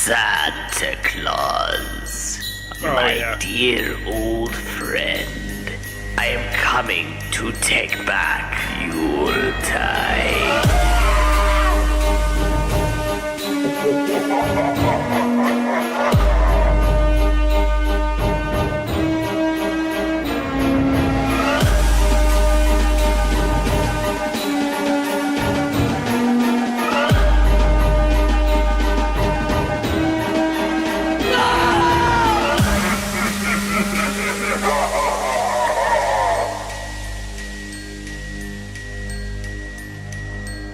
Santa Claus, my dear old friend, I am coming to take back Yuletide.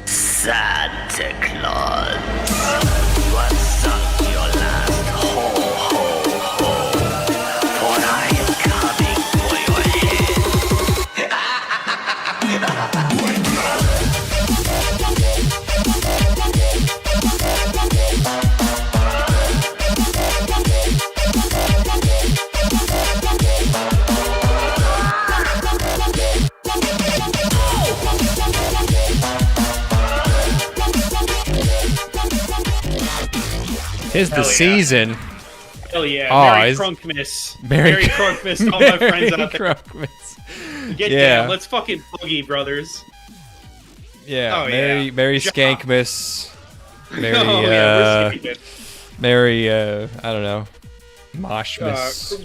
Santa Claus, you have sung your last ho-ho-ho, for I am coming for your head. Tis the season. Hell yeah. Oh, Merry Crunkmas. Merry Crunkmas to all my friends out there. Crunkmas. Get down. Let's fucking boogie, brothers. Yeah. Oh, Merry Skankmas. Merry, Oh, yeah, we're skipping it. Merry, I don't know. Moshmas.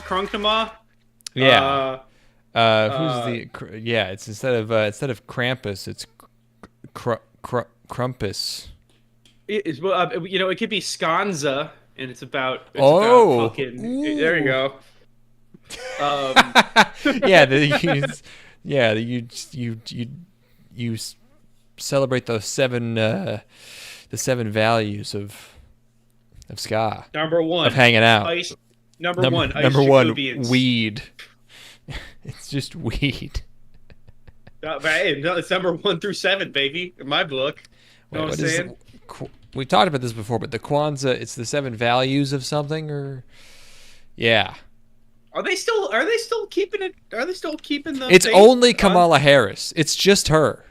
Crunkama. Yeah. Who's the? Yeah, it's instead of Krampus, it's Crumpus. It could be Skanza, and it's about. Ooh. There you go. You celebrate the seven values of ska. Number one, of hanging out. Number one, weed. It's just weed. It's number 1 through 7, baby. In my book. You know what I'm saying? We've talked about this before, but the Kwanzaa, it's the 7 values of something, or yeah. Are they still keeping it? Are they still keeping the? It's only Kamala Harris. It's just her.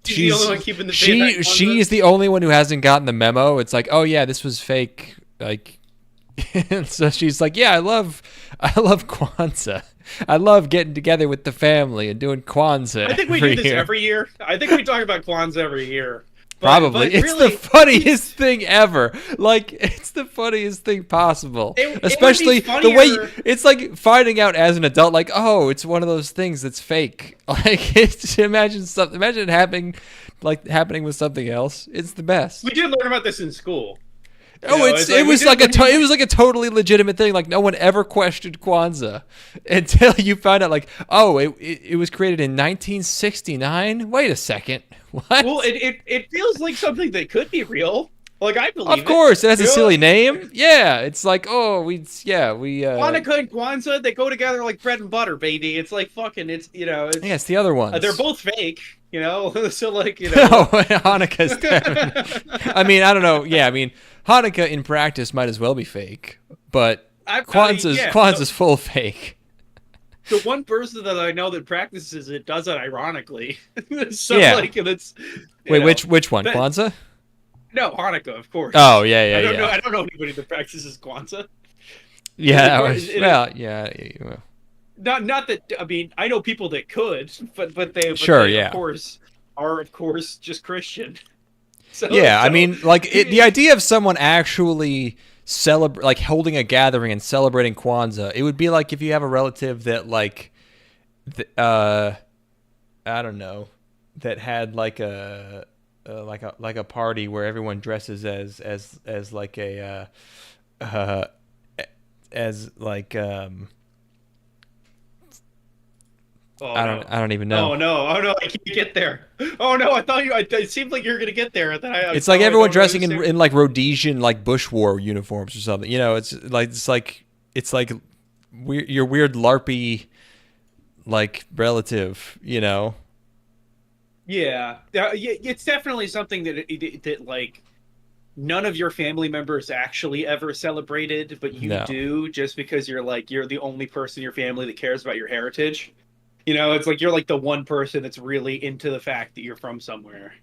She's the only one keeping the. She is the only one who hasn't gotten the memo. It's like, oh yeah, this was fake. Like, and so she's like, yeah, I love Kwanzaa. I love getting together with the family and doing Kwanzaa. I think we do this every year. I think we talk about Kwanzaa every year. Probably. But it's really, the funniest thing ever. Like, it's the funniest thing possible. Especially the way it's like finding out as an adult, like, oh, it's one of those things that's fake. Like, imagine it happening with something else. It's the best. We did learn about this in school. It was like a totally legitimate thing. Like, no one ever questioned Kwanzaa until you find out, like, oh, it was created in 1969. Wait a second, what? Well, it feels like something that could be real. Like, I believe. Of course, it has a silly name. Yeah, it's like, oh, Hanukkah and Kwanzaa, they go together like bread and butter, baby. It's like fucking. It's it's the other ones. They're both fake. So like No, Hanukkah's. I mean, I don't know. Yeah, I mean, Hanukkah in practice might as well be fake, but Kwanzaa's full fake. The one person that I know that practices it does it ironically. So yeah. Like it's. Wait, which one? Kwanzaa? No, Hanukkah, of course. Oh yeah. I don't know anybody that practices Kwanzaa. Yeah. Well. Not that, I mean, I know people that could, but they of course just Christian. I mean, like the idea of someone actually holding a gathering and celebrating Kwanzaa, it would be like if you have a relative that I don't know, that had like a party where everyone dresses as like a I don't even know. Oh no! I can't get there. Oh no! I thought it seemed like you were gonna get there. It's like everyone dressing in like Rhodesian like bush war uniforms or something. It's like your weird LARPy like relative. Yeah, it's definitely something that like none of your family members actually ever celebrated, but you do just because you're the only person in your family that cares about your heritage. It's like you're like the one person that's really into the fact that you're from somewhere.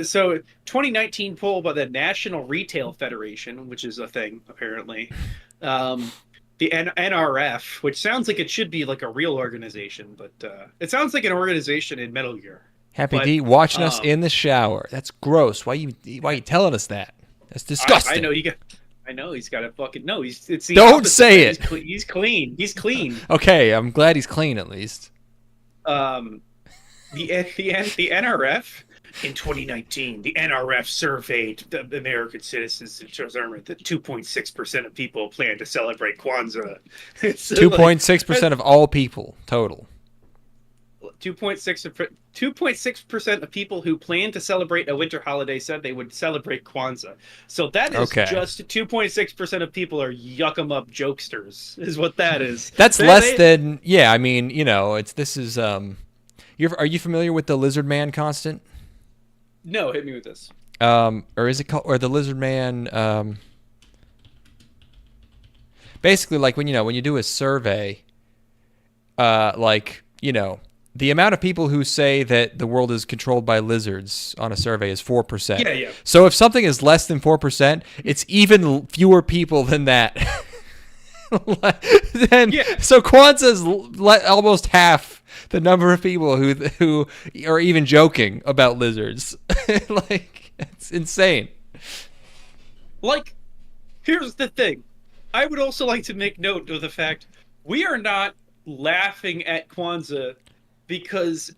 So 2019 poll by the National Retail Federation, which is a thing apparently. Um, the NRF, which sounds like it should be like a real organization, but it sounds like an organization in Metal Gear. Happy But D watching us in the shower. That's gross. Why you telling us that? That's disgusting. I know you got. I know he's got a fucking no. It's the Don't opposite. say it. He's clean. He's clean. Okay, I'm glad he's clean at least. The NRF in 2019, the NRF surveyed the American citizens and determined that 2.6% of people plan to celebrate Kwanzaa. 2.6% of all people total. 2.6% of people who plan to celebrate a winter holiday said they would celebrate Kwanzaa. So that is just 2.6% of people are yuck 'em up jokesters, is what that is. That's less than I mean, this is are you familiar with the Lizard Man constant? No, hit me with this. Or is it called, or the Lizard Man? Basically, like when you do a survey, the amount of people who say that the world is controlled by lizards on a survey is 4%. Yeah. So if something is less than 4%, it's even fewer people than that. So Kwanzaa is almost half the number of people who are even joking about lizards. Like, it's insane. Like, here's the thing. I would also like to make note of the fact we are not laughing at Kwanzaa because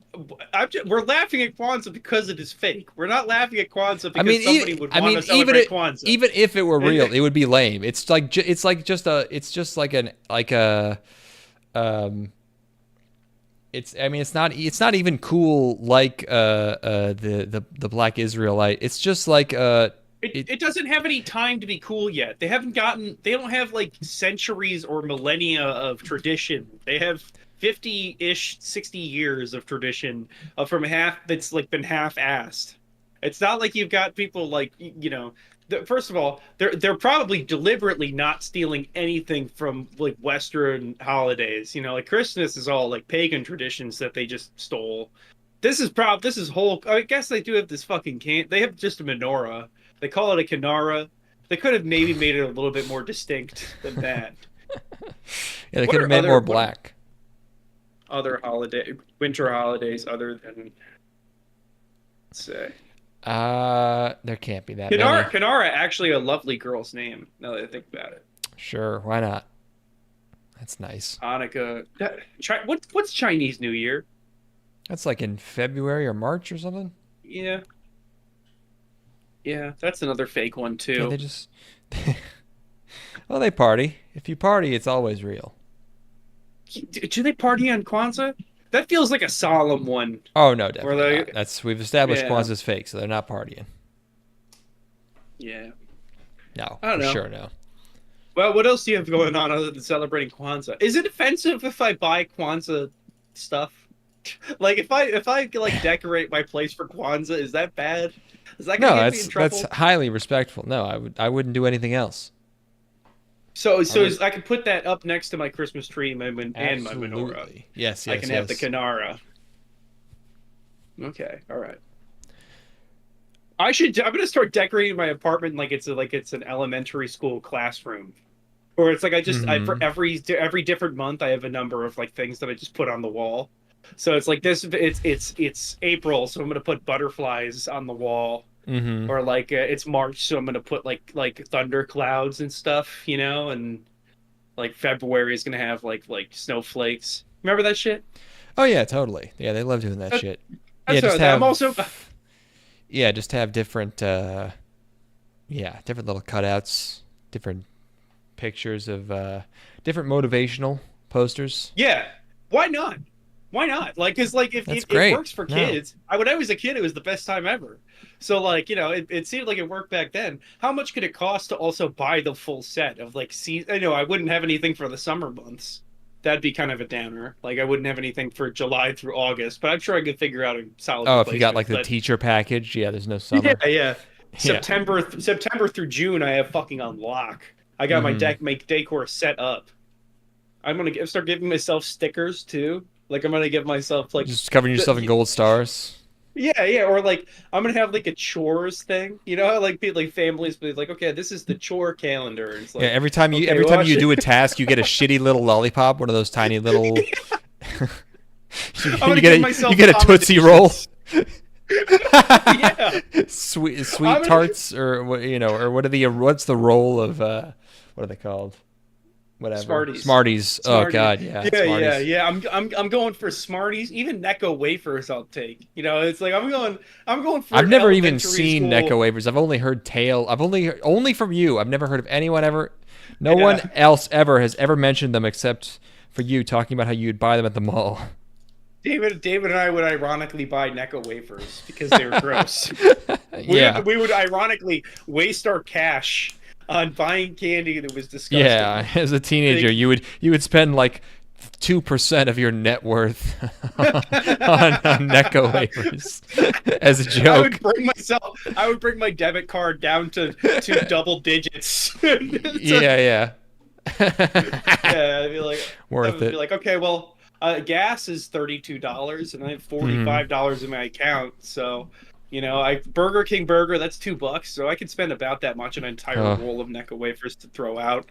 we're laughing at Kwanzaa because it is fake. We're not laughing at Kwanzaa because somebody would want to celebrate Kwanzaa. Even if it were real, it would be lame. It's just like it's not even cool like the Black Israelite. It's just like it doesn't have any time to be cool yet. They don't have like centuries or millennia of tradition. They have 50-ish, 60 years of tradition from that's like been half-assed. It's not like you've got people like, first of all, they're probably deliberately not stealing anything from like Western holidays. Like Christmas is all like pagan traditions that they just stole. This is whole. I guess they do have this fucking they have just a menorah. They call it a kinara. They could have maybe made it a little bit more distinct than that. Yeah, they could have made more black. Other winter holidays other than, let's say. There can't be that many. Kinara actually a lovely girl's name, now that I think about it. Sure, why not? That's nice. Hanukkah. What's Chinese New Year? That's like in February or March or something? Yeah. Yeah, that's another fake one too. Yeah, they just well, they party. If you party, it's always real. Do they party on Kwanzaa? That feels like a solemn one. Oh no, definitely not. We've established Kwanzaa's fake, so they're not partying. Yeah. No, I don't know. Sure, no. Well, what else do you have going on other than celebrating Kwanzaa? Is it offensive if I buy Kwanzaa stuff? Like if I like decorate my place for Kwanzaa, is that bad? Is that gonna get me in trouble? That's highly respectful. No, I wouldn't do anything else. So I can put that up next to my Christmas tree and my menorah. Yes. I can have the kinara. Okay, all right. I'm gonna start decorating my apartment like it's an elementary school classroom, or it's like for every different month I have a number of like things that I just put on the wall. So it's like this. It's April, so I'm gonna put butterflies on the wall. Mm-hmm. Or like it's March, so I'm gonna put like thunder clouds and stuff, and like February is gonna have like snowflakes. Remember that shit? Oh yeah, totally. Yeah, they love doing that shit. Just have different different little cutouts, different pictures of different motivational posters. Yeah, why not? Why not? Like, because like if it works for kids, when I was a kid, it was the best time ever. So like it seemed like it worked back then. How much could it cost to also buy the full set of like I know I wouldn't have anything for the summer months. That'd be kind of a downer. Like I wouldn't have anything for July through August, but I'm sure I could figure out a solid. Oh, if you got like the teacher package, there's no summer. Yeah. September through June, I have fucking on lock. I got my decor set up. I'm gonna start giving myself stickers too. Like I'm gonna give myself like just covering yourself in gold stars. Yeah, or like I'm gonna have like a chores thing, you know, how, like people, like families be like, okay, this is the chore calendar. And it's Yeah, like, okay, every time wash you it. do a task, you get a shitty little lollipop, one of those tiny little. I'm You gonna get give you myself get a Tootsie Roll. commendations. Yeah, Sweet I'm gonna tarts, or what, or what's the roll of what are they called? Whatever. Smarties. Smarties. Oh Smarties. God, yeah, Yeah. Smarties. Yeah. I'm going for Smarties. Even Necco wafers I'll take. You know, it's like I'm going for I've an never even elementary seen Necco school. wafers. I've only heard tale. I've only from you. I've never heard of anyone ever. No one Yeah. else ever has ever mentioned them except for you talking about how you'd buy them at the mall. David and I would ironically buy Necco wafers because they were gross. We Yeah. would we would ironically waste our cash on buying candy that was Yeah, disgusting. as a teenager, Like, you would spend like 2% of your net worth on Necco wafers as a joke. I would bring my debit card down to double digits. So, Yeah, yeah. yeah, I Worth would be it. like, okay, well, gas is $32, and I have Mhm. $45 in my account. So, I Burger King burger, that's $2, so I could spend about that much on an entire Oh, roll of Necco wafers to throw out.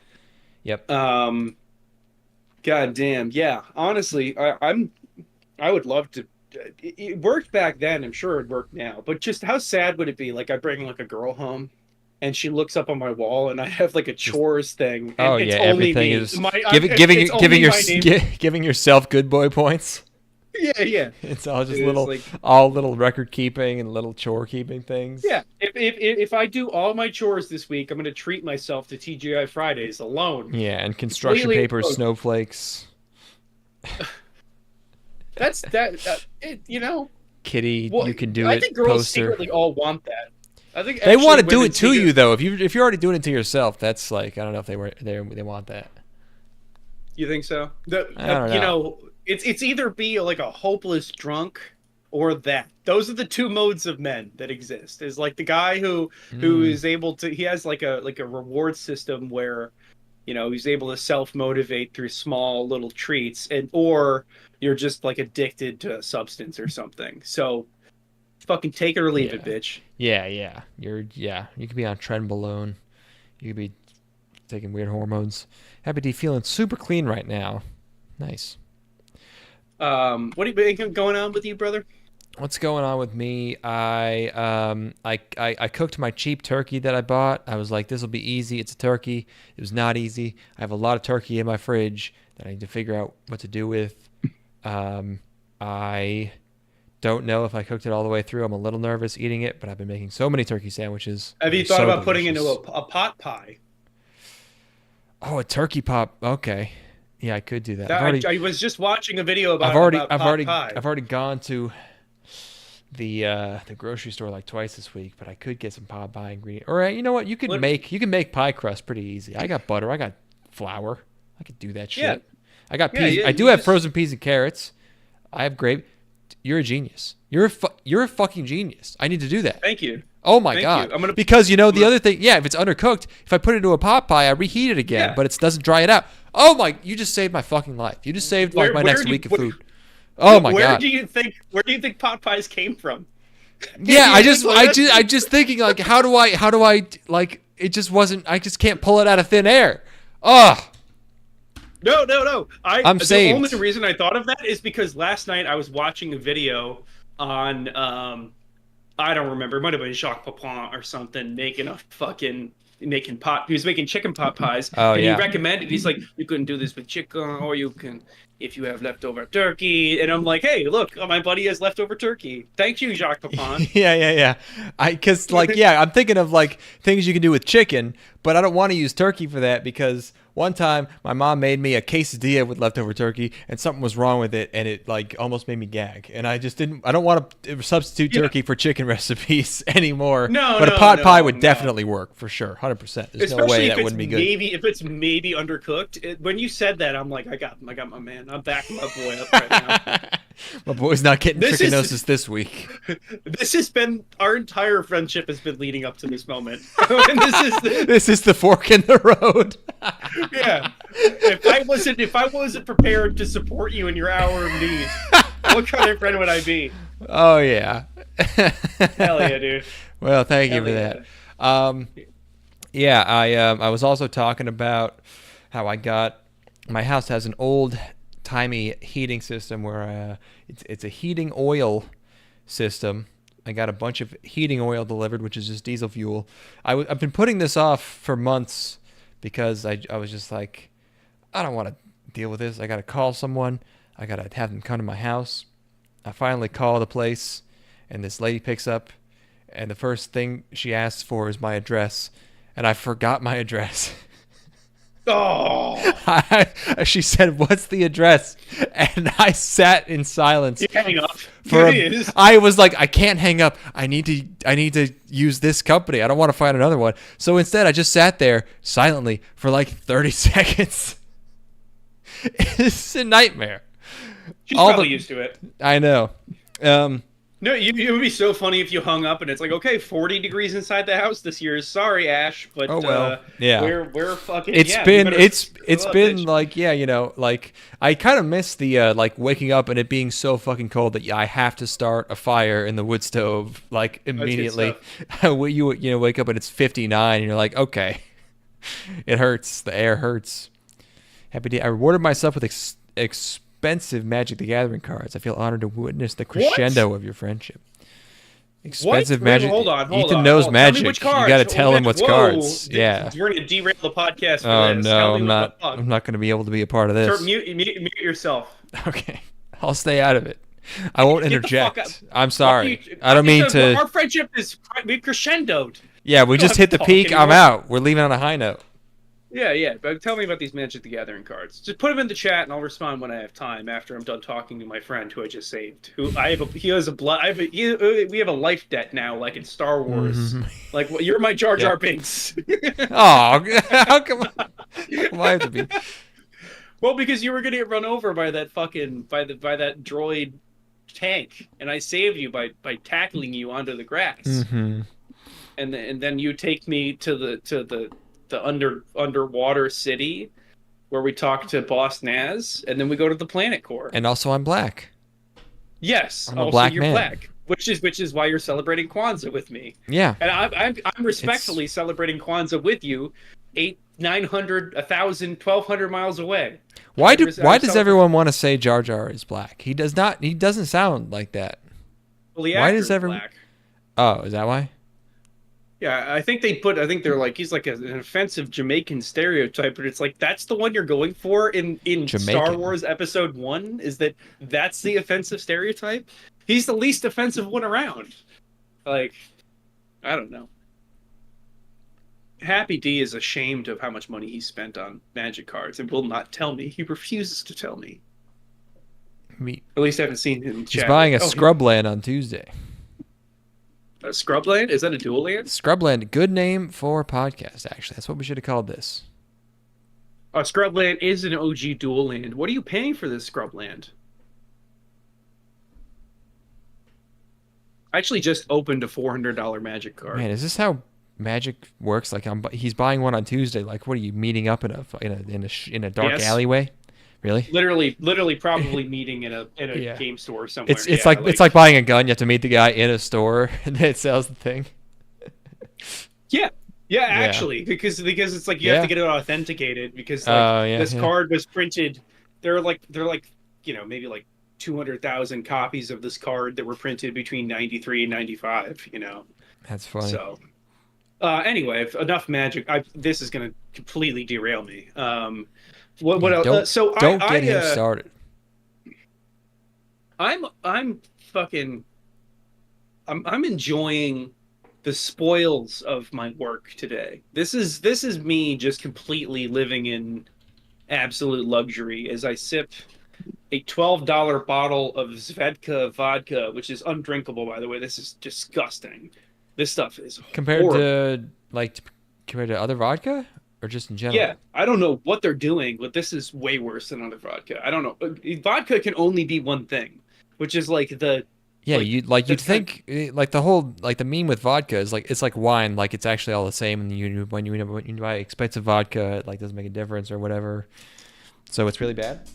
yep. Um, God damn, yeah. Honestly, I would love to. It worked back then. I'm sure it worked now. But just how sad would it be? Like I bring like a girl home, and she looks up on my wall, and I have like a Just chores thing, and oh yeah, it's only everything me. is giving It's only my name. giving yourself good boy points. Yeah. It's all just It's little like, all little record keeping and little chore keeping things. yeah. If I do all my chores this week, I'm gonna treat myself to TGI Fridays alone, Yeah, and construction completely paper, alone. snowflakes, That's that. You know. kitty, Well, you can do I it think girls poster. secretly all want that. I think They actually want to do women it to secret. you though. If you're already doing it to yourself, that's like I don't know if they want that. You think so? I don't know. It's either be like a hopeless drunk or that. Those are the two modes of men that exist. Is like the guy who Mm, is able to. He has like a reward system where he's able to self motivate through small little treats, and or you're just like addicted to a substance or something. So fucking take it or leave it, yeah, bitch. yeah. You could be on trenbolone. You could be taking weird hormones. Happy D feeling super clean right now. Nice. What do you think going on with you, brother? What's going on with me? I cooked my cheap turkey that I bought. I was like, this will be easy. It's a turkey. It was not easy. I have a lot of turkey in my fridge that I need to figure out what to do with. I don't know if I cooked it all the way through. I'm a little nervous eating it, but I've been making so many turkey sandwiches. Have you They're thought so about putting into delicious. a pot pie? Oh, a turkey pop. Okay. Yeah, I could do that. I was just watching a video about pot pie. I've already gone to the grocery store like twice this week, but I could get some pot pie ingredient. Or you know what? What? You can make pie crust pretty easy. I got butter. I got flour. I could do that Yeah, shit. I got yeah. peas. I do You have just frozen peas and carrots. I have grape. You're a genius. You're a fucking genius. I need to do that. thank you, Oh my thank god! you. Because I'm the gonna other thing, yeah, if it's undercooked, if I put it into a pot pie, I reheat it again, yeah. but it doesn't dry it out. Oh my! You just saved my fucking life. You just saved like my next Do you, week of food. Oh my god! where do you think pot pies came from? Yeah, You think, well, that's- I just thinking like, how do I like? It just wasn't. I just can't pull it out of thin air. Oh, No. I'm The saved. only reason I thought of that is because last night I was watching a video on I don't remember. It might have been Jacques Papin or something making pot. He was making chicken pot pies, Oh and he yeah. recommended. He's like, you can do this with chicken, or you can if you have leftover turkey. And I'm like, hey, look, my buddy has leftover turkey. Thank you, Jacques Papin. Yeah. Cause like, yeah, I'm thinking of like things you can do with chicken, but I don't want to use turkey for that because one time my mom made me a quesadilla with leftover turkey and something was wrong with it and it like almost made me gag. And I don't want to substitute Yeah. turkey for chicken recipes anymore. No, but a no, pot pie no, would no. definitely work for sure. 100%. There's no Especially way if that it's wouldn't be good. if it's maybe undercooked. When you said that, I'm like, I got my man. I'm backing my boy up right now. My boy's not getting This is- trichinosis this week. This has been our entire friendship has been leading up to this moment. And This is the fork in the road. yeah. If I wasn't prepared to support you in your hour of need, what kind of friend would I be? Oh yeah. Hell yeah, dude. Well, thank you Hell for yeah. that. Yeah, I was also talking about how I got my house has an old timey heating system where it's a heating oil system. I got a bunch of heating oil delivered, which is just diesel fuel. I've been putting this off for months because I was just like, I don't want to deal with this. I got to call someone. I got to have them come to my house. I finally call the place, and this lady picks up, and the first thing she asks for is my address, and I forgot my address. Oh, She said, "What's the address?" And I sat in silence. you hang up. I was like, I can't hang up. I need to use this company. I don't want to find another one. So instead, I just sat there silently for like 30 seconds. It's a nightmare. She's probably used to it. I know. No, it would be so funny if you hung up and it's like, okay, 40 degrees inside the house this year. Sorry, Ash, but oh well, yeah, we're fucking. It's yeah, been it's been bitch. like, yeah, you know, like I kind of miss the like waking up and it being so fucking cold that I have to start a fire in the wood stove like immediately. You know, wake up and it's 59 and you're like, okay, it hurts. The air hurts. Happy day. I rewarded myself with expensive Magic the Gathering cards. I feel honored to witness the crescendo of your friendship. Expensive What? Magic. Hold on. Ethan knows Magic. Tell me which You cards. got to tell him which Whoa. cards. Yeah. We're gonna derail the podcast for Oh this. no, Tell me I'm what not. the fuck. I'm not going to be able to be a part of this. Mute yourself. Okay, I'll stay out of it. I won't Get the fuck interject. I'm sorry. You, I don't mean to. Our friendship we've crescendoed. Yeah, we just hit the peak. I'm out. We're leaving on a high note. Yeah. But tell me about these Magic the Gathering cards. Just put them in the chat, and I'll respond when I have time. After I'm done talking to my friend who I just saved. We have a life debt now, like in Star Wars. Like you're my Jar Jar Binks. Oh, how come? Why have to be? Well, because you were gonna get run over by that fucking by that droid tank, and I saved you by tackling you onto the grass. Mm-hmm. And then you take me to the underwater city where we talk to Boss Naz, and then we go to the planet core. And also, I'm black. Yes, I'm a also black you're man. black, which is why you're celebrating Kwanzaa with me. Yeah. And I'm respectfully celebrating Kwanzaa with you, 900, 1,000, 1,200 miles away. Why does everyone want to say Jar Jar is black? He does not. He doesn't sound like that. Well, the Why actor's does everyone? black. Oh, is that why? Yeah, I think they're like, he's like an offensive Jamaican stereotype, but it's like, that's the one you're going for in Star Wars Episode 1? Is that's the offensive stereotype? He's the least offensive one around. Like, I don't know. Happy D is ashamed of how much money he spent on Magic cards and will not tell me. He refuses to tell me. At least I haven't seen him chat. He's buying a Scrubland on Tuesday. A Scrubland? Is that a dual land? Scrubland, good name for a podcast, actually. That's what we should have called this. Scrubland is an OG dual land. What are you paying for this Scrubland? I actually just opened a $400 Magic card. Man, is this how Magic works? Like he's buying one on Tuesday. Like, what are you meeting up in a dark alleyway? Really? Literally, probably meeting in a game store somewhere. It's like buying a gun. You have to meet the guy in a store that sells the thing. Yeah, actually, because it's like you have to get it authenticated because this card was printed. They're like maybe like 200,000 copies of this card that were printed between 93 and 95. That's funny. So anyway, enough Magic. This is gonna completely derail me. What else? Don't get him started. I'm enjoying the spoils of my work today. This is me just completely living in absolute luxury as I sip a $12 bottle of Svedka vodka, which is undrinkable, by the way. This is disgusting. This stuff is compared horrible. Compared to other vodka. Or just in general? Yeah, I don't know what they're doing, but this is way worse than other vodka. I don't know. Vodka can only be one thing, which is like the... Yeah, you'd think like the whole like the meme with vodka is like it's like wine, like it's actually all the same. And when you buy expensive vodka, it like doesn't make a difference or whatever. So it's really bad.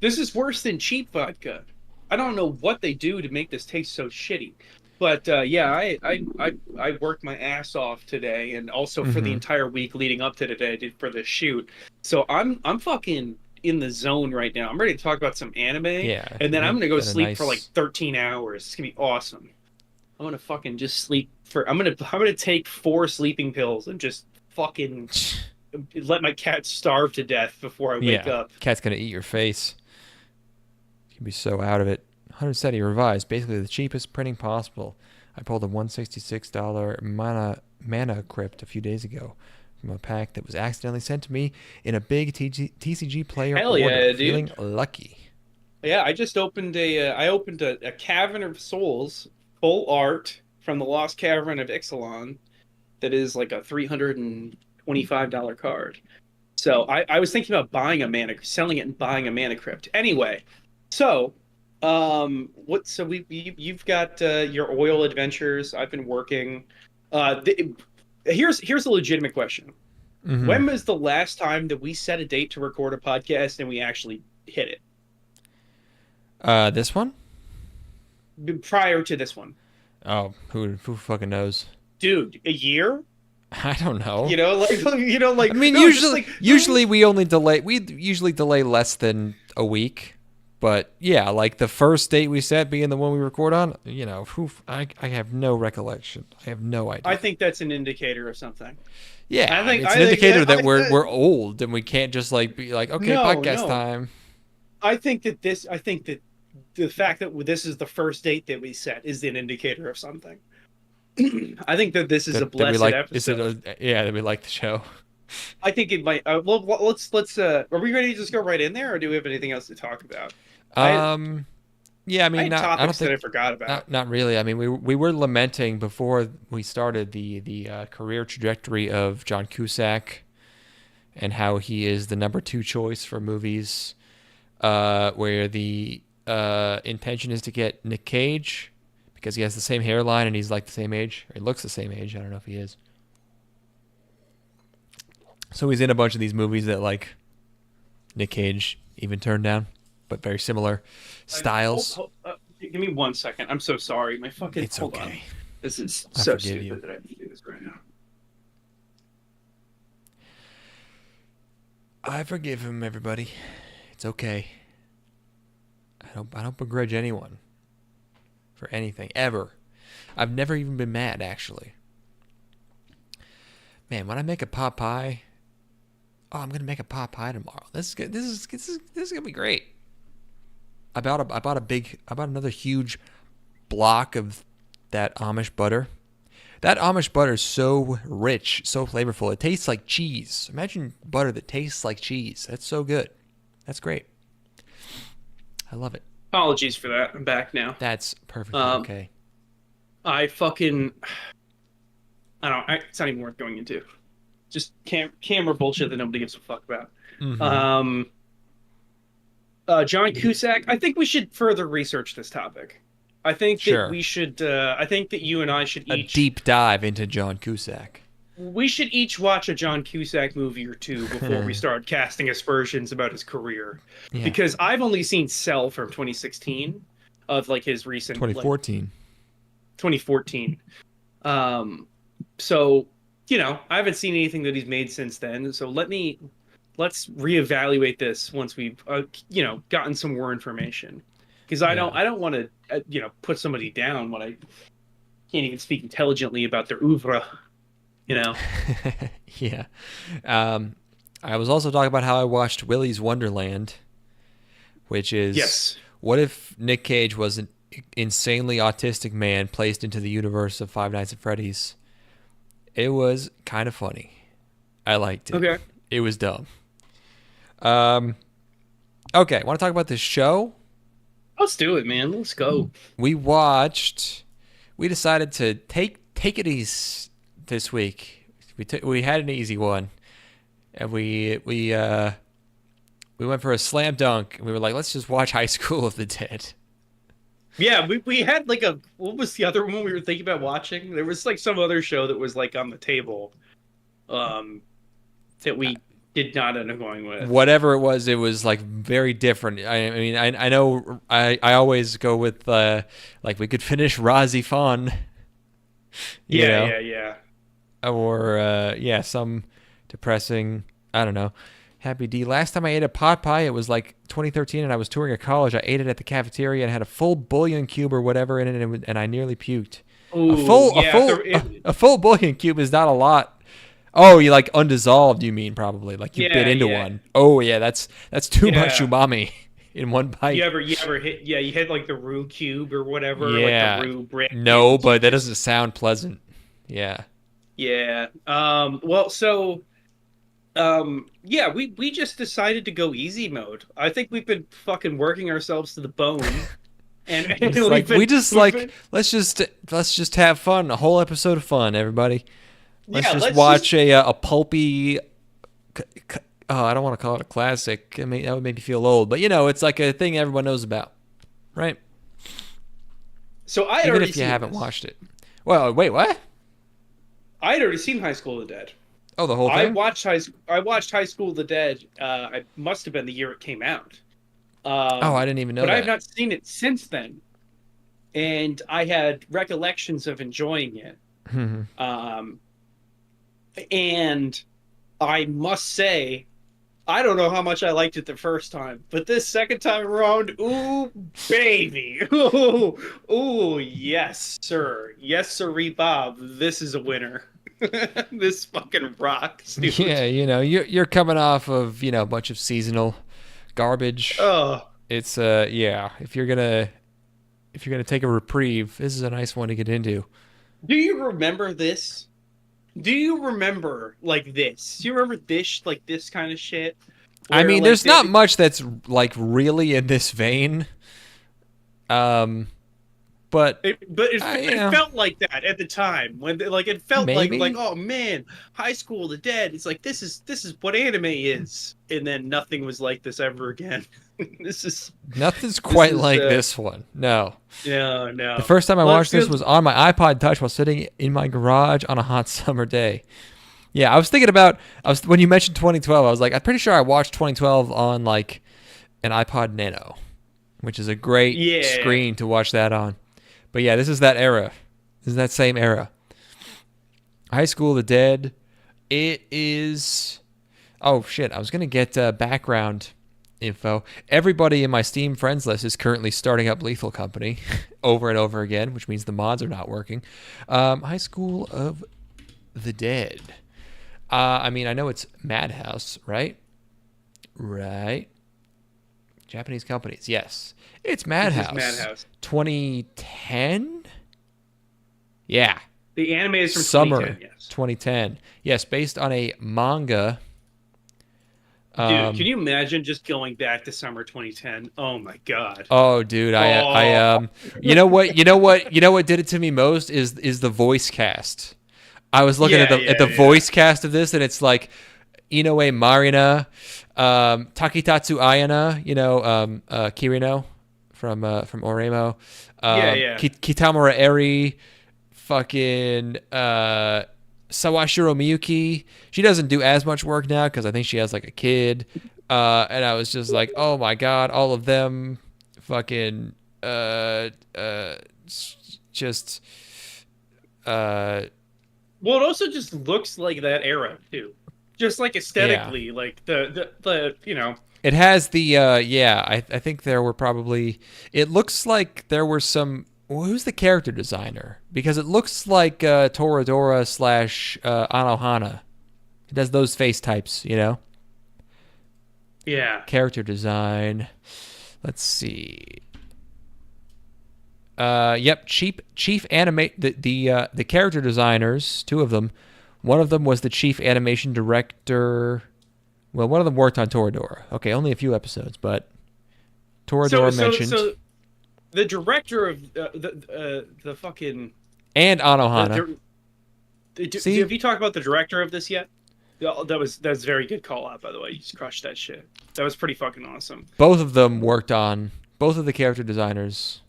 This is worse than cheap vodka. I don't know what they do to make this taste so shitty. But yeah, I worked my ass off today, and also for the Mm-hmm. entire week leading up to today for the shoot. So I'm fucking in the zone right now. I'm ready to talk about some anime, Yeah, and then I'm you gonna go got a sleep for like nice. 13 hours. It's gonna be awesome. I'm gonna fucking just sleep for. I'm gonna take 4 sleeping pills and just fucking let my cat starve to death before I wake Yeah, up. cat's gonna eat your face. You can be so out of it. 170 revised, basically the cheapest printing possible. I pulled a $166 mana crypt a few days ago from a pack that was accidentally sent to me in a big TCG player Hell order. yeah, Feeling dude. lucky. Yeah, I just opened a Cavern of Souls full art from the Lost Cavern of Ixalan that is like a $325 card. So I was thinking about selling it and buying a mana crypt. Anyway, so you've got your oil adventures. I've been working. Uh, th here's a legitimate question. Mm-hmm. When was the last time that we set a date to record a podcast and we actually hit it? This one? Prior to this one. Oh, who fucking knows? Dude, a year? I don't know. I mean, no, just usually we usually delay less than a week. But yeah, like the first date we set being the one we record on, I have no recollection. I have no I idea. think that's an indicator of something. Yeah, I mean, it's I an think indicator yeah, that we're old and we can't just like be like, okay, no, podcast no. time. I think that the fact that this is the first date that we set is an indicator of something. I think that this is a That we blessed like. Is it? episode. Yeah, that we like the show. I think it might. Well, let's. Are we ready to just go right in there, or do we have anything else to talk about? I Um, yeah, I I mean, had not. I don't topics that I think. forgot about. Not really. I mean, we were lamenting before we started the career trajectory of John Cusack and how he is the number two choice for movies, where the intention is to get Nick Cage because he has the same hairline and he's like the same age, or he looks the same age. I don't know if he is. So he's in a bunch of these movies that like Nick Cage even turned down, but very similar styles. Give me 1 second. I'm so sorry. My fucking It's hold on. okay. This is I so forgive stupid you. that I have to do this right now. I forgive him, everybody. It's okay. I don't begrudge anyone for anything ever. I've never even been mad, actually. Man, when I make a pot pie, I'm gonna make a pot pie tomorrow. This is good. This is gonna be great. I bought another huge block of that Amish butter. That Amish butter is so rich, so flavorful. It tastes like cheese. Imagine butter that tastes like cheese. That's so good. That's great. I love it. Apologies for that. I'm back now. That's perfectly Um, okay. I fucking I don't. It's not even worth going into. Just camera bullshit that nobody gives a fuck about. Mm-hmm. Um, John Cusack. I think we should further research this topic. I think that Sure. we should. I think that you and I should A each. deep dive into John Cusack. We should each watch a John Cusack movie or two before we start casting aspersions about his career. Yeah. Because I've only seen Cell from 2016, of like his recent 2014. 2014. So I haven't seen anything that he's made since then. So let's reevaluate this once we've gotten some more information. Because I don't want to put somebody down when I can't even speak intelligently about their oeuvre. Yeah. I was also talking about how I watched Willy's Wonderland, which is Yes. what if Nick Cage was an insanely autistic man placed into the universe of Five Nights at Freddy's? It was kind of funny. I liked it. Okay. It was dumb. Okay, want to talk about this show? Let's do it, man. Let's go. We decided to take it easy this week. We had an easy one, and we went for a slam dunk. And we were like, let's just watch High School of the Dead. Yeah, we had like what was the other one we were thinking about watching? There was like some other show that was like on the table, that we did not end up going with. Whatever it was like very different. I mean, I know I always go with like we could finish Razi Fawn. Yeah. Or yeah, some depressing. I don't know. Happy D. Last time I ate a pot pie, it was like 2013, and I was touring a college. I ate it at the cafeteria and had a full bouillon cube or whatever in it, and I nearly puked. Ooh, A full bouillon cube is not a lot. Oh, you like undissolved? You mean probably like you bit into one? Oh yeah, that's too much umami in one bite. You ever hit? Yeah, you hit like the roux cube or whatever. Yeah. Like the roux brand. No, but that doesn't sound pleasant. Yeah. Yeah. Well, so. Yeah, we just decided to go easy mode. I think we've been fucking working ourselves to the bone. And let's just have fun. A whole episode of fun, everybody. Let's watch a pulpy. I don't want to call it a classic. I mean, that would make me feel old, but it's like a thing everyone knows about, right? So even if you haven't watched it. Well, wait, what? I had already seen High School of the Dead. Oh, the whole thing. I watched High School of the Dead. It must have been the year it came out. I didn't even know that. But I've not seen it since then, and I had recollections of enjoying it. And I must say, I don't know how much I liked it the first time, but this second time around, ooh, baby, ooh, yes, sir, yes, sirree, Bob, this is a winner. This fucking rocks, dude. Yeah, you're coming off of a bunch of seasonal garbage. Oh, it's yeah. If you're gonna take a reprieve, this is a nice one to get into. Do you remember this? Do you remember like this? Do you remember this, like this kind of shit? I mean, there's not much that's like really in this vein. But it felt like that at the time when it felt maybe? like oh man, High School of the Dead. It's like this is what anime is, and then nothing was like this ever again. Nothing's quite like this one. No. No. The first time I watched this was on my iPod Touch while sitting in my garage on a hot summer day. Yeah, I was thinking about when you mentioned 2012. I was like, I'm pretty sure I watched 2012 on like an iPod Nano, which is a great screen to watch that on. But yeah, this is that era. This is that same era. High School of the Dead. It is. Oh shit! I was gonna get background info. Everybody in my Steam friends list is currently starting up Lethal Company over and over again, which means the mods are not working. High School of the Dead. I mean, I know it's Madhouse, right? Right. Japanese companies, yes. It's Madhouse. 2010? Yeah. The anime is from Summer 2010, yes. 2010. Yes, based on a manga. Dude, can you imagine just going back to summer 2010? Oh my god. Oh, dude, I you know what did it to me most is the voice cast. I was looking at the voice cast of this, and it's like Inoue Marina, Takitatsu Ayana, Kirino from Oremo, Kitamura Eri, fucking Sawashiro Miyuki. She doesn't do as much work now because I think she has like a kid, and I was just like, oh my god, all of them, fucking just. Well, it also just looks like that era too. Just like aesthetically, like the It has the I think there were probably. It looks like there were some. Well, who's the character designer? Because it looks like Toradora / Anohana. It has those face types, Yeah. Character design. Let's see. Yep, chief animate the character designers, two of them. One of them was the chief animation director. Well, one of them worked on Toradora. Okay, only a few episodes, but Toradora mentioned. So the director of the fucking and Anohana. Have you talked about the director of this yet? That's a very good call out, by the way. You just crushed that shit. That was pretty fucking awesome. Both of them worked on both of the character designers.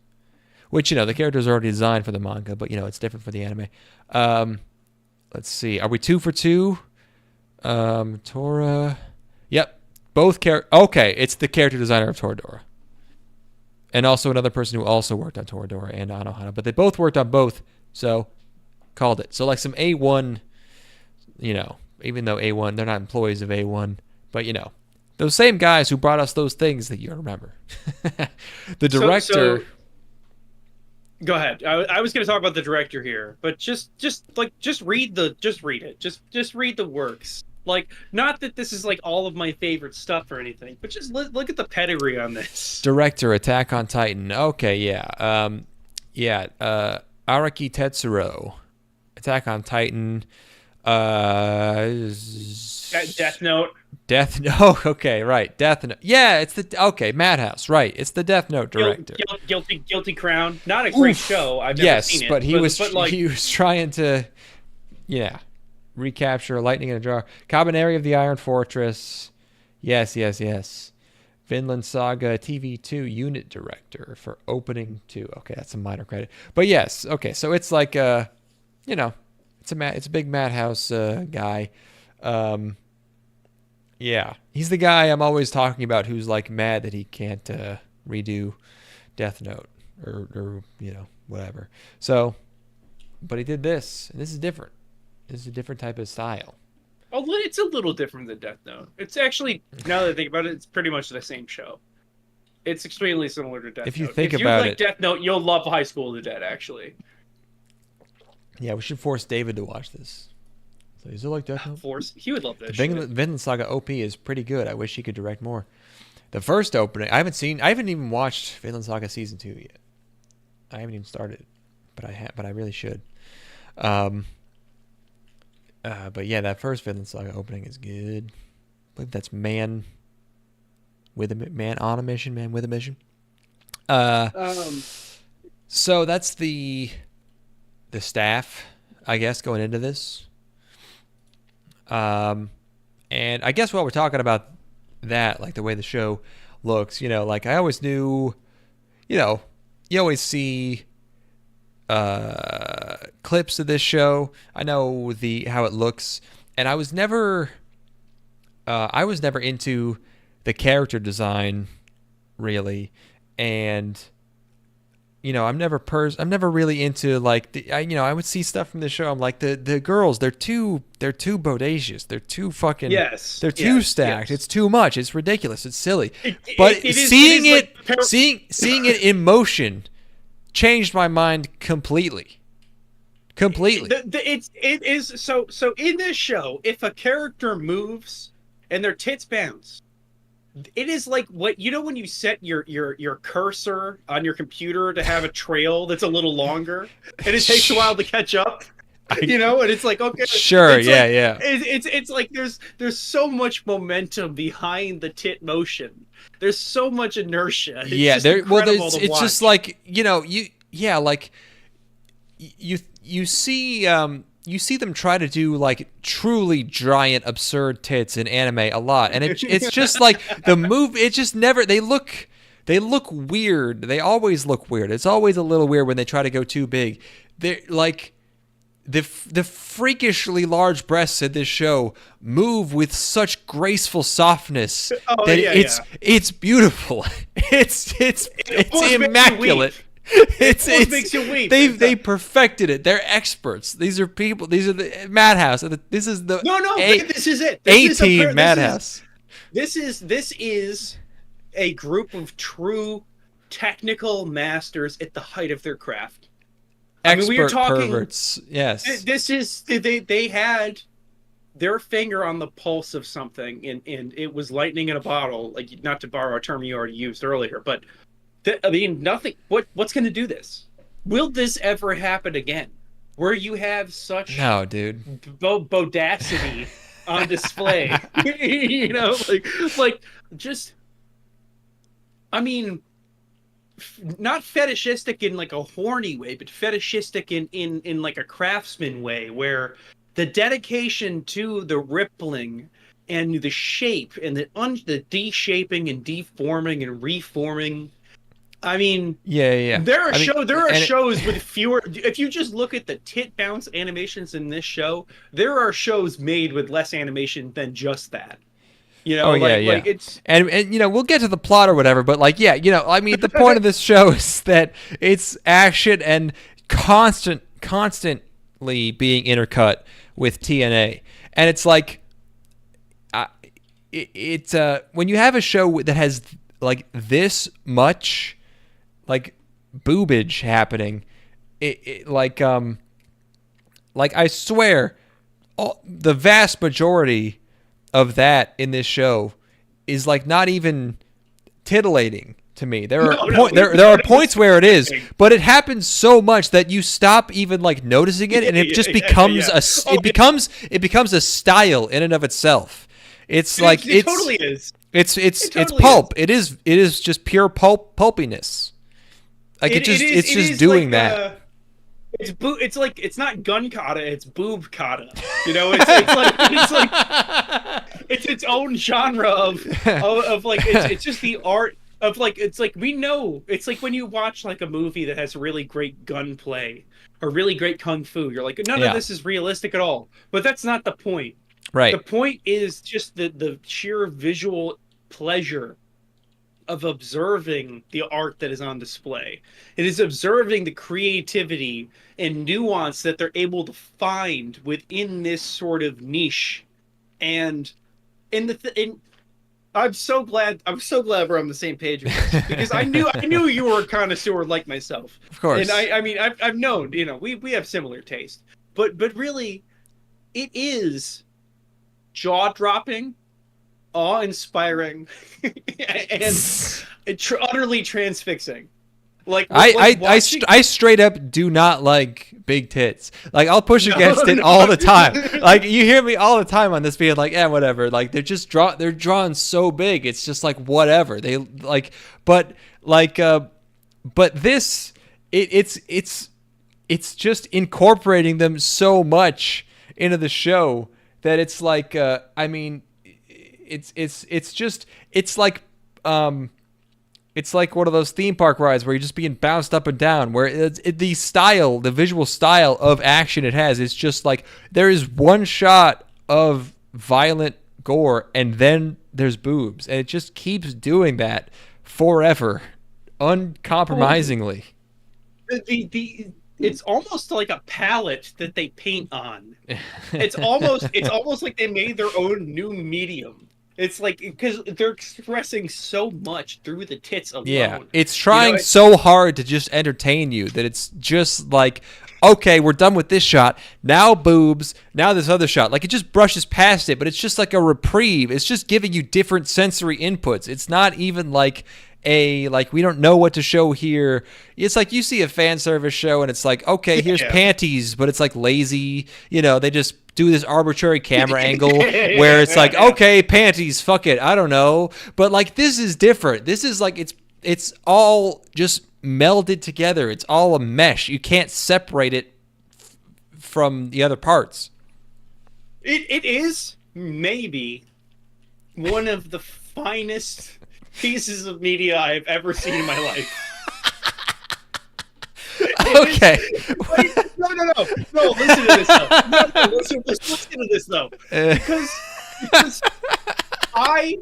Which, the characters are already designed for the manga, but, it's different for the anime. Let's see. Are we 2 for 2? Tora. both okay, it's the character designer of Toradora. And also another person who also worked on Toradora and Anohana. But they both worked on both, so called it. So like some A1, even though A1, they're not employees of A1, but those same guys who brought us those things that you remember. The director. Go ahead. I was going to talk about the director here, but just read it. Just read the works. Like, not that this is like all of my favorite stuff or anything, but just look at the pedigree on this. Director, Attack on Titan. Okay, yeah. Araki Tetsuro, Attack on Titan. Death Note. Oh, okay, right. Death Note. Yeah, it's Madhouse, right. It's the Death Note director. Guilty Crown. Not a great show. I've never seen it. But he was trying to recapture Lightning in a Jar. Cabaneri of the Iron Fortress. Yes. Vinland Saga TV2 unit director for opening 2. Okay, that's a minor credit. But yes, okay, so it's like it's a big Madhouse guy. Yeah, he's the guy I'm always talking about who's like mad that he can't redo Death Note or whatever. So, but he did this, and this is different. This is a different type of style. Oh, it's a little different than Death Note. It's actually, now that I think about it, it's pretty much the same show. It's extremely similar to Death Note. If you think about it, Death Note, you'll love High School of the Dead, actually. Yeah, we should force David to watch this. So is it like Death Note? He would love this. Vinland Saga OP is pretty good. I wish he could direct more. The first opening, I haven't even watched Vinland Saga season 2 yet. I haven't even started, but I really should. But yeah, that first Vinland Saga opening is good. I believe that's man on a mission. So that's the staff, I guess, going into this. And I guess while we're talking about that, like the way the show looks, like I always knew, you always see clips of this show. I know how it looks, and I was never into the character design really, and I'm never really into like I would see stuff from the show. I'm like the girls, they're too bodacious. They're too fucking they're too stacked. It's too much. It's ridiculous. It's silly. Seeing it in motion changed my mind completely. It is so in this show, if a character moves and their tits bounce, it is like when you set your cursor on your computer to have a trail that's a little longer, and it takes a while to catch up. And it's like, okay, sure, it's yeah. It's like there's so much momentum behind the tit motion. There's so much inertia. It's just like you see them try to do like truly giant, absurd tits in anime a lot, and it's just like the move. It just never. They look weird. They always look weird. It's always a little weird when they try to go too big. They're like the freakishly large breasts in this show move with such graceful softness that it's beautiful. It's immaculate. It makes you weep. They perfected it. They're experts. These are people. These are the Madhouse. This is the this is it. A-team Madhouse. This is a group of true technical masters at the height of their craft. Expert perverts. Yes. This is they had their finger on the pulse of something, and it was lightning in a bottle. Like, not to borrow a term you already used earlier, but. Nothing. What's going to do this? Will this ever happen again? Where you have such bodacity on display? Just. I mean, not fetishistic in like a horny way, but fetishistic in like a craftsman way, where the dedication to the rippling and the shape and the de-shaping and deforming and reforming. I mean, there are shows with fewer. If you just look at the tit bounce animations in this show, there are shows made with less animation than just that. You know, Oh yeah, yeah. like it's and we'll get to the plot or whatever, but like I mean the point of this show is that it's action and constantly being intercut with TNA, and it's like it's when you have a show that has like this much like boobage happening, like I swear the vast majority of that in this show is like not even titillating to me. There are points where it is, but it happens so much that you stop even like noticing it, and it just becomes it becomes a style in and of itself. It totally is. It's pulp. Is. It is just pure pulpiness. Like it's just doing like, that. It's like it's not gun kata, it's boob kata. You know, it's like it's its own genre of like it's just the art of like it's like we know it's like when you watch like a movie that has really great gunplay or really great kung fu, you're like none of this is realistic at all. But that's not the point. Right. The point is just the sheer visual pleasure of observing the art that is on display. It is observing the creativity and nuance that they're able to find within this sort of niche. And I'm so glad we're on the same page with this, because I knew you were a connoisseur like myself. Of course. And I mean I've known, we have similar taste. But really it is jaw-dropping, awe-inspiring, and utterly transfixing. Like I straight up do not like big tits. Like I'll push against it all the time. Like you hear me all the time on this being like, whatever. Like they're drawn so big. It's just like whatever. They like, but this it's just incorporating them so much into the show that it's like I mean. It's like one of those theme park rides where you're just being bounced up and down, where the visual style of action it has is just like there is one shot of violent gore and then there's boobs, and it just keeps doing that forever, uncompromisingly. It's almost like a palette that they paint on. It's almost like they made their own new medium. It's like because they're expressing so much through the tits alone. Yeah, it's trying so hard to just entertain you that it's just like, okay, we're done with this shot. Now boobs. Now this other shot. Like it just brushes past it, but it's just like a reprieve. It's just giving you different sensory inputs. It's not even like we don't know what to show here. It's like you see a fan service show and it's like, okay, here's panties, but it's like lazy. They just do this arbitrary camera angle where it's like, okay, panties, fuck it, I don't know. But like this is different. This is like it's all just melded together. It's all a mesh. You can't separate it from the other parts. It is maybe one of the finest pieces of media I've ever seen in my life. Okay. No. Listen to this though. Listen to this though. Because I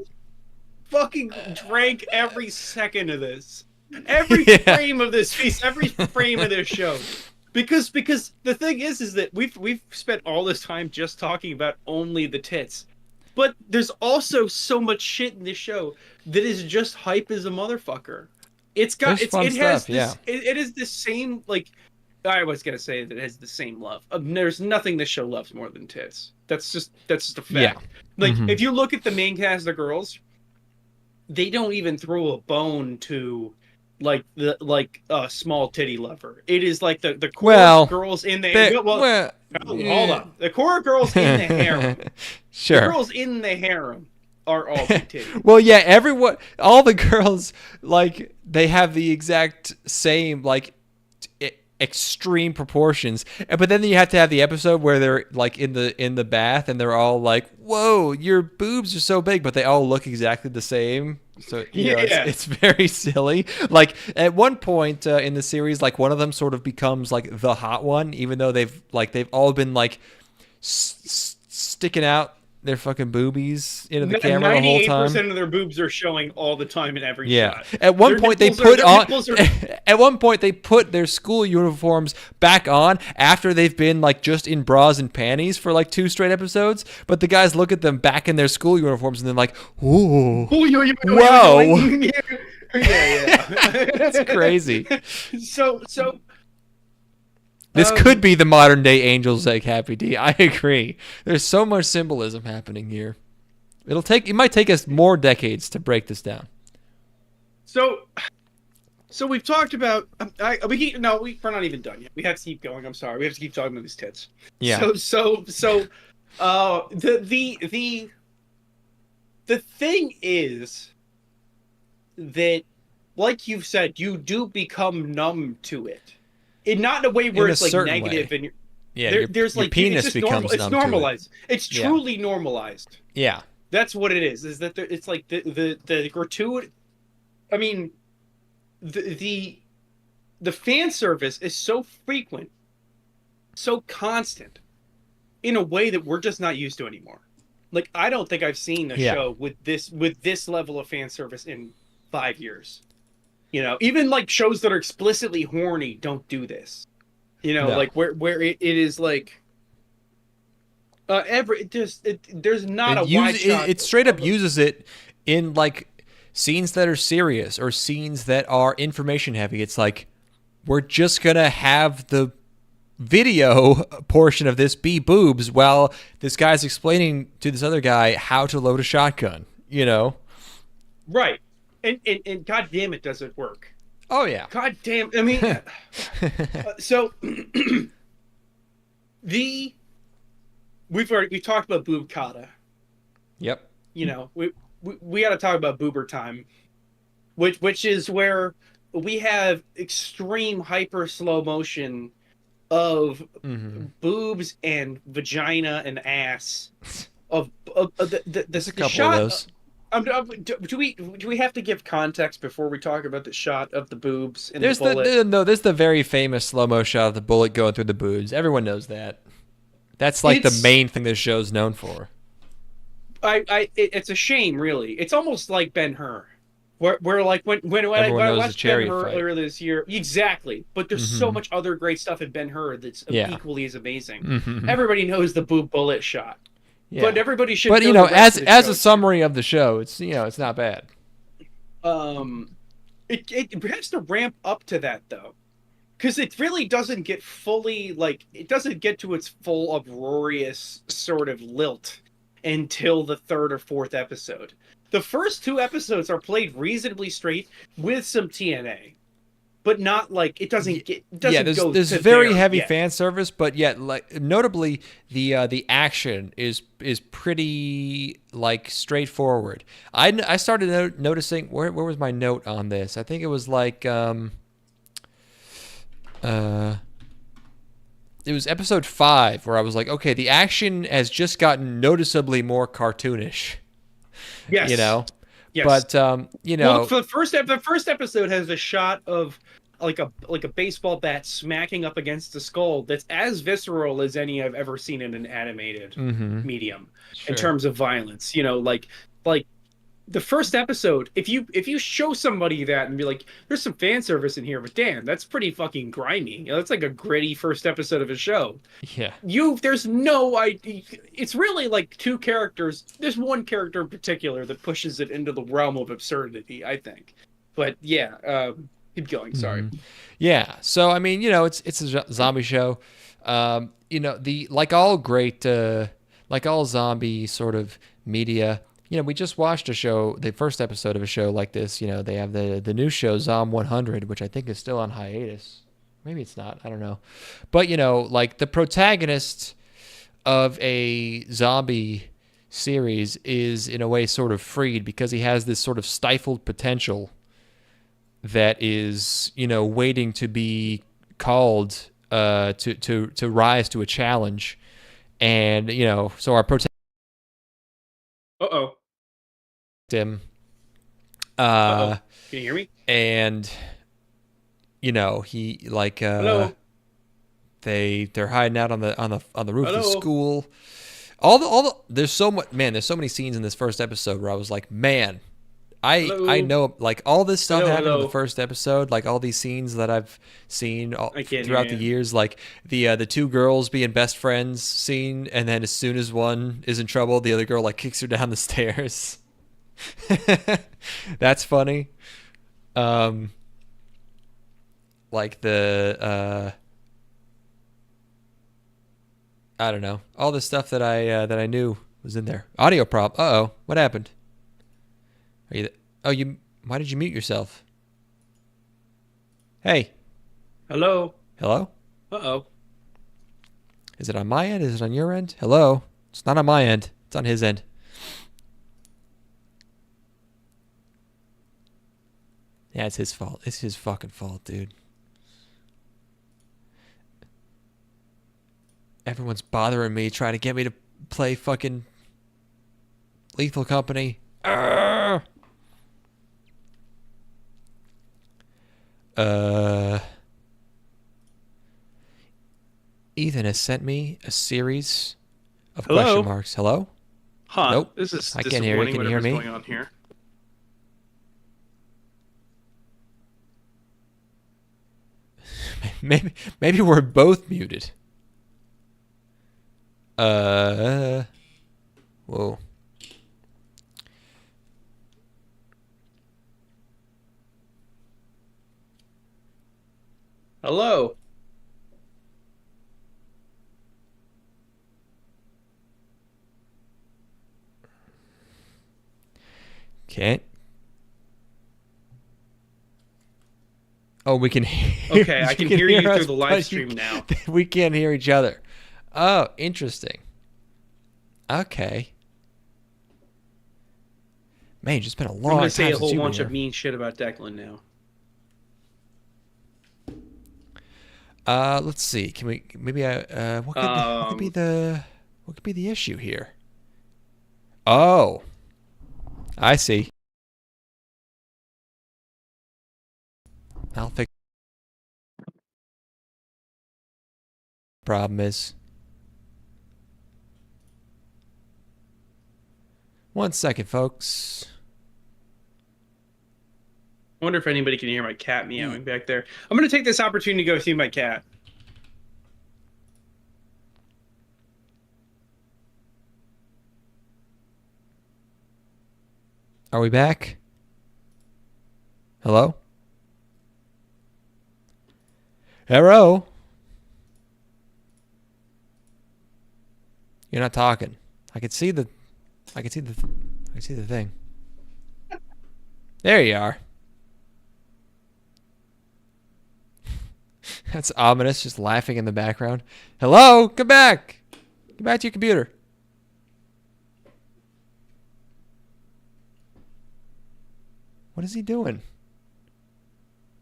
fucking drank every second of this, every frame of this piece, every frame of this show. Because the thing is that we've spent all this time just talking about only the tits. But there's also so much shit in this show that is just hype as a motherfucker. It is the same, like, I was gonna say that it has the same love. There's nothing this show loves more than tits. That's just a fact. Yeah. Like if you look at the main cast of girls, they don't even throw a bone to like a small titty lover. It is like the core girls in the hold on. The core girls in the harem. Sure. The girls in the harem are all big titty. Well, yeah, all the girls, like, they have the exact same, like, extreme proportions. But then you have to have the episode where they're, like, in the bath and they're all like, whoa, your boobs are so big, but they all look exactly the same. So, you know, it's very silly. Like, at one point in the series, like, one of them sort of becomes, like, the hot one, even though they've all been, like, sticking out their fucking boobies into the camera the whole time. 98% of their boobs are showing all the time in every shot. At one point they put on. At one point they put their school uniforms back on after they've been like just in bras and panties for like 2 straight episodes. But the guys look at them back in their school uniforms and they're like, "Ooh, whoa." Yeah. It's crazy. So this could be the modern day Angel's Egg Happy D. I agree. There's so much symbolism happening here. It might take us more decades to break this down. So we've talked about. We're not even done yet. We have to keep going. I'm sorry. We have to keep talking about these tits. Yeah. So the thing is that, like you've said, you do become numb to it. Not in a way where it's like negative way. And there's like your penis it's becomes it's normalized. It's truly normalized. Yeah. That's what it is. Is that it's like the gratuity. I mean, the fan service is so frequent, so constant, in a way that we're just not used to anymore. Like, I don't think I've seen a show with this level of fan service in 5 years. You know, even like shows that are explicitly horny don't do this. You know, like where it is like there's not a wide shot. It straight up uses it in like scenes that are serious or scenes that are information heavy. It's like, we're just gonna have the video portion of this be boobs while this guy's explaining to this other guy how to load a shotgun, you know? Right. And god damn it, does it work. Oh yeah. God damn. I mean, so we talked about boob kata. Yep. You know, we got to talk about boober time, which is where we have extreme hyper slow motion of boobs and vagina and ass of There's a couple of those. Do we have to give context before we talk about the shot of the boobs and the bullet? There's the very famous slow-mo shot of the bullet going through the boobs. Everyone knows that. That's like the main thing this show's known for. It's a shame, really. It's almost like Ben-Hur, where like when I watched Ben-Hur earlier this year, exactly. But there's so much other great stuff in Ben-Hur that's equally as amazing. Everybody knows the boob bullet shot. Yeah. But everybody should. But as a summary of the show, it's it's not bad. It has to ramp up to that though, because it really doesn't get fully it doesn't get to its full uproarious sort of lilt until the 3rd or 4th episode. The first 2 episodes are played reasonably straight with some TNA. But not like it doesn't get. There's very heavy fan service, but yet like notably the action is pretty like straightforward. I started noticing where was my note on this? I think it was like it was episode 5 where I was like, okay, the action has just gotten noticeably more cartoonish. Yes. You know. Yes. But well, for the first episode has a shot of like a baseball bat smacking up against the skull that's as visceral as any I've ever seen in an animated medium in terms of violence. You know, like the first episode, if you show somebody that and be like, there's some fan service in here, but damn, that's pretty fucking grimy. You know, that's like a gritty first episode of a show. Yeah. There's no idea. It's really like 2 characters. There's one character in particular that pushes it into the realm of absurdity, I think. But yeah, keep going. Sorry. Yeah. So I mean, it's a zombie show. Like all zombie sort of media. We just watched a show, the first episode of a show like this. They have the new show Zom 100, which I think is still on hiatus. Maybe it's not. I don't know. But like the protagonist of a zombie series is in a way sort of freed because he has this sort of stifled potential that is, waiting to be called to rise to a challenge. And, so our protagonist him. Can you hear me? And he like Hello? they're hiding out on the roof of the school. there's so much, man, there's so many scenes in this first episode where I was like, man, I know, like, all this stuff happened in the first episode, like all these scenes that I've seen throughout the years, like the two girls being best friends scene, and then as soon as one is in trouble, the other girl like kicks her down the stairs. That's funny. Like the I don't know, all the stuff that I knew was in there. Audio prop. Uh-oh, what happened? Are you? Why did you mute yourself? Hey. Hello. Hello? Uh-oh. Is it on my end? Is it on your end? Hello? It's not on my end. It's on his end. Yeah, it's his fault. It's his fucking fault, dude. Everyone's bothering me, trying to get me to play fucking Lethal Company. Arrgh! Ethan has sent me a series of question marks. Hello? Huh. Nope. This is I can't hear you. Can you hear me? Going on here. Maybe we're both muted. Whoa. Hello. Can't. Oh, we can hear. Okay, I can hear you through the live stream now. We can't hear each other. Oh, interesting. Okay. Man, it's been a long time. I'm gonna say a since whole you've been bunch of here. mean shit about Declan now. Let's see. Can we maybe what could be the issue here? Oh, I see. I'll fix. Problem is. One second, folks. I wonder if anybody can hear my cat meowing back there. I'm going to take this opportunity to go see my cat. Are we back? Hello? Hello? You're not talking. I can see the thing. There you are. That's ominous, just laughing in the background. Hello? Come back. Get back to your computer. What is he doing?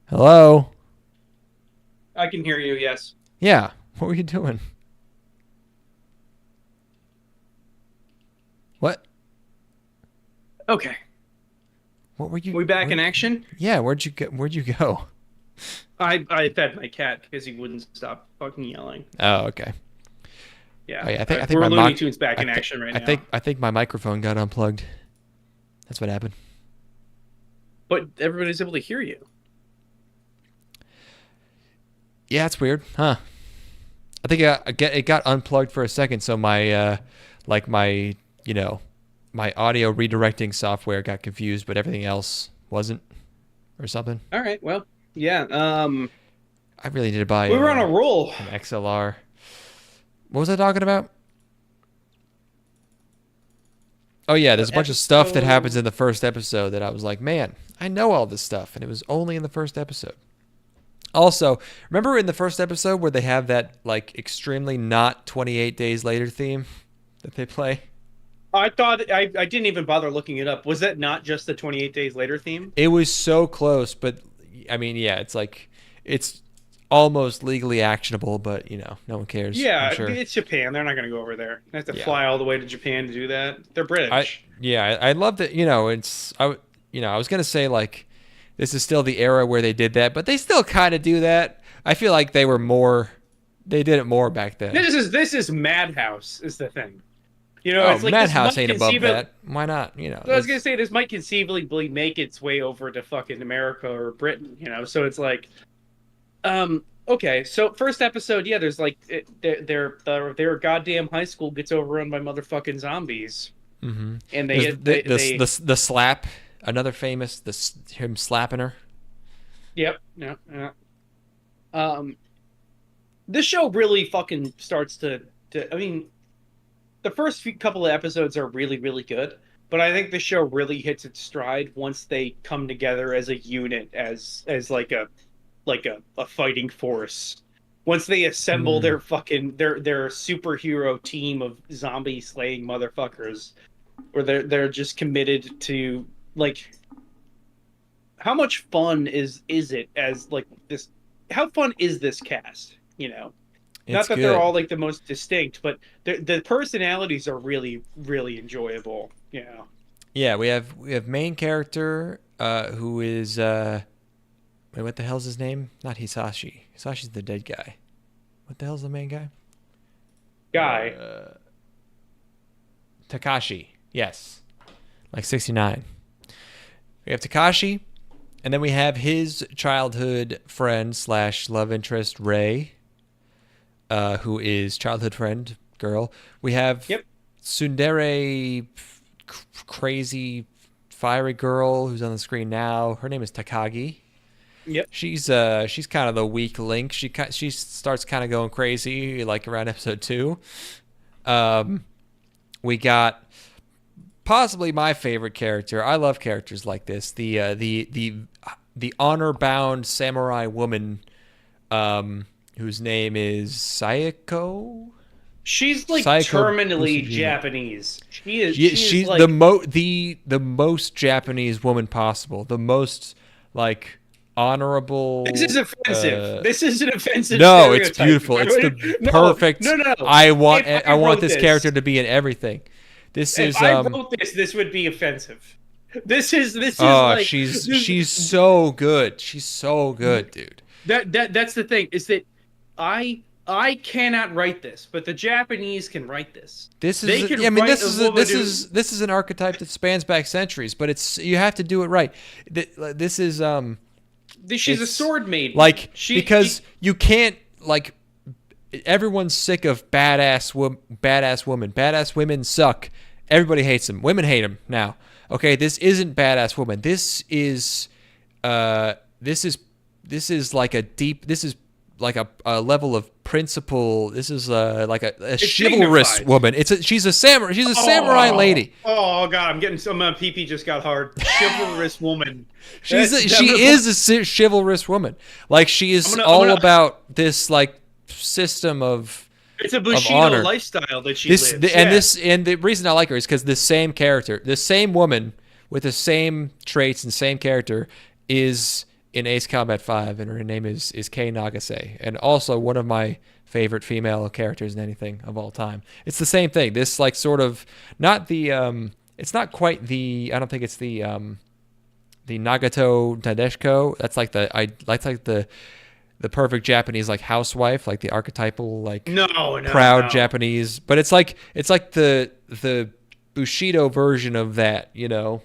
Hello? I can hear you, yes. Yeah. What were you doing? What? Okay. What were you? We back in action? Yeah, where'd you go? I fed my cat because he wouldn't stop fucking yelling. Oh, okay. Yeah. Oh, yeah, I think we're my Looney Tunes back in action right now. I think my microphone got unplugged. That's what happened. But everybody's able to hear you. Yeah, it's weird, huh? I think it got unplugged for a second, so my my audio redirecting software got confused, but everything else wasn't, or something. All right, well, yeah. I really need to buy. We were on a roll. An XLR. What was I talking about? Oh yeah, there's a bunch of stuff that happens in the first episode that I was like, man, I know all this stuff, and it was only in the first episode. Also, remember in the first episode where they have that like extremely not 28 Days Later theme that they play? I thought I didn't even bother looking it up. Was that not just the 28 Days Later theme? It was so close, but I mean, yeah, it's like it's almost legally actionable, but no one cares. Yeah, I'm sure. It's Japan. They're not going to go over there. They have to fly all the way to Japan to do that. They're British. I love that. I was gonna say like this is still the era where they did that, but they still kind of do that. I feel like they did it more back then. This is Madhouse is the thing. You know, Oh, it's like this Madhouse might ain't above conceivably. that. Why not? You know, I was gonna say this might conceivably make its way over to fucking America or Britain. You know, so it's like, okay. So first episode, yeah, there's like their goddamn high school gets overrun by motherfucking zombies, mm-hmm. and There's they the slap, another famous him slapping her. Yep. Yeah. Yeah. Um, this show really fucking starts to. I mean, the first couple of episodes are really really good, but I think the show really hits its stride once they come together as a unit, as like a fighting force. Once they assemble their fucking their superhero team of zombie slaying motherfuckers, where they're just committed to like how much fun is it as like this how fun is this cast, you know? Not It's that they're good. all like the most distinct, but the personalities are really really enjoyable, you know. Yeah, we have main character who is wait, what the hell's his name? Not Hisashi. Hisashi's the dead guy. What the hell's the main guy? Guy. Takashi. Yes. Like 69. We have Takashi, and then we have his childhood friend / love interest, Ray, who is childhood friend, girl. We have Tsundere, crazy, fiery girl who's on the screen now. Her name is Takagi. Yep. She's kind of the weak link. She starts kind of going crazy like around episode 2. We got possibly my favorite character. I love characters like this. The honor-bound samurai woman, whose name is Sayako. She's like Sayako terminally Busujima. Japanese. She's like the most Japanese woman possible. The most like honorable. This is offensive. This is an offensive. No, stereotype. it's beautiful. It's the perfect. No. I want this this character to be in everything. This if is. I wrote this would be offensive. This is Oh, like she's so good. She's so good, dude. That's the thing is that I cannot write this, but the Japanese can write this. This is an archetype that spans back centuries, but you have to do it right. This is She's a sword maiden. Like you can't like everyone's sick of badass women. Badass women suck. Everybody hates them. Women hate them now. Okay, this isn't badass woman. This is like a deep. This is like a level of principle. This is like a chivalrous woman. She's a samurai. She's a samurai lady. Oh god, I'm getting some pee just got hard. Chivalrous woman. She is a chivalrous woman. Like she is about this like system of. It's a Bushido lifestyle that she lives. And the reason I like her is because the same character, the same woman with the same traits and same character is in Ace Combat 5, and her name is Kei Nagase, and also one of my favorite female characters in anything of all time. It's the same thing. This like sort of not the it's not quite the I don't think it's the Nagato Nadeshiko. That's like the perfect Japanese like housewife, like the archetypal like proud Japanese. But it's like the Bushido version of that, you know.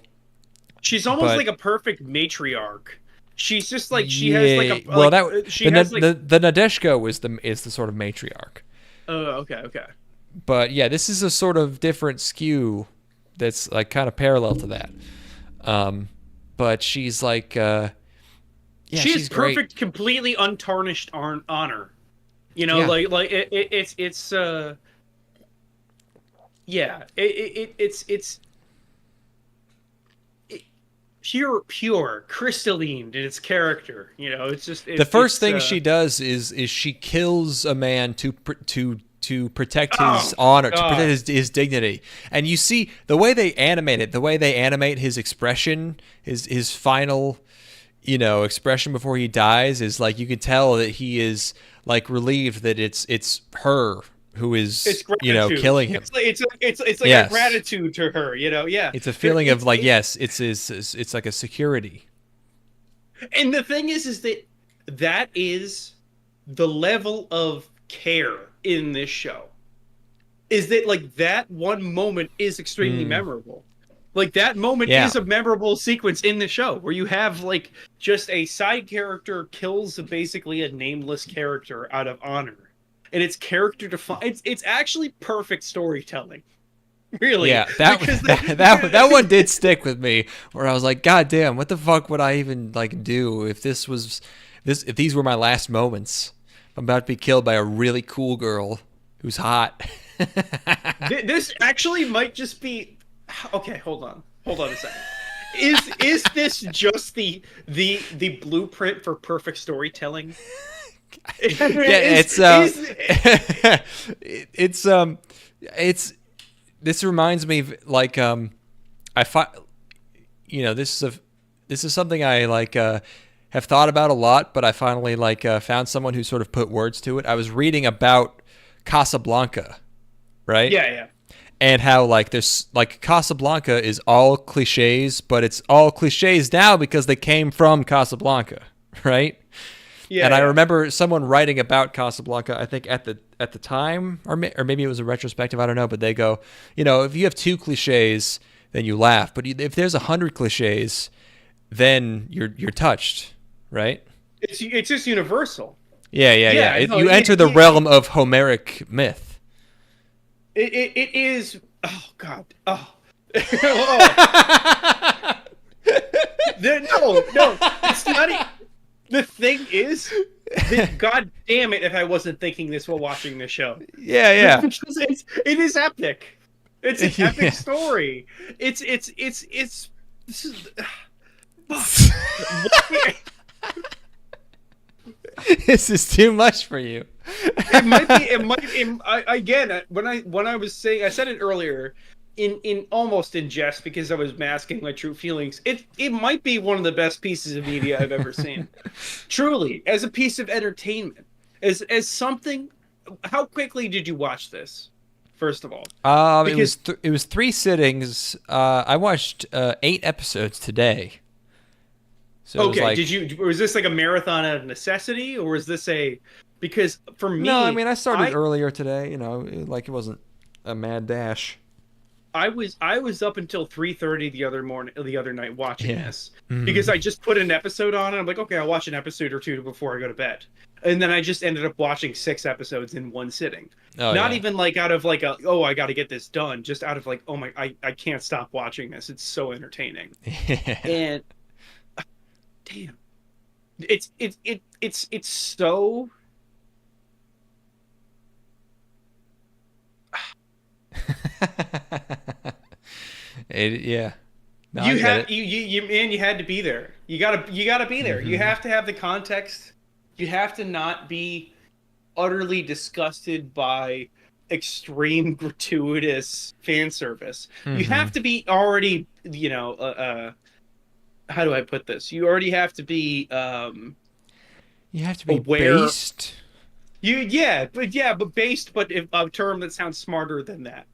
She's almost like a perfect matriarch. She's just like she has like a the Nadeshiko is the sort of matriarch. Oh, okay. But yeah, this is a sort of different skew that's like kind of parallel to that. But she's like she's perfect, great. Completely untarnished honor. You know, it's pure, crystalline in its character. You know, it's just the first thing she does is she kills a man to protect his honor, to protect his dignity. And you see the way they animate it, the way they animate his expression, his final, you know, expression before he dies is like you can tell that he is like relieved that it's her who is, you know, killing him. It's like a gratitude to her, you know. Yeah, it's a feeling of like it's like a security. And the thing is that is the level of care in this show. is that like that one moment is extremely memorable. Like that moment is a memorable sequence in the show where you have like just a side character kills basically a nameless character out of honor, and it's character defined. It's actually perfect storytelling. Really? Yeah, that one did stick with me. Where I was like, God damn, what the fuck would I even like do if if these were my last moments? I'm about to be killed by a really cool girl who's hot. This actually might just be. Okay, hold on a second. Is this just the blueprint for perfect storytelling? It's this reminds me of, like, this is something I like have thought about a lot, but I finally like found someone who sort of put words to it. I was reading about Casablanca, right? Yeah. And how like there's like Casablanca is all cliches, but it's all cliches now because they came from Casablanca, right? Yeah. And I remember someone writing about Casablanca, I think at the time, or maybe it was a retrospective, I don't know, but they go, if you have 2 cliches, then you laugh, but if there's 100 cliches, then you're touched, right? It's just universal. Yeah. You enter the realm of Homeric myth. It is. Oh God. Oh. No. It's not. The thing is, God damn it! If I wasn't thinking this while watching this show. Yeah. Because it is epic. It's an epic story. It's. This is. This is too much for you. It might be. Again, when I was saying, I said it earlier, in almost in jest because I was masking my true feelings. It might be one of the best pieces of media I've ever seen. Truly, as a piece of entertainment, as something. How quickly did you watch this? First of all, it was 3 sittings. I watched 8 episodes today. So okay, was this like a marathon out of necessity, or was this because for me? No, I mean I started earlier today. Like it wasn't a mad dash. I was up until 3:30 the other night watching this because I just put an episode on and I'm like, okay, I'll watch an episode or 2 before I go to bed, and then I just ended up watching 6 episodes in one sitting. Not even like out of like I got to get this done, just out of like I can't stop watching this. It's so entertaining. And damn, it's so. Yeah. No, you had you had to be there. You gotta be there. You have to have the context. You have to not be utterly disgusted by extreme gratuitous fan service. You have to be already, how do I put this? You already have to be you have to be aware. Based. But based, but a term that sounds smarter than that.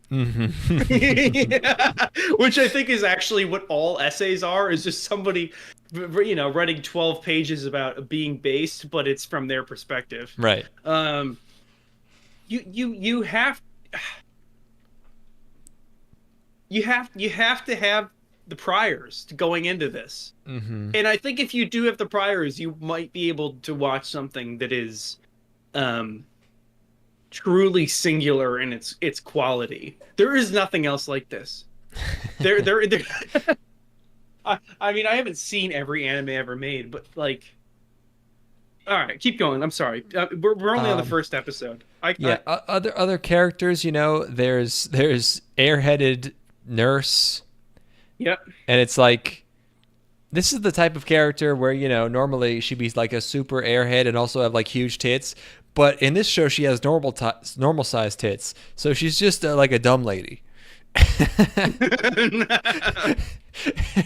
Which I think is actually what all essays are, is just somebody, writing 12 pages about being based, but it's from their perspective. Right. You have to have the priors going into this. And I think if you do have the priors, you might be able to watch something that is truly singular in its quality. There is nothing else like this. There I mean, I haven't seen every anime ever made, but like, all right, keep going. I'm sorry. We're only on the first episode. Other characters, there's airheaded nurse. Yep. And it's like, this is the type of character where, normally she'd be like a super airhead and also have like huge tits. But in this show, she has normal sized tits. So she's just like a dumb lady.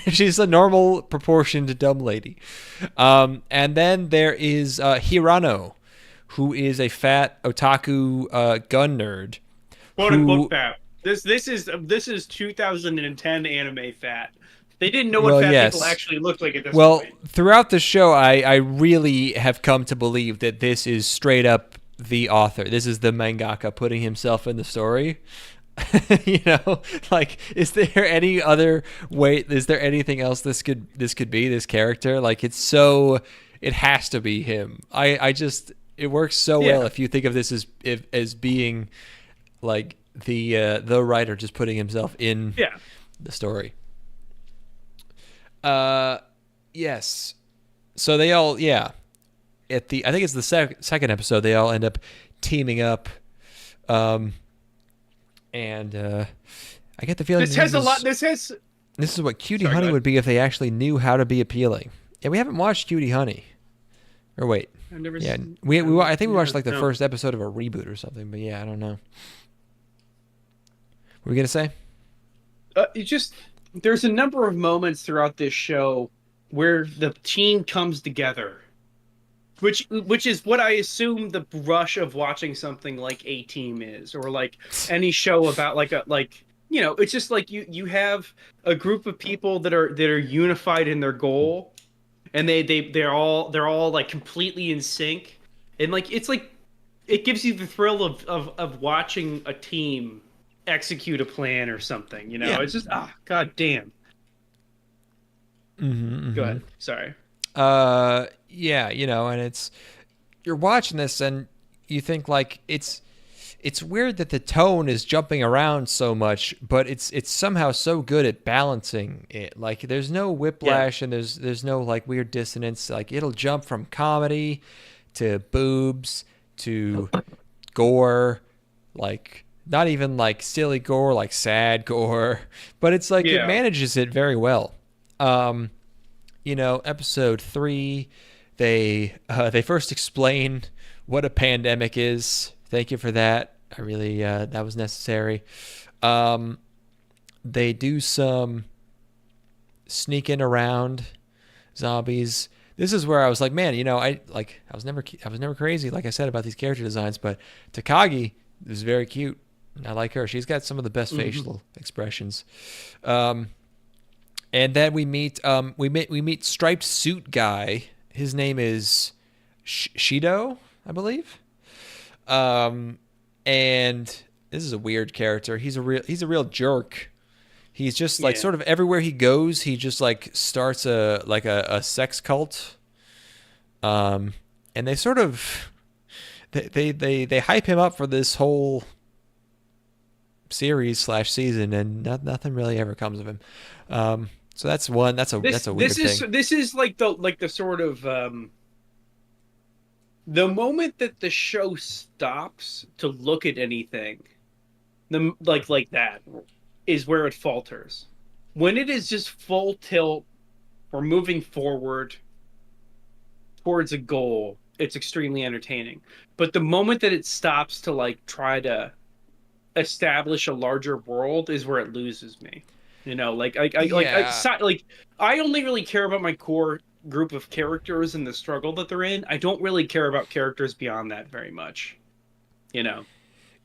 She's a normal proportioned dumb lady. And then there is Hirano, who is a fat otaku gun nerd. Quote unquote fat. This is 2010 anime fat. They didn't know what fat people actually looked like at this point. Well, throughout the show, I really have come to believe that this is straight up the author. This is the mangaka putting himself in the story. Like, is there any other way? Is there anything else this could be, this character? Like, it has to be him. It works so well if you think of this as being like the writer just putting himself in the story. Yes. So they all at the, I think it's the second episode, they all end up teaming up. And I get the feeling this is what Cutie Honey would be if they actually knew how to be appealing. Yeah, we haven't watched Cutie Honey. Or wait. I've never seen, I think we watched like the first episode of a reboot or something, but I don't know. What were we going to say? There's a number of moments throughout this show where the team comes together. Which is what I assume the rush of watching something like A-Team is, or like any show about it's just like you have a group of people that are unified in their goal, and they're all like completely in sync, and like it's like it gives you the thrill of watching a team execute a plan or something. It's just god damn. Go ahead. Sorry. And you're watching this and you think like it's weird that the tone is jumping around so much, but it's somehow so good at balancing it. Like, there's no whiplash and there's no like weird dissonance. Like, it'll jump from comedy to boobs to gore, like not even like silly gore, like sad gore, but it's like it manages it very well. Episode 3, they first explain what a pandemic is. Thank you for that. I really that was necessary. They do some sneaking around zombies. This is where I was like, man, I was never crazy, like I said, about these character designs, but Takagi is very cute. I like her. She's got some of the best facial expressions. And then we meet striped suit guy. His name is Shido, I believe. And this is a weird character. He's a real jerk. He's just like sort of everywhere he goes, he just like starts a sex cult. And they sort of they hype him up for this whole series/season, and nothing really ever comes of him. So that's one. That's a weird thing. This is like the sort of the moment that the show stops to look at anything, like that, is where it falters. When it is just full tilt, or moving forward towards a goal, it's extremely entertaining. But the moment that it stops to like try to establish a larger world is where it loses me. I only really care about my core group of characters and the struggle that they're in. I don't really care about characters beyond that very much.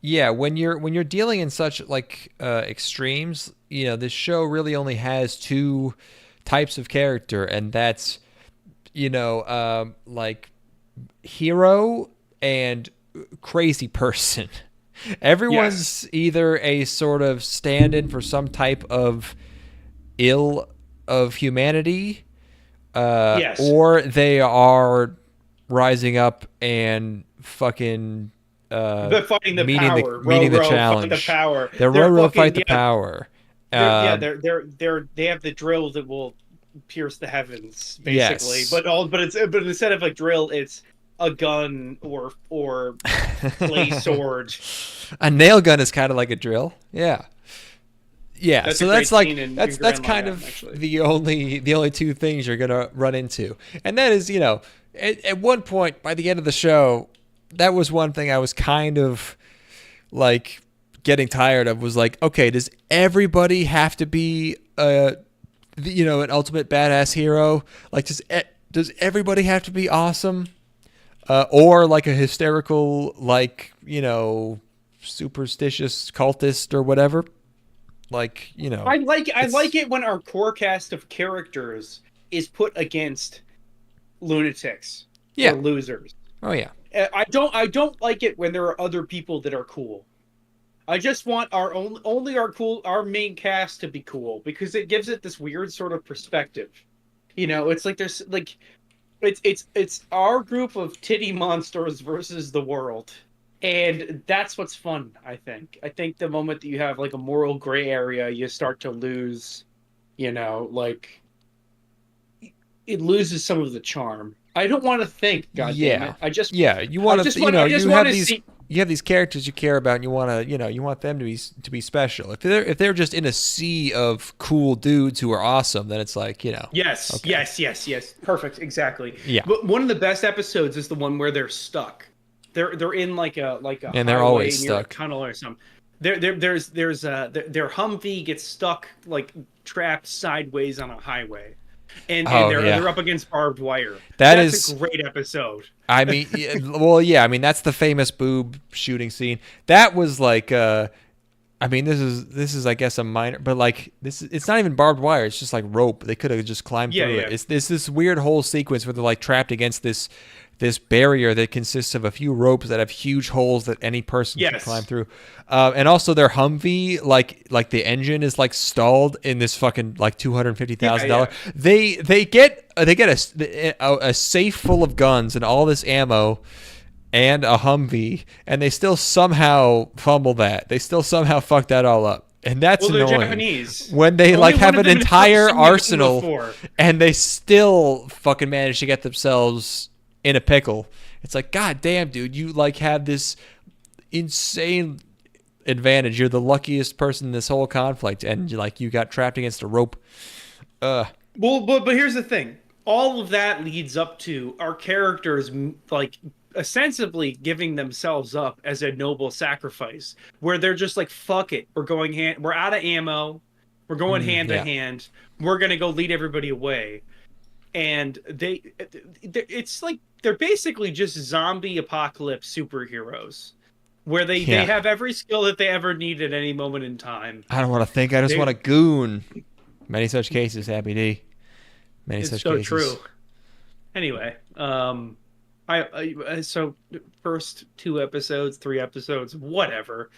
Yeah, when you're dealing in such like extremes, this show really only has two types of character, and that's like hero and crazy person. Everyone's either a sort of stand-in for some type of ill of humanity, or they are rising up and fucking fighting the meeting power. meeting the challenge. Fight the power. They're row fight the power. They have the drill that will pierce the heavens, basically. Yes. But instead of a drill, it's a gun or clay sword. A nail gun is kind of like a drill. Yeah. So that's like that's kind of actually the only two things you're gonna run into, and that is at one point by the end of the show, that was one thing I was kind of like getting tired of. Was like, okay, does everybody have to be an ultimate badass hero? Like, does everybody have to be awesome? Or like a hysterical, like, superstitious cultist or whatever. Like, I like it when our core cast of characters is put against lunatics or losers. Oh yeah. I don't like it when there are other people that are cool. I just want our main cast to be cool because it gives it this weird sort of perspective. It's like there's like it's our group of titty monsters versus the world. And that's what's fun, I think. I think the moment that you have like a moral gray area, you start to lose, like it loses some of the charm. I don't want to think, God damn it. You want to, you have these characters you care about, and you want to, you want them to be special. If they're just in a sea of cool dudes who are awesome, then it's like, Yes, okay. yes. Perfect, exactly. Yeah. But one of the best episodes is the one where they're stuck. They're in like a and they're always stuck tunnel or something. Their Humvee gets stuck, like trapped sideways on a highway. And they're up against barbed wire. That's a great episode. I mean, I mean, that's the famous boob shooting scene. That was like, I mean, this is I guess a minor, but like it's not even barbed wire. It's just like rope. They could have just climbed through it. It's this weird whole sequence where they're like trapped against this barrier that consists of a few ropes that have huge holes that any person can climb through. And also their Humvee, like the engine is like stalled in this fucking like $250,000. They get a safe full of guns and all this ammo and a Humvee, and they still somehow fumble that. They still somehow fuck that all up. And that's annoying. They're Japanese. When they like have an entire arsenal and they still fucking manage to get themselves in a pickle. It's like, God damn, dude, you like have this insane advantage. You're the luckiest person in this whole conflict, and you got trapped against a rope. Well, but here's the thing. All of that leads up to our characters like ostensibly giving themselves up as a noble sacrifice, where they're just like, fuck it, we're out of ammo, we're going hand to hand, we're gonna go lead everybody away. And it's like they're basically just zombie apocalypse superheroes, where they have every skill that they ever need at any moment in time. I don't want to think. I just want to goon. Many such cases, Happy D. Many such cases. It's so true. Anyway, so first 2 episodes, 3 episodes, whatever.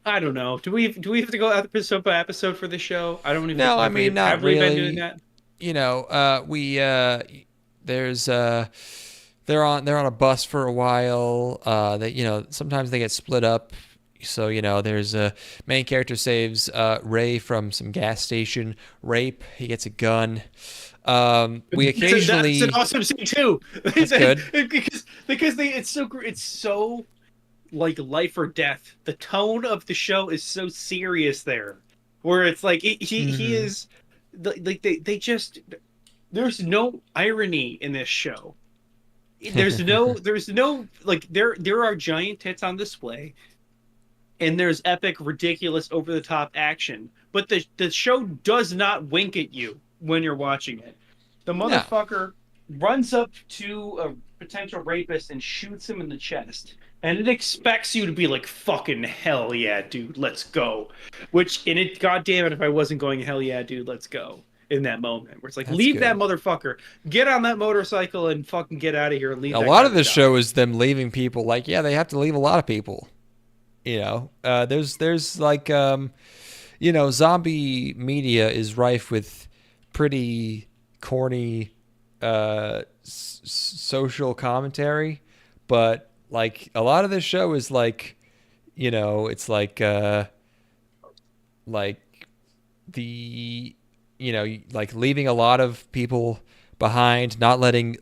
I don't know. Do we have to go episode by episode for the show? I don't even. No, I mean not really. Have we been doing that? They're on a bus for a while. They sometimes they get split up. So there's a main character saves Ray from some gas station rape. He gets a gun. We occasionally that's an awesome scene too. That's good because it's so like life or death. The tone of the show is so serious there, where it's like he is. Like they just, there's no irony in this show. There's no like there are giant tits on display, and there's epic, ridiculous, over the top action. But the show does not wink at you when you're watching it. The motherfucker runs up to a potential rapist and shoots him in the chest. And it expects you to be like, fucking hell yeah, dude, let's go. God damn it, if I wasn't going, hell yeah, dude, let's go. In that moment, where it's like, leave that motherfucker, get on that motorcycle and fucking get out of here. And leave. A lot of the show is them leaving people. Like, they have to leave a lot of people. There's like, zombie media is rife with pretty corny social commentary, but like a lot of this show is like, it's like the like leaving a lot of people behind, not letting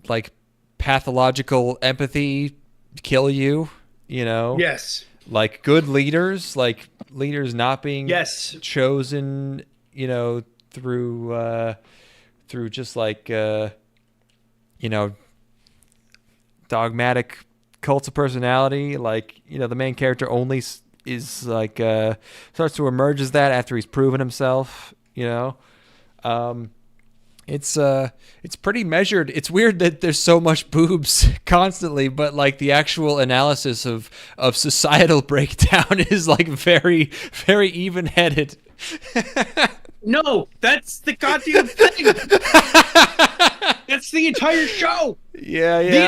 like pathological empathy kill you. Yes. Like good leaders, like leaders not being chosen, through just like dogmatic cults of personality. Like the main character only is like starts to emerge as that after he's proven himself. It's pretty measured. It's weird that there's so much boobs constantly, but like the actual analysis of societal breakdown is like very, very even-headed. No, that's the goddamn thing. That's the entire show. Yeah, The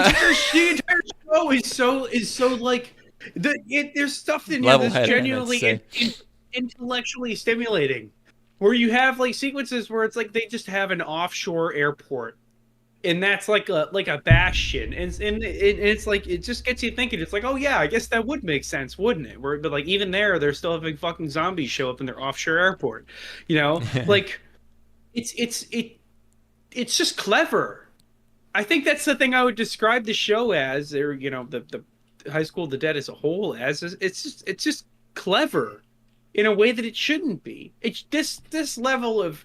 entire show is so like there's stuff in here that's Level-headed, I'd genuinely say. intellectually stimulating, where you have like sequences where it's like they just have an offshore airport, and that's like a bastion, and it's like it just gets you thinking. It's like, oh yeah, I guess that would make sense, wouldn't it? But like even there, they're still having fucking zombies show up in their offshore airport, like it's just clever. I think that's the thing I would describe the show as, or the High School of the Dead as a whole as. It's just clever in a way that it shouldn't be. It's this level of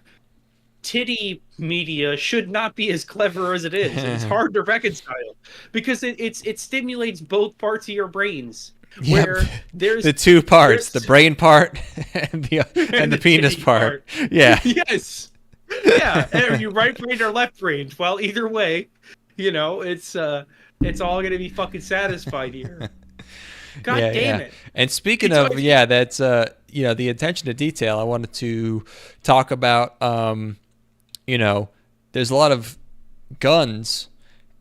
titty media should not be as clever as it is. It's hard to reconcile because it stimulates both parts of your brains. Where there's the two parts, the brain part and the penis part. Yeah. Yes. Yeah. Are you right brain or left brain? Well, either way, it's all going to be fucking satisfied here. God damn it. And speaking of, that's the attention to detail, I wanted to talk about there's a lot of guns,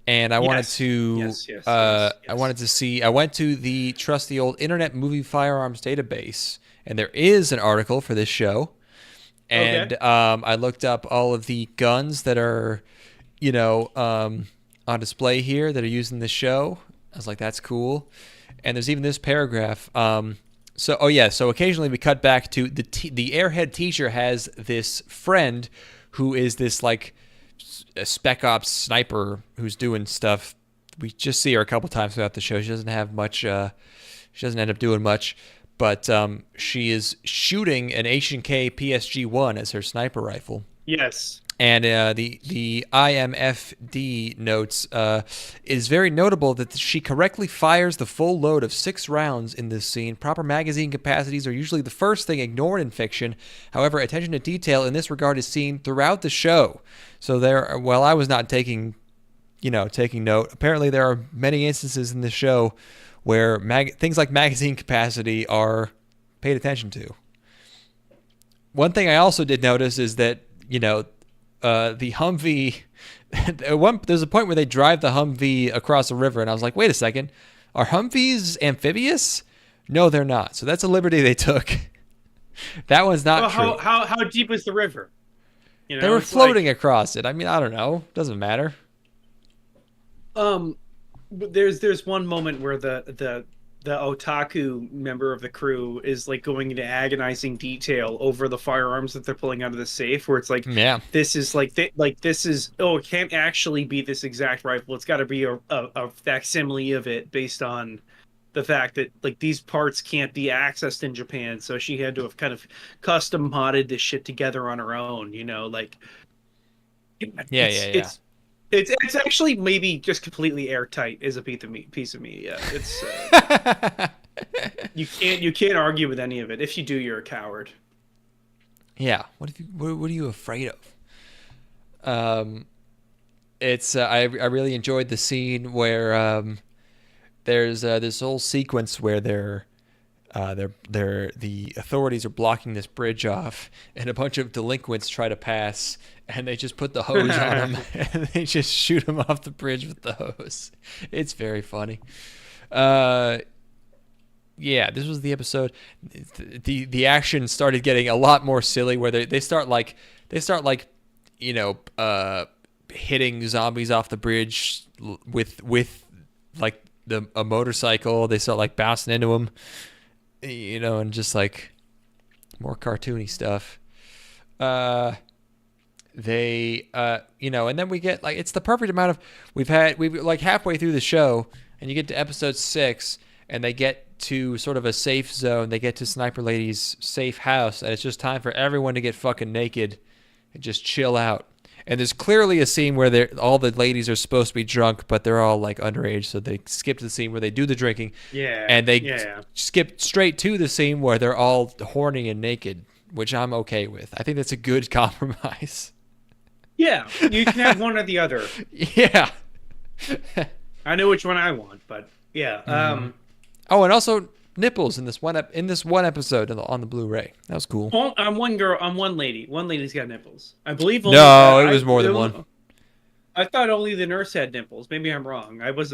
and I wanted to I wanted to see. I went to the trusty old Internet Movie Firearms database, and there is an article for this show. And I looked up all of the guns that are, on display here that are used in this show. I was like, that's cool. And there's even this paragraph. So occasionally we cut back to the airhead teacher has this friend who is this like a spec ops sniper who's doing stuff. We just see her a couple times throughout the show. She doesn't have much. She doesn't end up doing much, but she is shooting an H&K PSG-1 as her sniper rifle. Yes. And the IMFD notes is very notable that she correctly fires the full load of 6 rounds in this scene. Proper magazine capacities are usually the first thing ignored in fiction. However, attention to detail in this regard is seen throughout the show. So while I was not taking note, apparently there are many instances in the show where things like magazine capacity are paid attention to. One thing I also did notice is that, the Humvee, there's a point where they drive the Humvee across a river, and I was like, wait a second, are Humvees amphibious? No, they're not. So that's a liberty they took. That one's not true. How deep is the river? They were floating across it. I mean, I don't know. Doesn't matter. But there's one moment where the otaku member of the crew is like going into agonizing detail over the firearms that they're pulling out of the safe, where it's like, this is it can't actually be this exact rifle. It's got to be a facsimile of it based on the fact that like these parts can't be accessed in Japan. So she had to have kind of custom modded this shit together on her own, It's actually maybe just completely airtight as a piece of media. It's you can't argue with any of it. If you do, you're a coward. Yeah. What are you afraid of? It's I really enjoyed the scene where there's this whole sequence where the authorities are blocking this bridge off, and a bunch of delinquents try to pass, and they just put the hose on them, and they just shoot them off the bridge with the hose. It's very funny. This was the episode. The action started getting a lot more silly, where they start hitting zombies off the bridge with like a motorcycle. They start like bouncing into them. And just like more cartoony stuff. And then we get like, it's the perfect amount of, we've like halfway through the show, and you get to episode 6, and they get to sort of a safe zone. They get to Sniper Lady's safe house, and it's just time for everyone to get fucking naked and just chill out. And there's clearly a scene where all the ladies are supposed to be drunk, but they're all like underage, so they skip to the scene where they do the drinking. Yeah. And they skip straight to the scene where they're all horny and naked, which I'm okay with. I think that's a good compromise. Yeah, you can have one or the other. Yeah. I know which one I want, but yeah. Oh, and also nipples in this one episode on the Blu-ray. That was cool. I'm one girl. I'm one lady. One lady's got nipples. I believe. Only, No, it was more than one. I thought only the nurse had nipples. Maybe I'm wrong. I was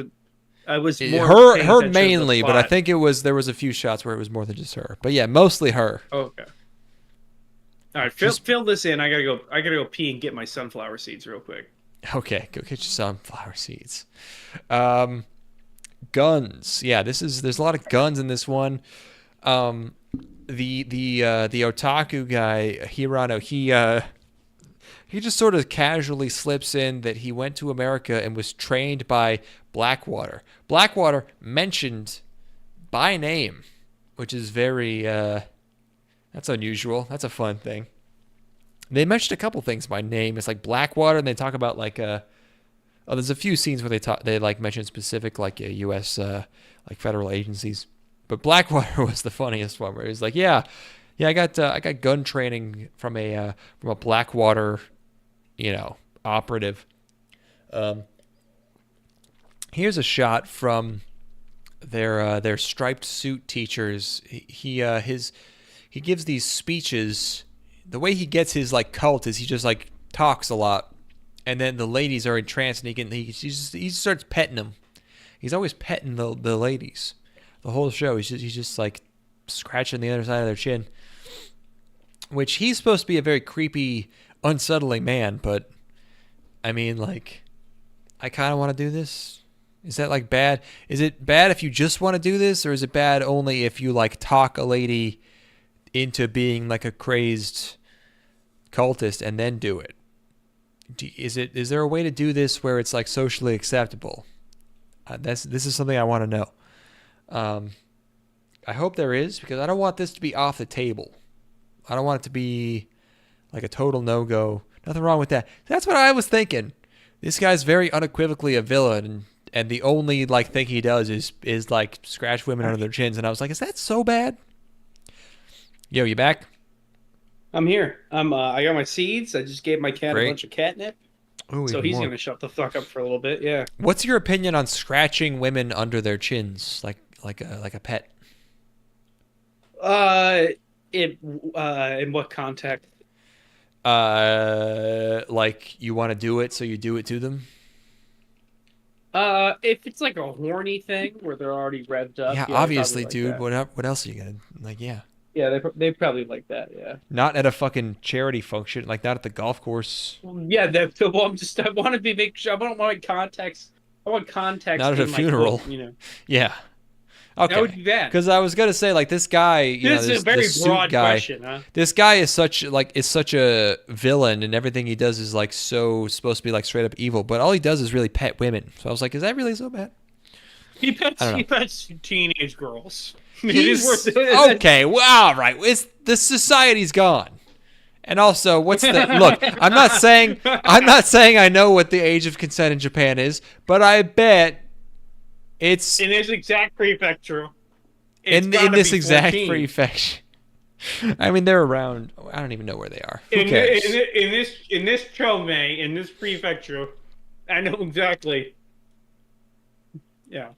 more her mainly, but I think there was a few shots where it was more than just her. But yeah, mostly her. Okay. All right, fill this in. I gotta go pee and get my sunflower seeds real quick. Okay, go get your sunflower seeds. Guns. Yeah, there's a lot of guns in this one. The otaku guy, Hirano, he just sort of casually slips in that he went to America and was trained by Blackwater. Blackwater mentioned by name, which is very that's unusual. That's a fun thing. They mentioned a couple things by name. It's like Blackwater, and they talk about like there's a few scenes where they like mention specific like U.S. Like federal agencies, but Blackwater was the funniest one where he's like, yeah, I got gun training from a Blackwater, operative. Here's a shot from their striped suit teachers. He gives these speeches. The way he gets his like cult is he just like talks a lot, and then the ladies are entranced, and he just starts petting them. He's always petting the ladies. The whole show, he's just like scratching the other side of their chin. Which he's supposed to be a very creepy, unsettling man, but I mean, like, I kind of want to do this. Is that like bad? Is it bad if you just want to do this, or is it bad only if you like talk a lady into being like a crazed cultist and then do it? Is there a way to do this where it's like socially acceptable? This is something I want to know. I hope there is, because I don't want this to be off the table. I don't want it to be like a total no-go. Nothing wrong with that. That's what I was thinking. This guy's very unequivocally a villain, and the only like thing he does is like scratch women under their chins. And I was like, is that so bad? Yo, you back? I'm here. I got my seeds. I just gave my cat Great. a bunch of catnip. Ooh, so he's gonna shut the fuck up for a little bit. Yeah. What's your opinion on scratching women under their chins, like a pet? In what context? Like you want to do it, so you do it to them. If it's like a horny thing where they're already revved up. Yeah, obviously, dude. What else are you gonna like? Yeah. Yeah, they probably like that. Yeah. Not at a fucking charity function, like not at the golf course. Yeah, I want to be make sure. I don't want context. I want context. Not at a funeral. Quote, Yeah. Okay. That would be bad. Because I was gonna say, like, this guy, this is a very broad question, huh? This guy is such a villain, and everything he does is like so supposed to be like straight up evil. But all he does is really pet women. So I was like, is that really so bad? He pets teenage girls. Okay, well, all right. The society's gone. And also, what's the look? I'm not saying I know what the age of consent in Japan is, but I bet it's in this exact prefecture. In this exact prefecture. I mean, they're around. I don't even know where they are. Who cares? In this Chome, in this prefecture, I know exactly. Yeah.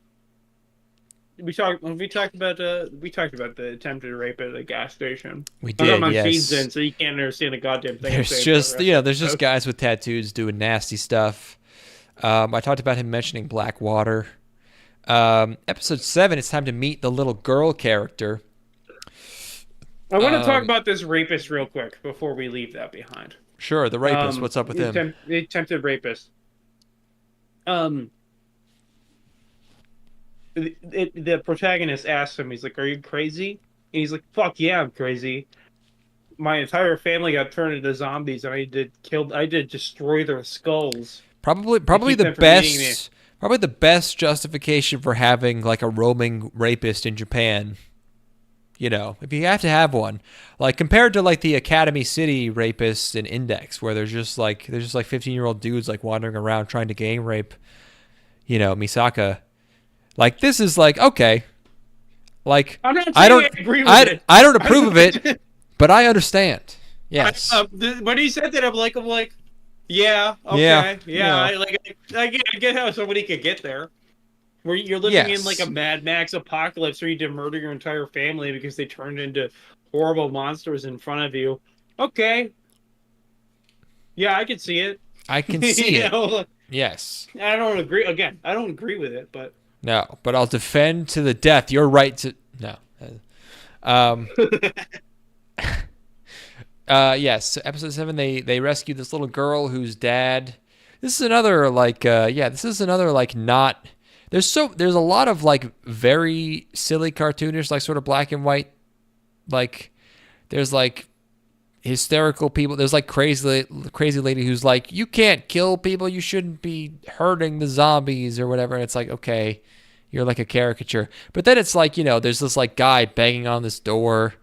We talked about the attempted rape at a gas station. We did, yes. In, so you can't understand a goddamn thing. There's just guys with tattoos doing nasty stuff. I talked about him mentioning Blackwater. Episode 7, it's time to meet the little girl character. I want to talk about this rapist real quick before we leave that behind. Sure, the rapist. What's up with him? The attempted rapist. The protagonist asks him, he's like, "Are you crazy?" And he's like, "Fuck yeah, I'm crazy. My entire family got turned into zombies, and I did destroy their skulls." Probably the best justification for having like a roaming rapist in Japan. You know, if you have to have one, like compared to like the Academy City rapists in Index, where there's just like 15-year-old dudes like wandering around trying to gang rape, Misaka. Like, this is like, okay. Like, I don't approve of it, but I understand. Yes. When he said that, I'm like, yeah, okay, yeah. I get how somebody could get there. where you're living in like a Mad Max apocalypse where you need to murder your entire family because they turned into horrible monsters in front of you. Okay. Yeah, I can see it. I can see it. Know? Yes. I don't agree. Again, I don't agree with it, but no. But I'll defend to the death your right to no. Yes. Episode 7, they rescue this little girl whose dad. This is another This is another not. There's a lot of like very silly cartoonish, like sort of black and white. Like there's like hysterical people. There's like crazy lady who's like, you can't kill people. You shouldn't be hurting the zombies or whatever. And it's like, okay, you're like a caricature. But then it's like, there's this like guy banging on this door,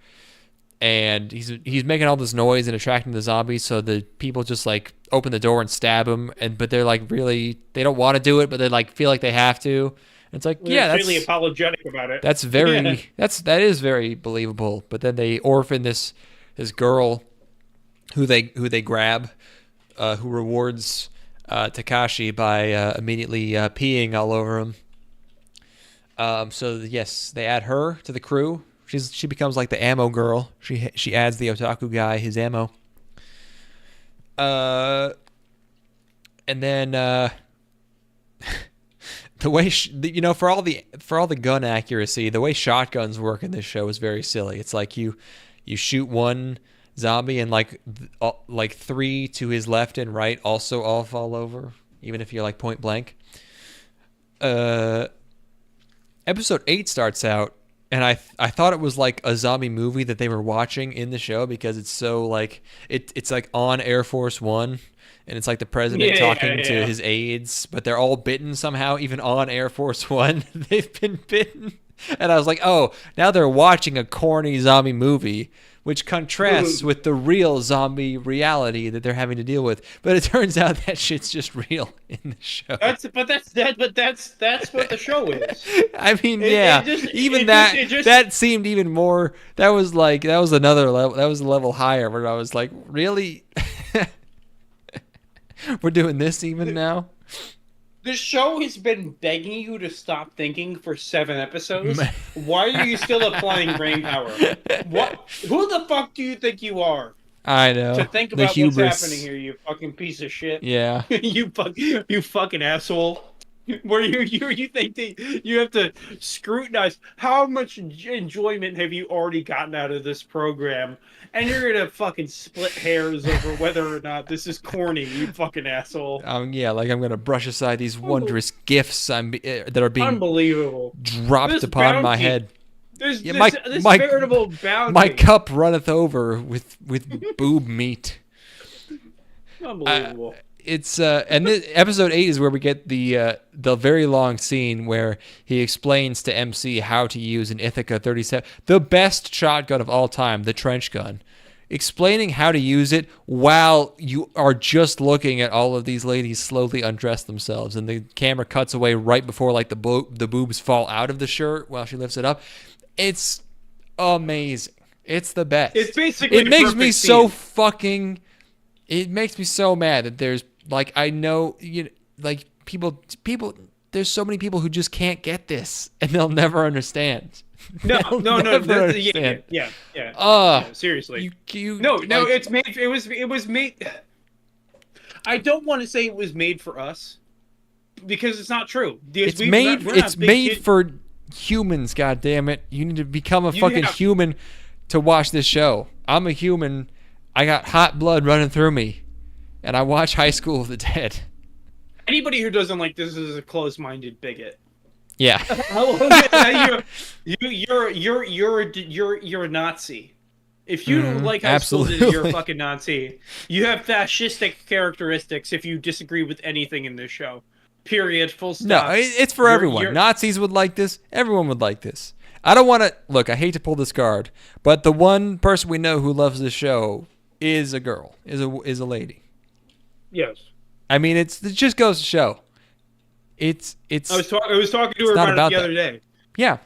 and he's making all this noise and attracting the zombies. So the people just like open the door and stab him. But they're like they don't want to do it, but they like feel like they have to. And it's like, that's really apologetic about it. That's very that is very believable. But then they orphan this girl who they grab, who rewards Takashi by immediately peeing all over him. So yes, they add her to the crew. She becomes like the ammo girl. She adds the otaku guy his ammo. And then the way for all the gun accuracy, the way shotguns work in this show is very silly. It's like you shoot one zombie and like 3 to his left and right also all fall over, even if you're like point blank. Episode 8 starts out, and I thought it was like a zombie movie that they were watching in the show because it's so like it's like on Air Force One, and it's like the president talking to his aides, but they're all bitten somehow, even on Air Force One. They've been bitten, and I was like, oh, now they're watching a corny zombie movie, which contrasts with the real zombie reality that they're having to deal with. But it turns out that shit's just real in the show. That's what the show is. I mean, that seemed even more. That was another level. That was a level higher where I was like, really? We're doing this even now? The show has been begging you to stop thinking for 7 episodes. Why are you still applying brainpower? What? Who the fuck do you think you are? I know. To think about what's happening here, you fucking piece of shit. Yeah. you fucking asshole. Where you think that you have to scrutinize how much enjoyment have you already gotten out of this program, and you're gonna fucking split hairs over whether or not this is corny, you fucking asshole. Yeah, like I'm gonna brush aside these wondrous gifts that are being unbelievable dropped upon my head. This veritable bounty. My cup runneth over with boob meat. Unbelievable. It's and this, episode 8 is where we get the very long scene where he explains to MC how to use an Ithaca 37, the best shotgun of all time, the trench gun. Explaining how to use it while you are just looking at all of these ladies slowly undress themselves, and the camera cuts away right before like the boobs fall out of the shirt while she lifts it up. It's amazing. It's the best. It's basically it makes me so fucking. It makes me so mad that there's like I know like people. There's so many people who just can't get this, and they'll never understand. No. Yeah. Seriously. It's made. It was made. I don't want to say it was made for us because it's not true. It's made for humans. God damn it! You need to become a fucking human to watch this show. I'm a human. I got hot blood running through me, and I watch High School of the Dead. Anybody who doesn't like this is a closed-minded bigot. Yeah. You're a Nazi. If you like High School, you're a fucking Nazi. You have fascistic characteristics if you disagree with anything in this show. Period. Full stop. No, it's for everyone. Nazis would like this. Everyone would like this. I don't want to look. I hate to pull this card, but the one person we know who loves this show is a girl. Is a lady. Yes. I mean, it just goes to show. It's. I was talking to her about it the other day. Yeah.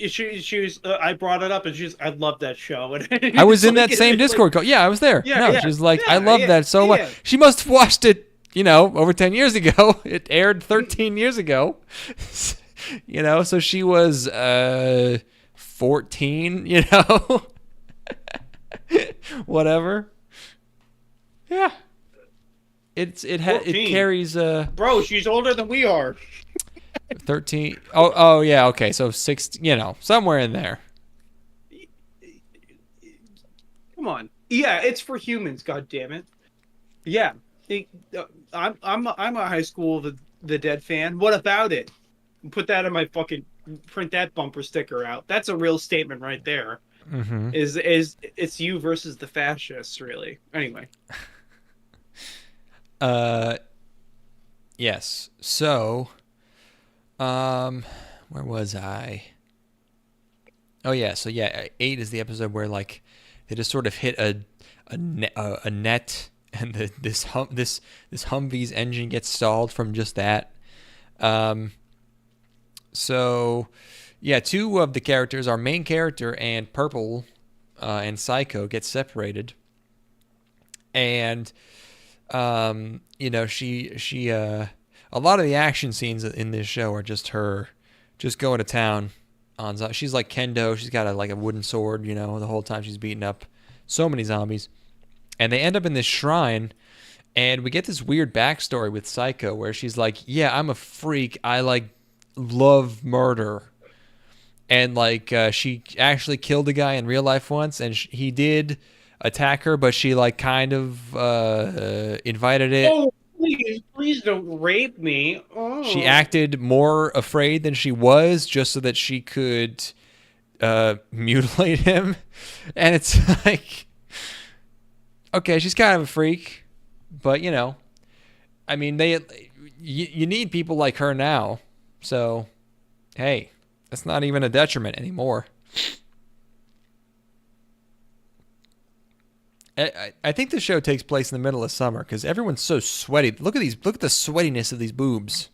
She was. I brought it up, and she's. I love that show. I was in that same Discord call. Yeah, I was there. She's like, I love that so much. She must have watched it over 10 years ago. It aired 13 years ago. So she was 14, whatever. Yeah. It carries Bro, she's older than we are. 13. Oh yeah, okay. So 6, somewhere in there. Come on. Yeah, it's for humans, god damn it. Yeah. I'm a High School of the Dead fan. What about it? Put that in my print that bumper sticker out. That's a real statement right there. Mm-hmm. Is it's you versus the fascists, really. Anyway. Yes. So, where was I? Oh yeah. So yeah, 8 is the episode where like they just sort of hit a net, and this Humvee's engine gets stalled from just that. So, yeah, 2 of the characters, our main character and Purple and Psycho, get separated, and she a lot of the action scenes in this show are just her just going to town on. She's like Kendo. She's got a wooden sword, the whole time she's beating up so many zombies, and they end up in this shrine. And we get this weird backstory with Psycho where she's like, yeah, I'm a freak. I love murder. And she actually killed a guy in real life once, and he did attack her, but she kind of invited it. Oh, please don't rape me. Oh. She acted more afraid than she was just so that she could mutilate him. And it's like, okay, she's kind of a freak. But, I mean, you need people like her now. So, hey, that's not even a detriment anymore. I think the show takes place in the middle of summer because everyone's so sweaty. Look at the sweatiness of these boobs.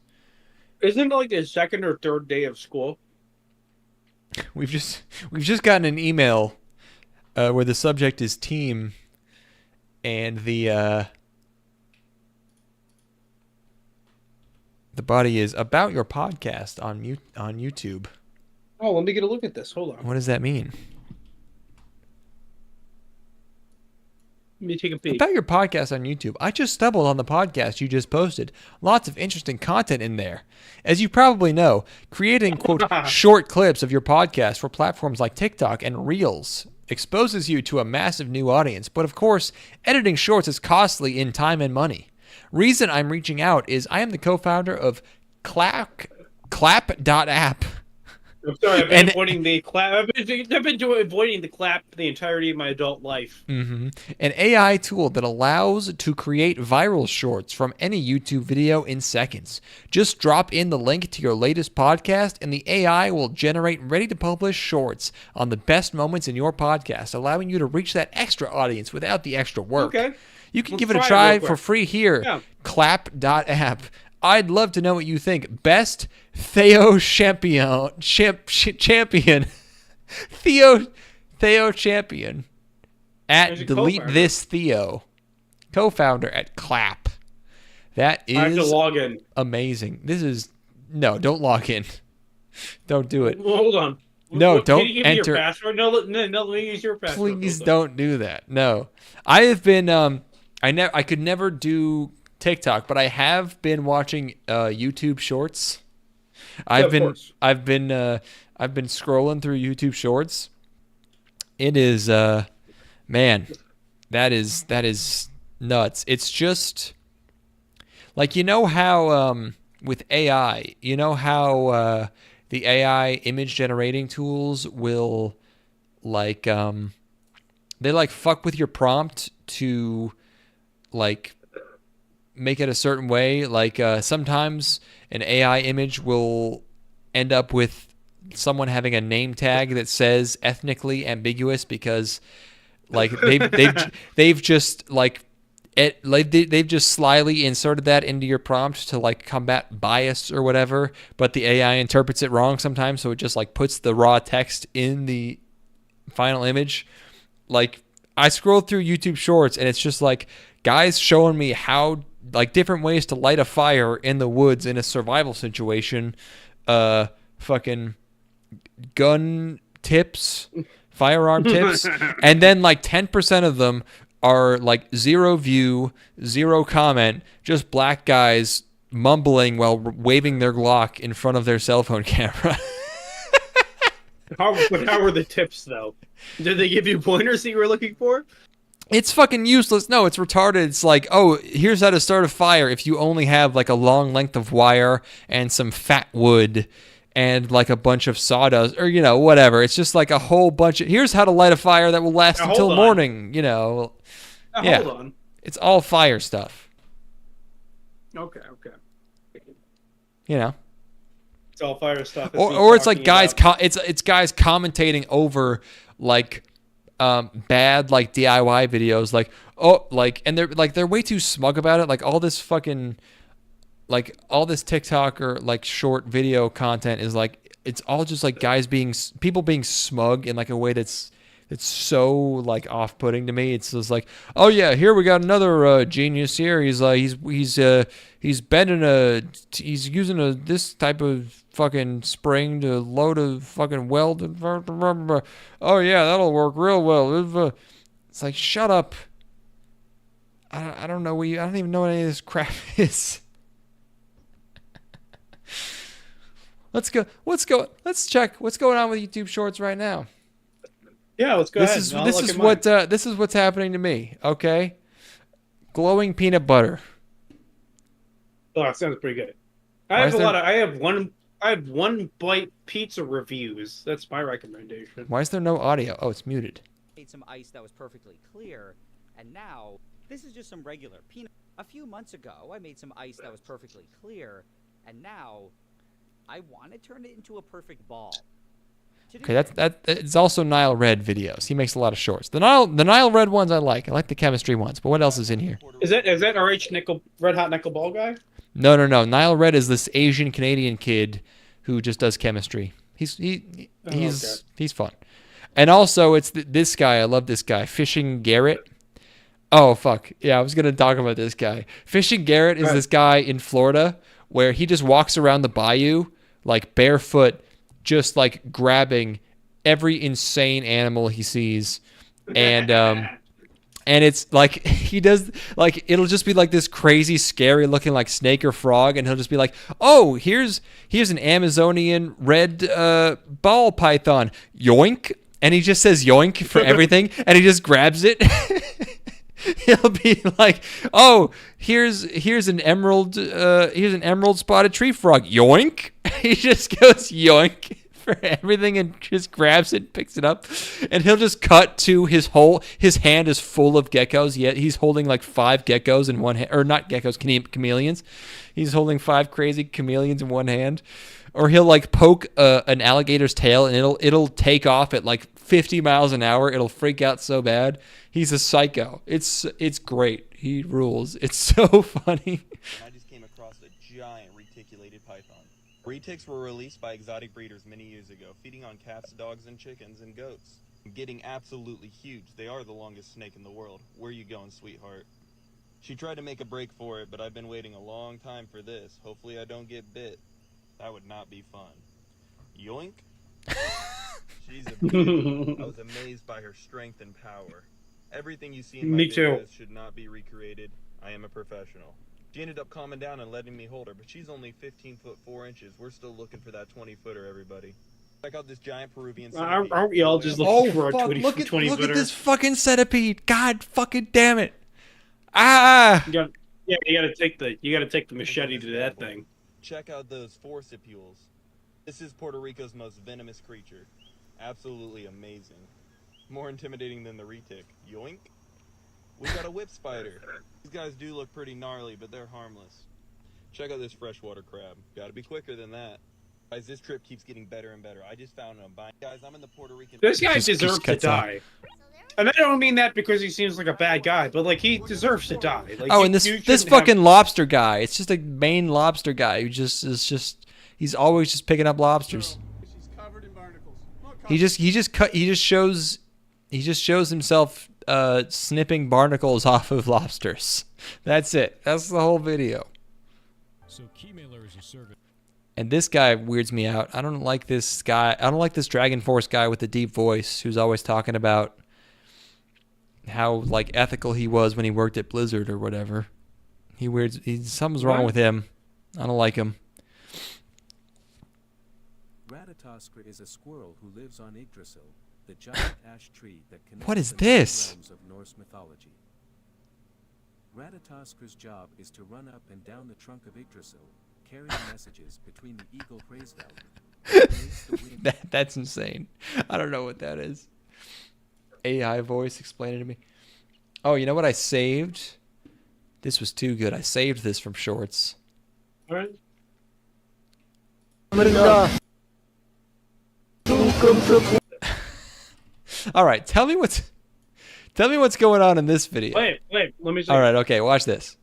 Isn't it the second or third day of school? We've just gotten an email where the subject is team, and the body is about your podcast on YouTube. Oh, let me get a look at this. Hold on. What does that mean? Let me take a peek. About your podcast on YouTube. I just stumbled on the podcast you just posted. Lots of interesting content in there. As you probably know, creating, quote, short clips of your podcast for platforms like TikTok and Reels exposes you to a massive new audience. But of course, editing shorts is costly in time and money. Reason I'm reaching out is I am the co-founder of Clap.app. I'm sorry, I've been avoiding the clap. I've been avoiding the clap the entirety of my adult life. Mm-hmm. An AI tool that allows to create viral shorts from any YouTube video in seconds. Just drop in the link to your latest podcast, and the AI will generate ready-to-publish shorts on the best moments in your podcast, allowing you to reach that extra audience without the extra work. Okay. You can give it a try for free here. Yeah. Clap.app. I'd love to know what you think. Best Theo champion. Theo champion. At Delete This Theo. Co-founder at Clap. That is I have to log in. Amazing. This is... No, don't log in. Don't do it. Well, hold on. No, don't Can you give enter. me your password? No, let me use your password. Please don't do that. No. I have been... I could never do TikTok, but I have been watching YouTube Shorts. I've been scrolling through YouTube Shorts. It is man, that is nuts. It's just like how with AI, how the AI image generating tools will they fuck with your prompt to make it a certain way. Sometimes an AI image will end up with someone having a name tag that says ethnically ambiguous because they've just they've just slyly inserted that into your prompt to combat bias or whatever, but the AI interprets it wrong sometimes, so it just puts the raw text in the final image. I scroll through YouTube Shorts and it's just guys showing me how like different ways to light a fire in the woods in a survival situation. Fucking gun tips, firearm tips, and then like 10% of them are like 0 view, 0 comment, just black guys mumbling while waving their Glock in front of their cell phone camera. How were the tips though? Did they give you pointers that you were looking for? It's fucking useless. No, it's retarded. It's like, oh, here's how to start a fire if you only have like a long length of wire and some fat wood and like a bunch of sawdust or, you know, whatever. It's just like a whole bunch of, here's how to light a fire that will last until morning, you know. Hold on. It's all fire stuff. Okay. You know. It's all fire stuff. Or it's like guys it's guys commentating over like bad like DIY videos, like and they're way too smug about it. Like all this TikTok or like short video content is like, it's all just like people being smug in like a way that's so like off-putting to me. It's just like, oh yeah, here we got another genius here. He's like he's using this type of fucking spring to load a fucking weld. Oh yeah, that'll work real well. It's like, shut up. I don't know I don't even know what any of this crap is. Let's check what's going on with YouTube Shorts right now. Yeah, let's go ahead. This is what's happening to me. Okay, glowing peanut butter. Oh, that sounds pretty good. I have one bite pizza reviews. That's my recommendation. Why is there no audio? Oh, it's muted. Made some ice that was perfectly clear, and now this is just some regular peanut. A few months ago, I made some ice that was perfectly clear, and now I want to turn it into a perfect ball. Okay, it's also Nile Red videos. He makes a lot of shorts. The Nile Red ones I like. I like the chemistry ones. But what else is in here? Is that Red Hot Nickel Ball guy? No. Nile Red is this Asian Canadian kid who just does chemistry. He's fun. And also it's this guy. I love this guy, Fishing Garrett. Oh fuck yeah! I was gonna talk about this guy. Fishing Garrett is this guy in Florida where he just walks around the bayou like barefoot, just like grabbing every insane animal he sees, and it's like he does like, it'll just be like this crazy scary looking like snake or frog, and he'll just be like, oh, here's an Amazonian red ball python, yoink, and he just says yoink for everything, and he just grabs it. He'll be like, oh, here's an emerald spotted tree frog, yoink. He just goes yoink for everything and just grabs it, picks it up, and he'll just cut to his hand is full of geckos, yet he's holding like 5 geckos in one hand, or not geckos, chameleons. He's holding 5 crazy chameleons in one hand. Or he'll like poke an alligator's tail, and it'll take off at like 50 miles an hour. It'll freak out so bad. He's a psycho. It's great. He rules. It's so funny. I just came across a giant reticulated python. Retics were released by exotic breeders many years ago, feeding on cats, dogs, and chickens, and goats. Getting absolutely huge. They are the longest snake in the world. Where you going, sweetheart? She tried to make a break for it, but I've been waiting a long time for this. Hopefully I don't get bit. That would not be fun. Yoink. She's a beauty. I was amazed by her strength and power. Everything you see in my videos should not be recreated. I am a professional. She ended up calming down and letting me hold her, but she's only 15 foot 4 inches. We're still looking for that 20-footer, everybody. Check out this giant Peruvian centipede. Aren't we all just looking for a 20-footer? Look at this fucking centipede. God fucking damn it. Ah! You gotta take the machete to that thing. Check out those forcipules. This is Puerto Rico's most venomous creature. Absolutely amazing. More intimidating than the retic. Yoink. We got a whip spider. These guys do look pretty gnarly, but they're harmless. Check out this freshwater crab. Gotta be quicker than that. Guys, this trip keeps getting better and better. I just found him. Guys, I'm in the Puerto Rican... This guy deserves to die. And I don't mean that because he seems like a bad guy, but like he deserves to die. Like, and this fucking lobster guy. It's just a Maine lobster guy who he's always just picking up lobsters. He just shows himself snipping barnacles off of lobsters. That's it. That's the whole video. So Keymailer is a service. And this guy weirds me out. I don't like this guy. I don't like this Dragon Force guy with the deep voice who's always talking about how like ethical he was when he worked at Blizzard or whatever. Something's wrong with him. I don't like him. Ratatoskra is a squirrel who lives on Yggdrasil, the giant ash tree that connects What is the nine this? realms of Norse mythology. Ratatoskra's job is to run up and down the trunk of Yggdrasil, carrying messages between the eagle Hraesvelg. That's insane. I don't know what that is. AI voice, explain it to me. Oh, you know what I saved? This was too good. I saved this from Shorts. All right. All right, tell me what's going on in this video. Wait, let me see. All right, okay, watch this.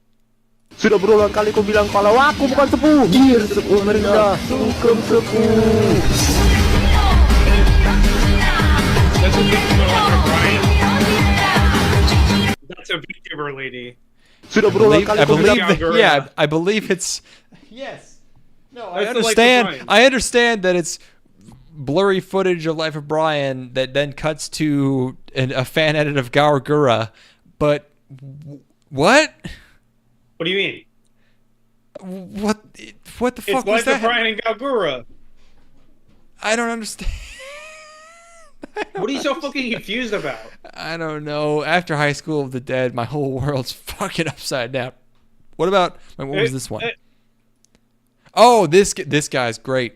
Sudah berulang kali ku bilang kalau aku bukan sepuh. Gear sepuh merendah, sungkem sepuh. That's a VTuber lady. Sudah berulang kali ku bilang. I believe it's. Yes. No, I That's the Life of understand. Brian. I understand that it's blurry footage of Life of Brian that then cuts to a fan edit of Gargura, but what? What do you mean? What the fuck It's was Life that? of Brian and Galgura. I don't understand. What are you so fucking confused about? I don't know. After High School of the Dead, my whole world's fucking upside down. What about? What was this one? Oh, this guy's great.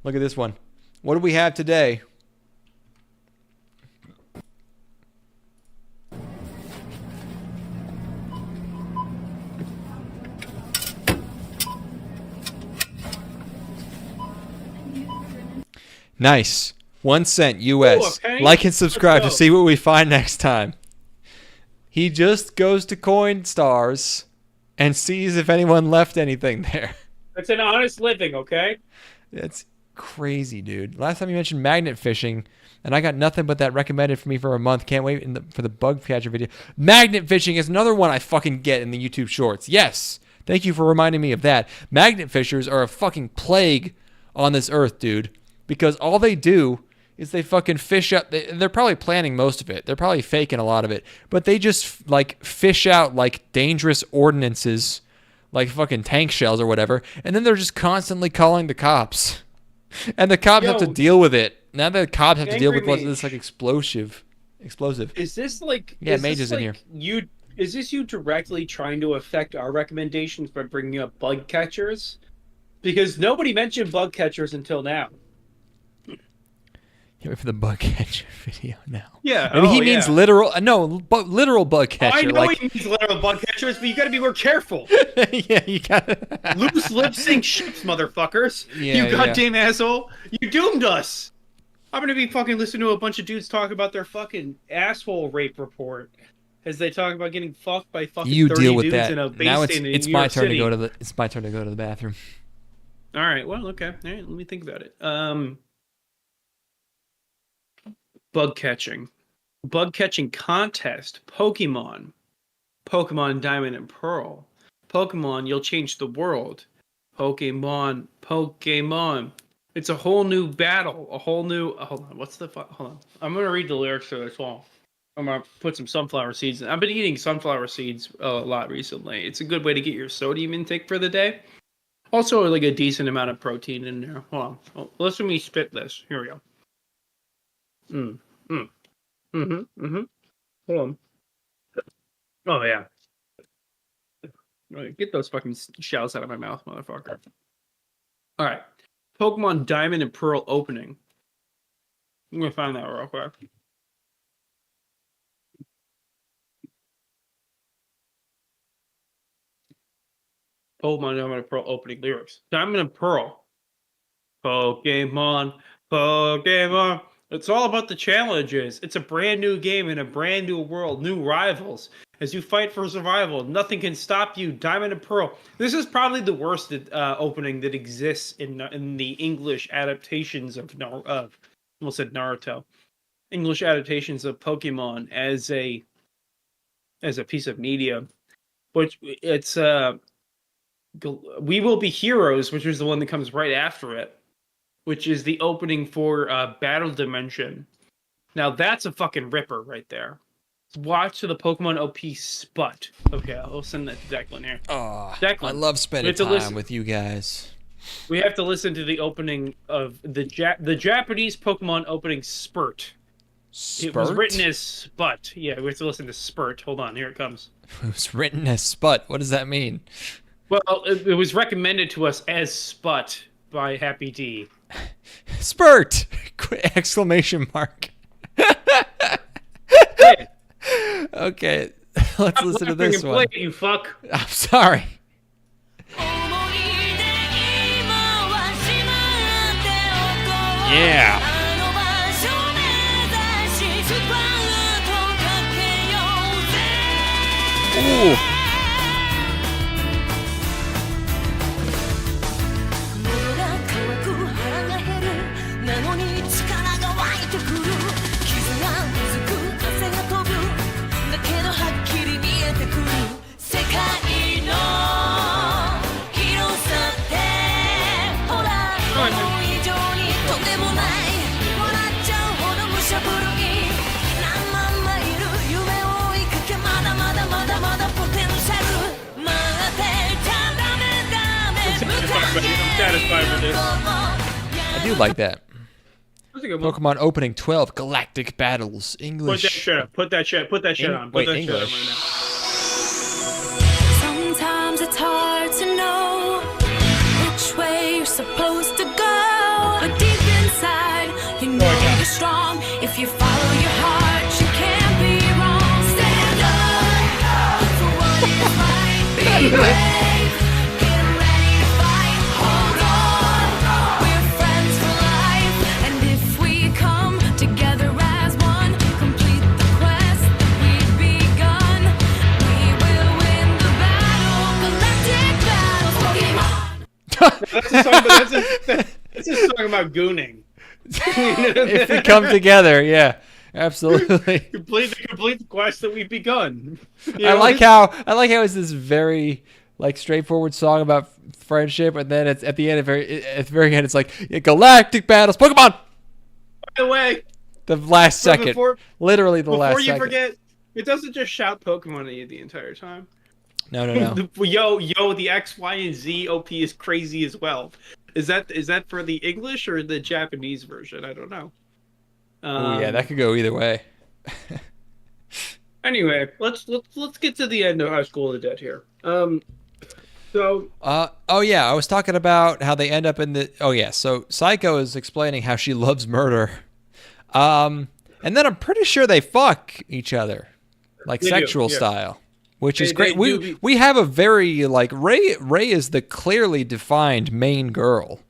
Look at this one. What do we have today? Nice. 1 cent US. Ooh, okay. Like and subscribe to Let's go. see what we find next time. He just goes to Coinstars and sees if anyone left anything there. It's an honest living, okay? That's crazy, dude. Last time you mentioned magnet fishing, and I got nothing but that recommended for me for a month. Can't wait for the bug catcher video. Magnet fishing is another one I fucking get in the YouTube shorts. Yes. Thank you for reminding me of that. Magnet fishers are a fucking plague on this earth, dude. Because all they do is they fucking fish up. They're probably planning most of it. They're probably faking a lot of it. But they just like fish out like dangerous ordinances, like fucking tank shells or whatever. And then they're just constantly calling the cops. And the cops have to deal with it. Now the cops have to deal with what's this like explosive. Is this like? Yeah, is Mage this is in like here. Is this you directly trying to affect our recommendations by bringing up bug catchers? Because nobody mentioned bug catchers until now. Can't wait for the bug catcher video now. Yeah, Maybe he means literal. No, literal bug catcher. I know like, he means literal bug catchers, but you got to be more careful. yeah, you gotta. Loose lip sync ships, motherfuckers. Yeah, you goddamn asshole. You doomed us. I'm gonna be fucking listening to a bunch of dudes talk about their fucking asshole rape report as they talk about getting fucked by fucking You 30 deal with dudes that. in a base Now station in it's New my York turn to City. go to the. It's my turn to go to the bathroom. All right. Well, okay. All right. Let me think about it. Bug catching contest. Pokemon Diamond and Pearl. Pokemon, you'll change the world. Pokemon. It's a whole new battle. A whole new. Hold on. What's the? Hold on. I'm gonna read the lyrics to this one. I'm gonna put some sunflower seeds in. I've been eating sunflower seeds a lot recently. It's a good way to get your sodium intake for the day. Also, like a decent amount of protein in there. Hold on. Oh, listen to me spit this. Here we go. Hold on. Oh, yeah. Right, get those fucking shells out of my mouth, motherfucker. All right. Pokemon Diamond and Pearl opening. I'm going to find that real quick. Pokemon Diamond and Pearl opening lyrics. Diamond and Pearl. Pokemon. It's all about the challenges. It's a brand new game in a brand new world, new rivals. As you fight for survival, nothing can stop you. Diamond and Pearl. This is probably the worst opening that exists in the English adaptations of almost said Naruto. English adaptations of Pokemon as a piece of media, which it's We Will Be Heroes, which is the one that comes right after it, which is the opening for Battle Dimension. Now that's a fucking ripper right there. Watch the Pokemon OP Sput. Okay, I'll send that to Declan here. Oh, Declan, I love spending time with you guys. We have to listen to the opening of the Japanese Pokemon opening Spurt. Spurt? It was written as Sput. Yeah, we have to listen to Spurt. Hold on, here it comes. It was written as Sput. What does that mean? Well, it was recommended to us as Sput by Happy D. Spurt! Exclamation mark. Hey. Okay, let's listen to this one. Play it, you fuck. I'm sorry. Yeah. Ooh. I'm satisfied with this. I do like that. Pokemon opening 12 Galactic Battles English. Put that shit up. Put that shit on. Put that English. shit on right now. Sometimes it's hard to know which way you're supposed to go, but deep inside you know you're strong. If you follow your heart, you can't be wrong. Stand up for what is right. Be brave. Get ready to fight. Hold on. We're friends for life, and if we come together as one, complete the quest that we've begun, we will win the battle. Galactic battles, Pokemon. That's a song about gooning. If we come together, yeah, absolutely. complete the quest that we've begun. I like how it's this very straightforward song about friendship, and then it's at the end, at the very end, it's like Galactic Battles, Pokemon. By the way, the last second, literally the last second. Before you forget, it doesn't just shout Pokemon at you the entire time. No. Yo, the X, Y, and Z OP is crazy as well. Is that for the English or the Japanese version? I don't know. Oh yeah, that could go either way. Anyway, let's get to the end of High School of the Dead here. Oh yeah, I was talking about how they end up in the. Oh yeah, so Psycho is explaining how she loves murder, and then I'm pretty sure they fuck each other, like They sexual do, yeah. style, which is great. They We have a very Ray is the clearly defined main girl,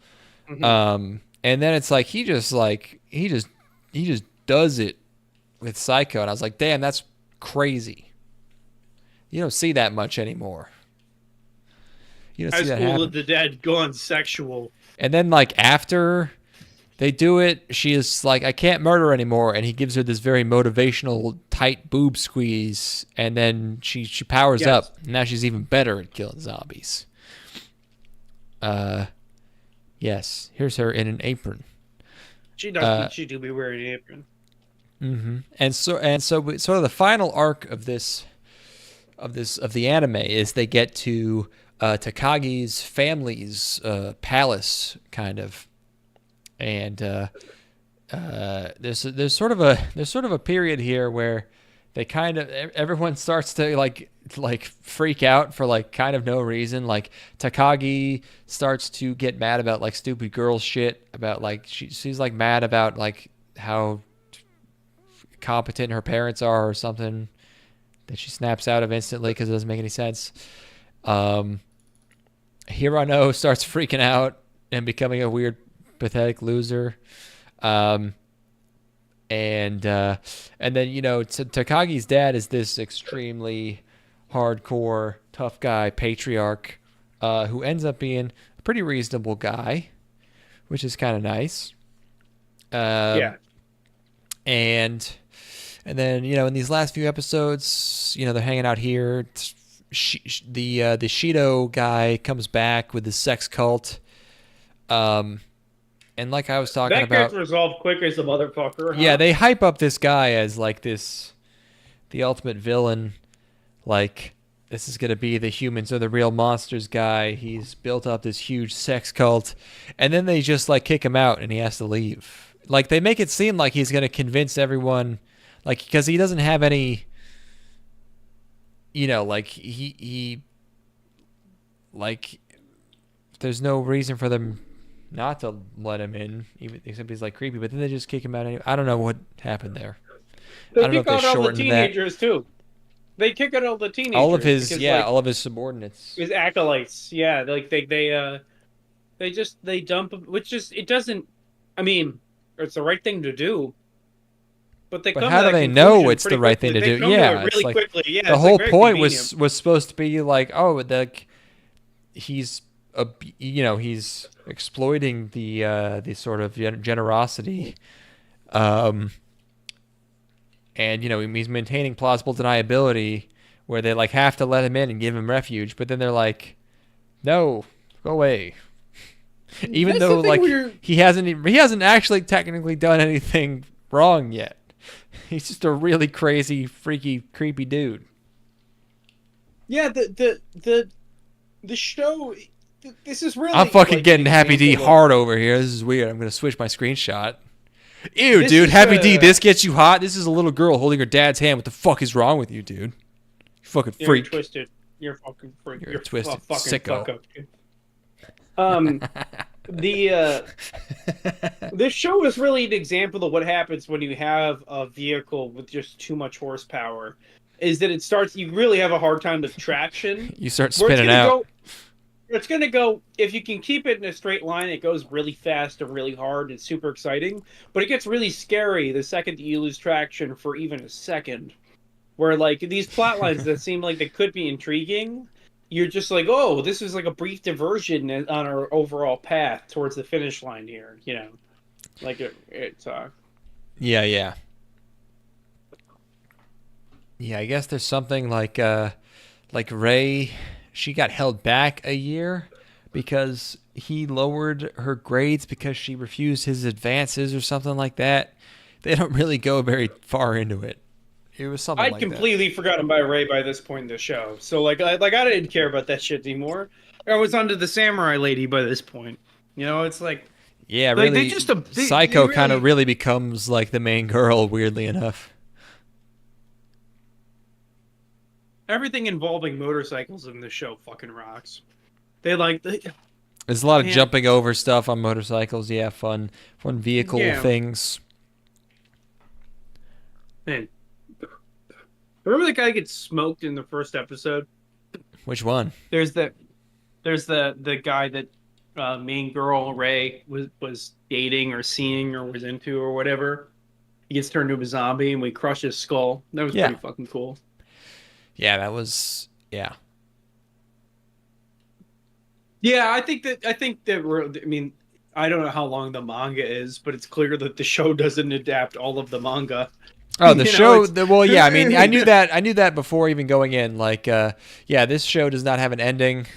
Mm-hmm. and then it's like he just does it with Psycho, and I was like, damn, that's crazy. You don't see that much anymore. You don't High see that School happen. of the Dead gone sexual. And then after they do it, she is like, I can't murder anymore, and he gives her this very motivational tight boob squeeze, and then she powers Yes. up. Now she's even better at killing zombies. Yes, here's her in an apron. She does. She do be wearing an apron. Mm-hmm. And so sort of the final arc of the anime is they get to Takagi's family's palace, kind of, and there's sort of a period here where they kind of everyone starts to like freak out for kind of no reason. Like Takagi starts to get mad about stupid girl shit, about she's mad about how competent her parents are or something, that she snaps out of instantly because it doesn't make any sense. Hirano starts freaking out and becoming a weird, pathetic loser. And then, Takagi's dad is this extremely hardcore, tough guy, patriarch, who ends up being a pretty reasonable guy, which is kind of nice. Yeah. And then, in these last few episodes, they're hanging out here. The Shido guy comes back with his sex cult. And like I was talking about, that gets resolved quick as a motherfucker. Huh? Yeah, they hype up this guy as like the ultimate villain. Like, this is gonna be the humans are the real monsters guy. He's built up this huge sex cult, and then they just like kick him out, and he has to leave. Like, they make it seem like he's gonna convince everyone, like, because he doesn't have any. Like he like, there's no reason for them not to let him in, even except he's like creepy. But then they just kick him out anyway. I don't know what happened there. They I don't know kick if they out all the shortened teenagers too. They kick out all the teenagers. All of his because, all of his subordinates. His acolytes. Yeah, like they dump him, which just it doesn't. I mean, it's the right thing to do. But how do they know it's the right thing to do? Yeah, really like, quickly. Yeah, the whole point was supposed to be like, oh, he's he's exploiting the sort of generosity, and he's maintaining plausible deniability where they like have to let him in and give him refuge, but then they're like, no, go away. Even though like he hasn't actually technically done anything wrong yet. He's just a really crazy, freaky, creepy dude. Yeah, the show. This is really. I'm fucking getting Happy D hard over here. This is weird. I'm gonna switch my screenshot. Ew, dude. Happy D, this gets you hot. This is a little girl holding her dad's hand. What the fuck is wrong with you, dude? You fucking freak. You're twisted. You're fucking freak. You're twisted. Fucking Sicko. fuck up, this show is really an example of what happens when you have a vehicle with just too much horsepower. Is that you really have a hard time with traction. You start spinning out. It's going to go, if you can keep it in a straight line, it goes really fast and really hard and super exciting. But it gets really scary the second that you lose traction for even a second. Where, like, these plot lines that seem like they could be intriguing, you're just like, oh, this is like a brief diversion on our overall path towards the finish line here, Like, it's... Yeah. Yeah, I guess there's something like Ray... She got held back a year because he lowered her grades because she refused his advances or something like that. They don't really go very far into it. It was something like that. I'd completely forgotten about Ray by this point in the show. So I didn't care about that shit anymore. I was onto the samurai lady by this point. It's like... Yeah, really, Psycho kind of really becomes like the main girl, weirdly enough. Everything involving motorcycles in this show fucking rocks. There's a lot of jumping over stuff on motorcycles. Yeah, fun vehicle things. Man, remember the guy that gets smoked in the first episode? Which one? There's the guy that main girl Ray was dating or seeing or was into or whatever. He gets turned into a zombie and we crush his skull. That was pretty fucking cool. Yeah, that was Yeah, I think that I mean, I don't know how long the manga is, but it's clear that the show doesn't adapt all of the manga. Oh, the show. Well, yeah. I mean, I knew that before even going in. Like, this show does not have an ending.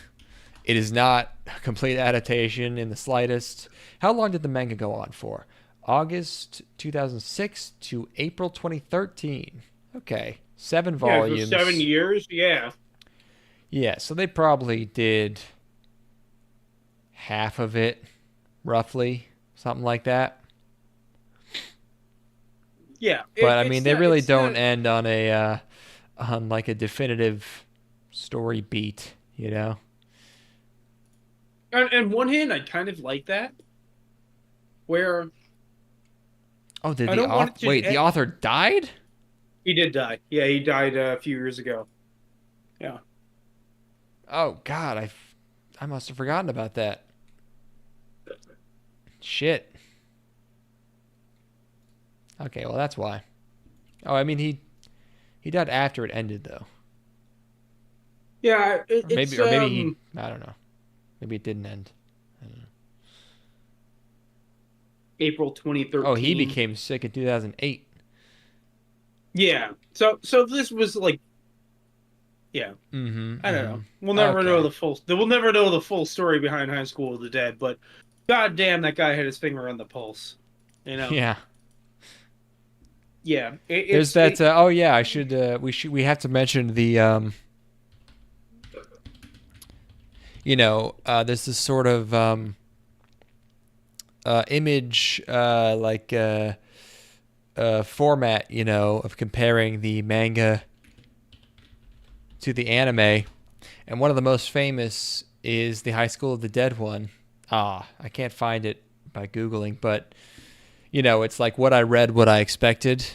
It is not a complete adaptation in the slightest. How long did the manga go on for? August 2006 to April 2013. Okay. 7 volumes. Yeah, 7 years, yeah. Yeah, so they probably did half of it, roughly, something like that. Yeah, but I mean, they really don't end on a like a definitive story beat, On one hand, I kind of like that. Where? Oh, did the author wait? The author died? He did die. Yeah, he died a few years ago. Yeah. Oh God, I must have forgotten about that. Shit. Okay, well that's why. Oh, I mean he died after it ended though. Yeah, maybe he. I don't know. Maybe it didn't end. I don't know. April 2013. Oh, he became sick in 2008. Yeah. So this was like, yeah. I don't know. We'll never know the full. We'll never know the full story behind High School of the Dead, but god damn, that guy had his finger on the pulse. You know. Yeah. Yeah. There's that. Oh yeah, I should. We have to mention the. There's this sort of image format, of comparing the manga to the anime, and one of the most famous is the High School of the Dead one. I can't find it by Googling, but it's like what I read, what I expected,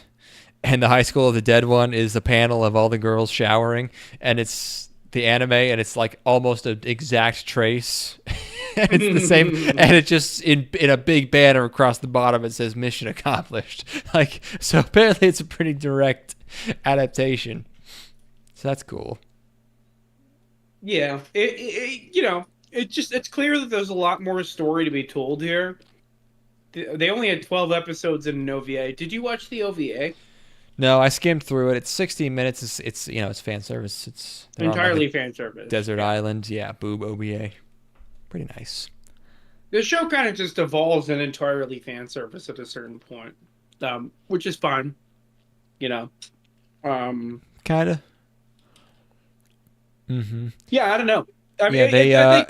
and the High School of the Dead one is a panel of all the girls showering, and it's the anime, and it's like almost an exact trace. It's the same, and it just in a big banner across the bottom it says "Mission accomplished." Like, so apparently it's a pretty direct adaptation. So that's cool. Yeah, it's clear that there's a lot more story to be told here. They only had 12 episodes in an OVA. Did you watch the OVA? No, I skimmed through it. It's 16 minutes. It's it's fan service. It's entirely fan service. Desert Island, boob OVA. Pretty nice. The show kind of just evolves in entirely fan service at a certain point, which is fine. Kinda. Yeah, I don't know. I mean, I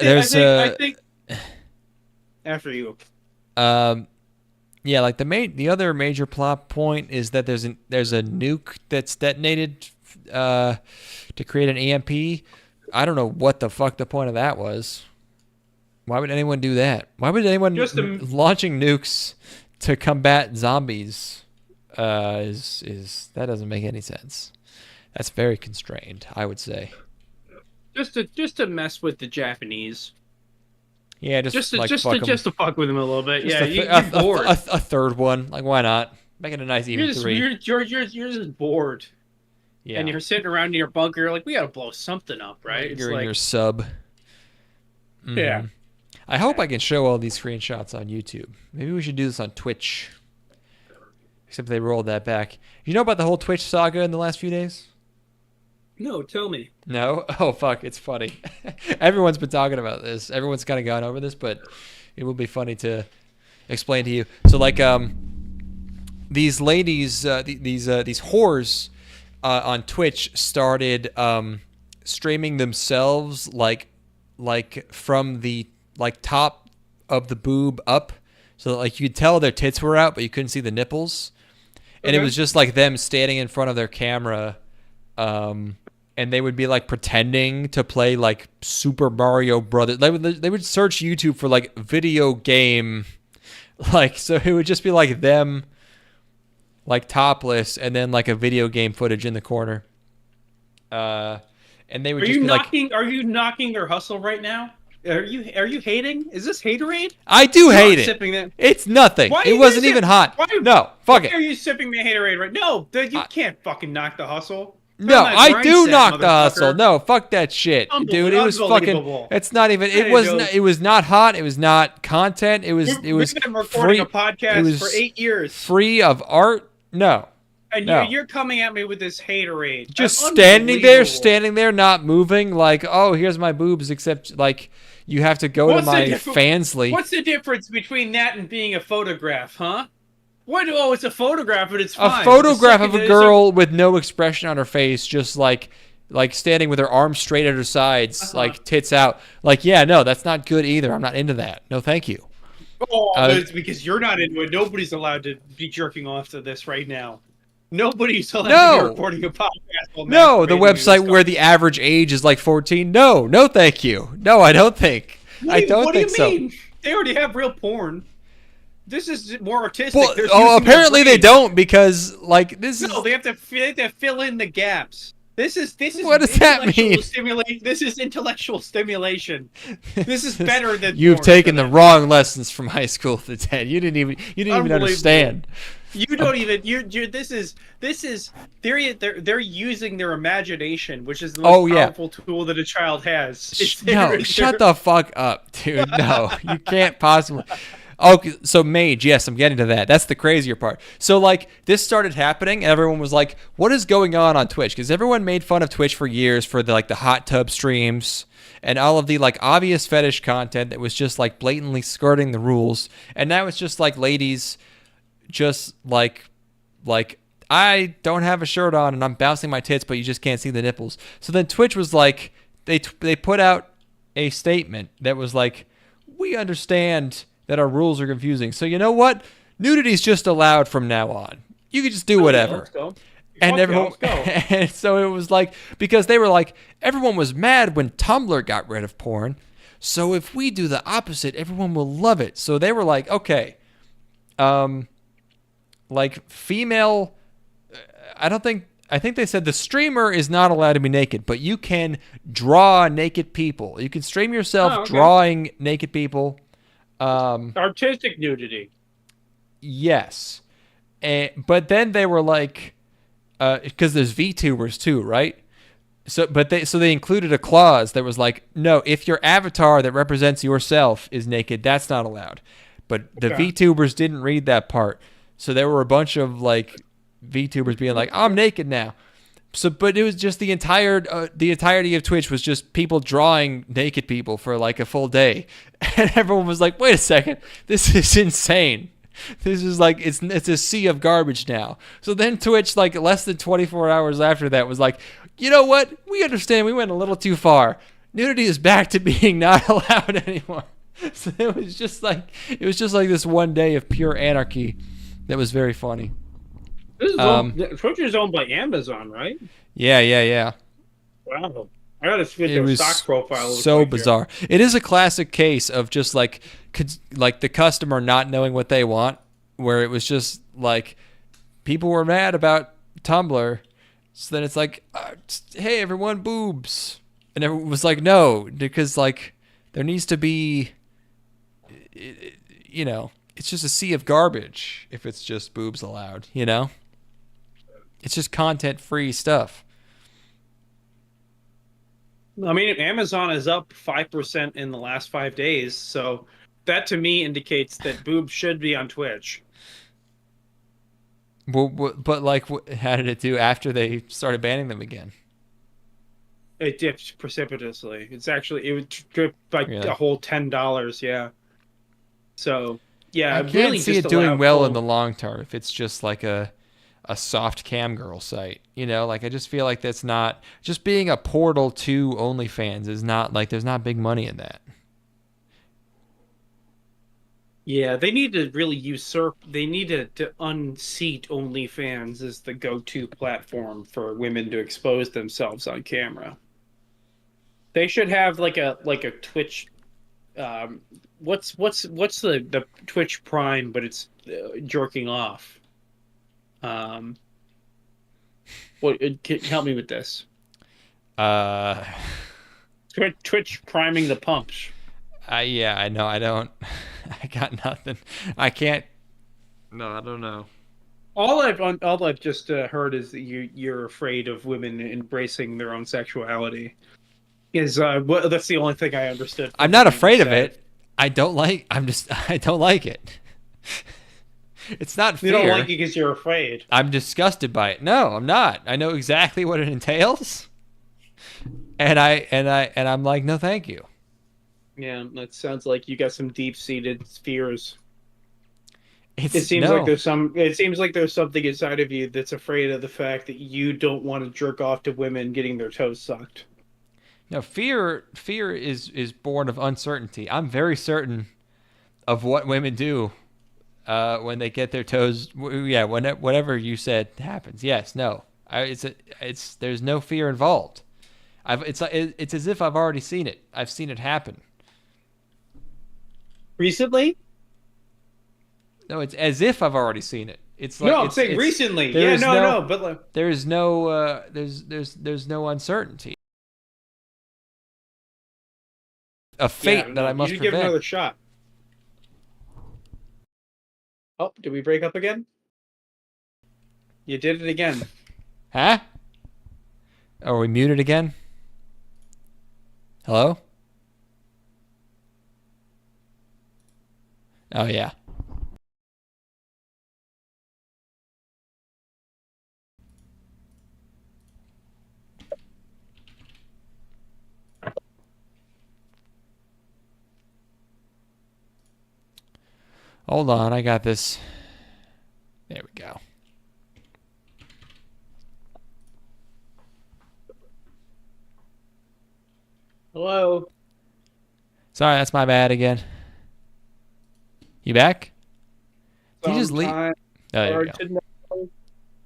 think after you. Like the other major plot point is that there's a nuke that's detonated to create an EMP. I don't know what the fuck the point of that was. Why would anyone do that? Why would anyone launching nukes to combat zombies? Is that doesn't make any sense. That's very constrained, I would say. Just to mess with the Japanese. Yeah, just to fuck with them a little bit. Just you're bored. A third one, like why not? Make it a nice even three. You're just bored. Yeah. And you're sitting around in your bunker. You're like, we gotta blow something up, right? You're in your sub. Mm-hmm. Yeah. I hope I can show all these screenshots on YouTube. Maybe we should do this on Twitch. Except they rolled that back. You know about the whole Twitch saga in the last few days? No, tell me. No? Oh, fuck. It's funny. Everyone's been talking about this. Everyone's kind of gone over this, but it will be funny to explain to you. So, like, these ladies, these whores on Twitch started streaming themselves, like from the top of the boob up. So, like, you could tell their tits were out, but you couldn't see the nipples. And it was just, like, them standing in front of their camera, and they would be like pretending to play like Super Mario Brothers. They would search YouTube for like video game, like, so it would just be like them, like topless, and then like a video game footage in the corner. And they would just be like, "Are you knocking their hustle right now? Are you hating? Is this haterade?" I do hate it. It's nothing. It wasn't even hot. No, fuck it. Why are you sipping the haterade right? No, you can't fucking knock the hustle. No, I do knock the hustle. No, fuck that shit, dude. It was fucking. It's not even. It was. It was not hot. It was not content. It was. It was. We've been recording a podcast for 8 years. Free of art. No. And you're coming at me with this haterade. Just standing there, not moving. Like, oh, here's my boobs. Except, like, you have to go to my Fansly. What's the difference between that and being a photograph, huh? What? Oh, it's a photograph, but it's fine. A photograph of a girl with no expression on her face, just like standing with her arms straight at her sides, like tits out. Like, yeah, no, that's not good either. I'm not into that. No, thank you. Oh, it's because you're not into it. Nobody's allowed to be jerking off to this right now. Nobody's allowed to be recording a podcast. No, the website where the average age is like 14. No, thank you. No, I don't think. I don't think so. What do you mean? They already have real porn. This is more artistic. Well, apparently they don't, because like this is. No, they have to fill in the gaps. This is. What does that mean? This is intellectual stimulation. This is better than. You've taken the wrong lessons from High School of the Dead. You didn't even understand. You don't even. This is. They're using their imagination, which is the most powerful tool that a child has. Shut the fuck up, dude. No, you can't possibly. Oh, so Mage, yes, I'm getting to that. That's the crazier part. So, like, this started happening, and everyone was like, what is going on Twitch? Because everyone made fun of Twitch for years for the hot tub streams and all of the, like, obvious fetish content that was just, like, blatantly skirting the rules. And now it's just, like, ladies just, like, I don't have a shirt on, and I'm bouncing my tits, but you just can't see the nipples. So then Twitch was like, they put out a statement that was like, we understand that our rules are confusing. So you know what? Nudity is just allowed from now on. You can just do whatever. Let's go. And everyone, let's go. and so it was like, because they were like, everyone was mad when Tumblr got rid of porn. So if we do the opposite, everyone will love it. So they were like, okay, like female, I think they said the streamer is not allowed to be naked, but you can draw naked people. You can stream yourself drawing naked people. Artistic nudity. Yes. But then they were like, because there's VTubers too, right? So they included a clause that was like, no, if your avatar that represents yourself is naked, that's not allowed. But the VTubers didn't read that part. So there were a bunch of like VTubers being like, I'm naked now. So, but it was just the entirety of Twitch was just people drawing naked people for like a full day, and everyone was like, "Wait a second, this is insane. This is like it's a sea of garbage now." So then Twitch, like less than 24 hours after that, was like, "You know what? We understand. We went a little too far. Nudity is back to being not allowed anymore." So it was just like this one day of pure anarchy that was very funny. Twitch is owned by Amazon, right? Yeah. Wow. I gotta switch their stock profile. So bizarre. It is a classic case of just like the customer not knowing what they want, where it was just like people were mad about Tumblr. So then it's like, hey, everyone, boobs. And everyone was like, no, because like there needs to be, you know, it's just a sea of garbage if it's just boobs allowed, you know? It's just content-free stuff. I mean, Amazon is up 5% in the last 5 days, so that to me indicates that boobs should be on Twitch. Well, but like, how did it do after they started banning them again? It dipped precipitously. It would drip like a whole $10. Yeah. So yeah, I can't really see just it doing well full... in the long term if it's just like a soft cam girl site, you know, like I just feel like that's not just being a portal to OnlyFans is not like there's not big money in that. Yeah, they need to really they need to unseat OnlyFans as the go-to platform for women to expose themselves on camera. They should have like a Twitch what's the Twitch Prime, but it's jerking off. Help me with this. Twitch priming the pumps. Yeah, I know. I don't. I got nothing. I can't. No, I don't know. All I've just heard is that you're afraid of women embracing their own sexuality. That's the only thing I understood. I'm not afraid of it. I don't like. I don't like it. It's not fear. You don't like it because you're afraid. I'm disgusted by it. No, I'm not. I know exactly what it entails, and I'm like, no, thank you. Yeah, that sounds like you got some deep-seated fears. It seems like there's something inside of you that's afraid of the fact that you don't want to jerk off to women getting their toes sucked. No, fear is born of uncertainty. I'm very certain of what women do. When they get their toes, yeah, whatever you said happens. Yes, no, there's no fear involved. It's as if I've already seen it. I've seen it happen. Recently? No, it's as if I've already seen it. It's like I'm saying recently. Yeah, no, but like, there's no uncertainty. A fate that I must you prevent. Give another shot. Oh, did we break up again? You did it again. Huh? Are we muted again? Hello? Oh yeah. Hold on, I got this. There we go. Hello. Sorry, that's my bad again. You back? Did you just leave? Sometimes Oh, there you hard go. to know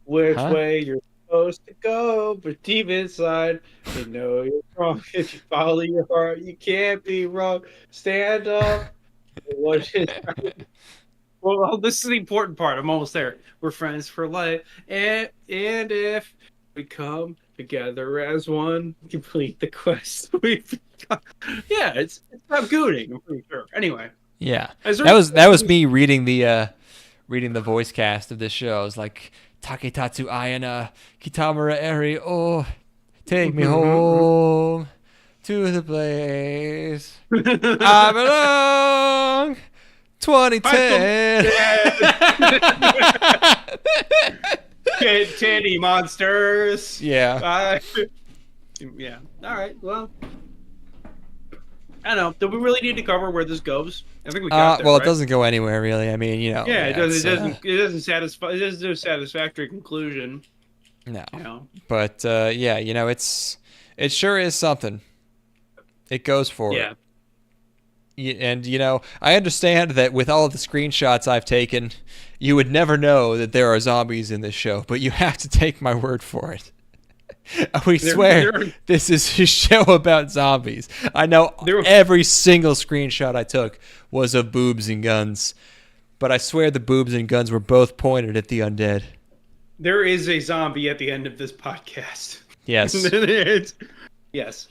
which Huh? way you're supposed to go, but deep inside, you know you're wrong. If you follow your heart, you can't be wrong. Stand up. What is Well, this is the important part. I'm almost there. We're friends for life, and if we come together as one, complete the quest. Yeah, it's not gooning. I'm pretty sure. Anyway, Yeah, is there that was me reading the voice cast of this show. I was like, Taketatsu Ayana, Kitamura Eri, oh, take me home to the place I belong. 2010. Titty monsters. Yeah. Yeah. All right. Well, I don't know. Do we really need to cover where this goes? I think we got there. Well, right? it doesn't go anywhere really. I mean, you know. Yeah, it doesn't. it's, It doesn't satisfy. It doesn't do a satisfactory conclusion. No. You know. But yeah, you know, it sure is something. It goes for it. And, you know, I understand that with all of the screenshots I've taken, you would never know that there are zombies in this show, but you have to take my word for it. We swear this is a show about zombies. I know every single screenshot I took was of boobs and guns, but I swear the boobs and guns were both pointed at the undead. There is a zombie at the end of this podcast. Yes. Yes.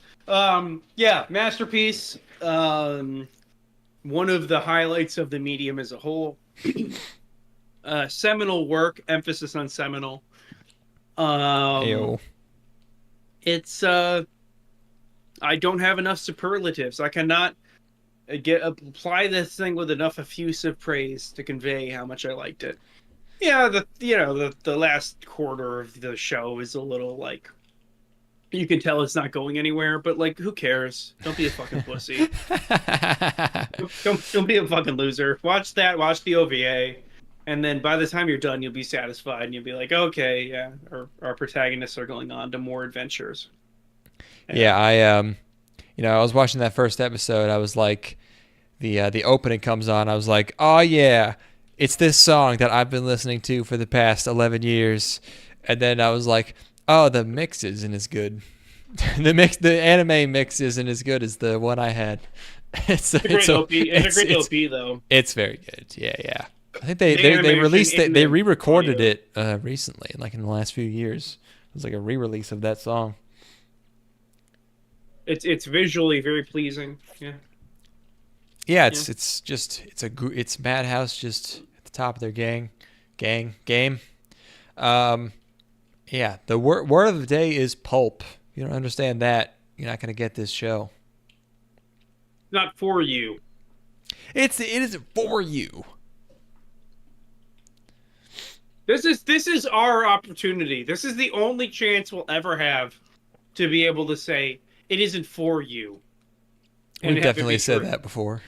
Yeah, masterpiece. One of the highlights of the medium as a whole. Seminal work, emphasis on seminal. Ew. It's I don't have enough superlatives. I cannot apply this thing with enough effusive praise to convey how much I liked it. Yeah, the last quarter of the show is a little like, you can tell it's not going anywhere, but like, who cares? Don't be a fucking pussy. Don't be a fucking loser. Watch the OVA, and then by the time you're done, you'll be satisfied, and you'll be like, okay, yeah, our protagonists are going on to more adventures. Yeah, I was watching that first episode. I was like, the opening comes on. I was like, oh yeah, it's this song that I've been listening to for the past 11 years. And then I was like, oh, the mix isn't as good. The anime mix isn't as good as the one I had. It's a great OP though. It's very good. Yeah. I think they released it. They re-recorded it recently, like in the last few years. It was like a re-release of that song. It's visually very pleasing. Yeah. Yeah, it's Madhouse just at the top of their game. Yeah, the word of the day is pulp. If you don't understand that, you're not going to get this show. Not for you. It is for you. This is our opportunity. This is the only chance we'll ever have to be able to say it isn't for you. We've definitely said that before.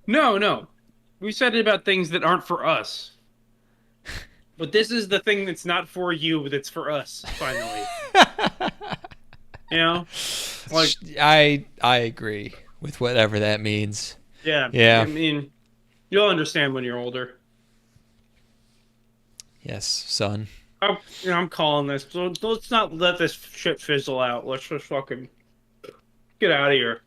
No. We said it about things that aren't for us. But this is the thing that's not for you, that's for us, finally. You know? Like, I agree with whatever that means. Yeah. Yeah. I mean, you'll understand when you're older. Yes, son. I'm calling this. So let's not let this shit fizzle out. Let's just fucking get out of here.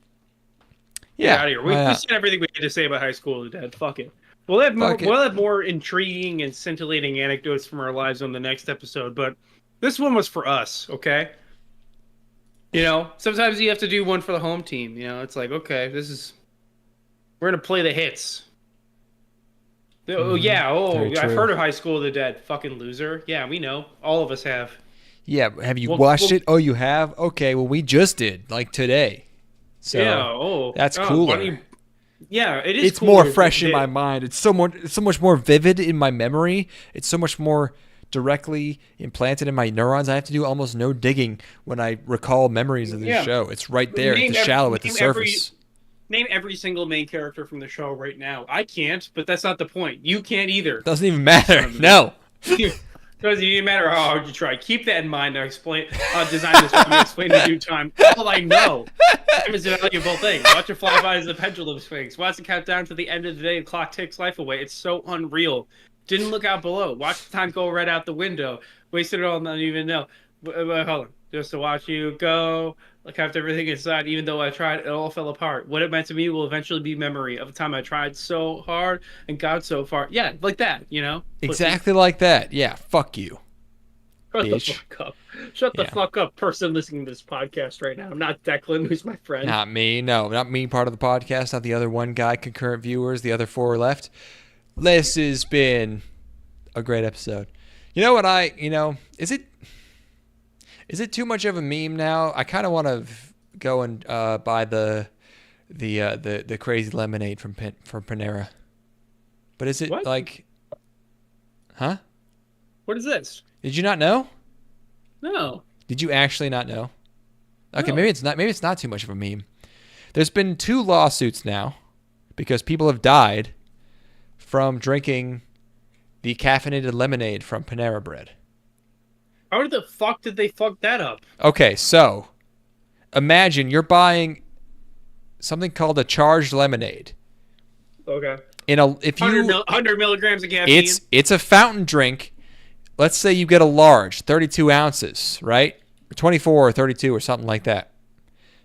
Yeah. Get out of here. We said everything we had to say about High School of the Dead. Fuck it. We'll have more intriguing and scintillating anecdotes from our lives on the next episode, but this one was for us, okay? You know, sometimes you have to do one for the home team. You know, it's like, okay, we're gonna play the hits. Oh yeah, I've heard of High School of the Dead. Fucking loser. Yeah, we know. All of us have. Yeah, have you watched it? Oh, you have? Okay, well, we just did, like today. So yeah, that's cooler. Yeah, it is. It's more fresh in my mind. It's so much more vivid in my memory. It's so much more directly implanted in my neurons. I have to do almost no digging when I recall memories of this show. It's right there. It's shallow at the surface. Name every single main character from the show right now. I can't, but that's not the point. You can't either. Doesn't even matter. No. Doesn't even matter how hard you try. Keep that in mind. Design this for me. Explain in due time. All I know. Time is a valuable thing. Watch it fly by as the pendulum swings. Watch it count down to the end of the day. The clock takes life away. It's so unreal. Didn't look out below. Watch the time go right out the window. Wasted it all, not even know. Hold on. Just to watch you go. I kept everything inside, even though I tried, it all fell apart. What it meant to me will eventually be memory of the time I tried so hard and got so far. Yeah, like that, you know? Exactly like that. Yeah, fuck you. Shut bitch. the fuck up. Shut the fuck up, person listening to this podcast right now. I'm not Declan, who's my friend. Not me. No, not me, part of the podcast. Not the other one guy, concurrent viewers. The other 4 left. This has been a great episode. You know what is it too much of a meme now? I kind of want to go and buy the crazy lemonade from Panera. But is it what? like, huh? What is this? Did you not know? No. Did you actually not know? Okay, No. maybe it's not too much of a meme. There's been 2 lawsuits now because people have died from drinking the caffeinated lemonade from Panera Bread. How the fuck did they fuck that up? Okay, so imagine you're buying something called a charged lemonade. Okay. If you 100 milligrams of caffeine. It's a fountain drink. Let's say you get a large, 32 ounces, right? Or 24 or 32 or something like that.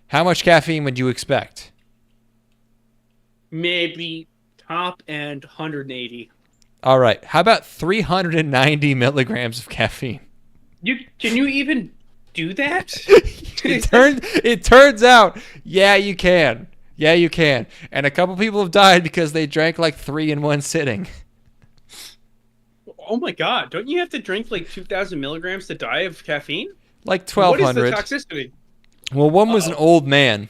How much caffeine would you expect? Maybe top end 180. All right. How about 390 milligrams of caffeine? Can you even do that? It turns out, yeah, you can. Yeah, you can. And a couple people have died because they drank like 3 in one sitting. Oh my god! Don't you have to drink like 2,000 milligrams to die of caffeine? Like 1,200. What is the toxicity? Well, one was an old man,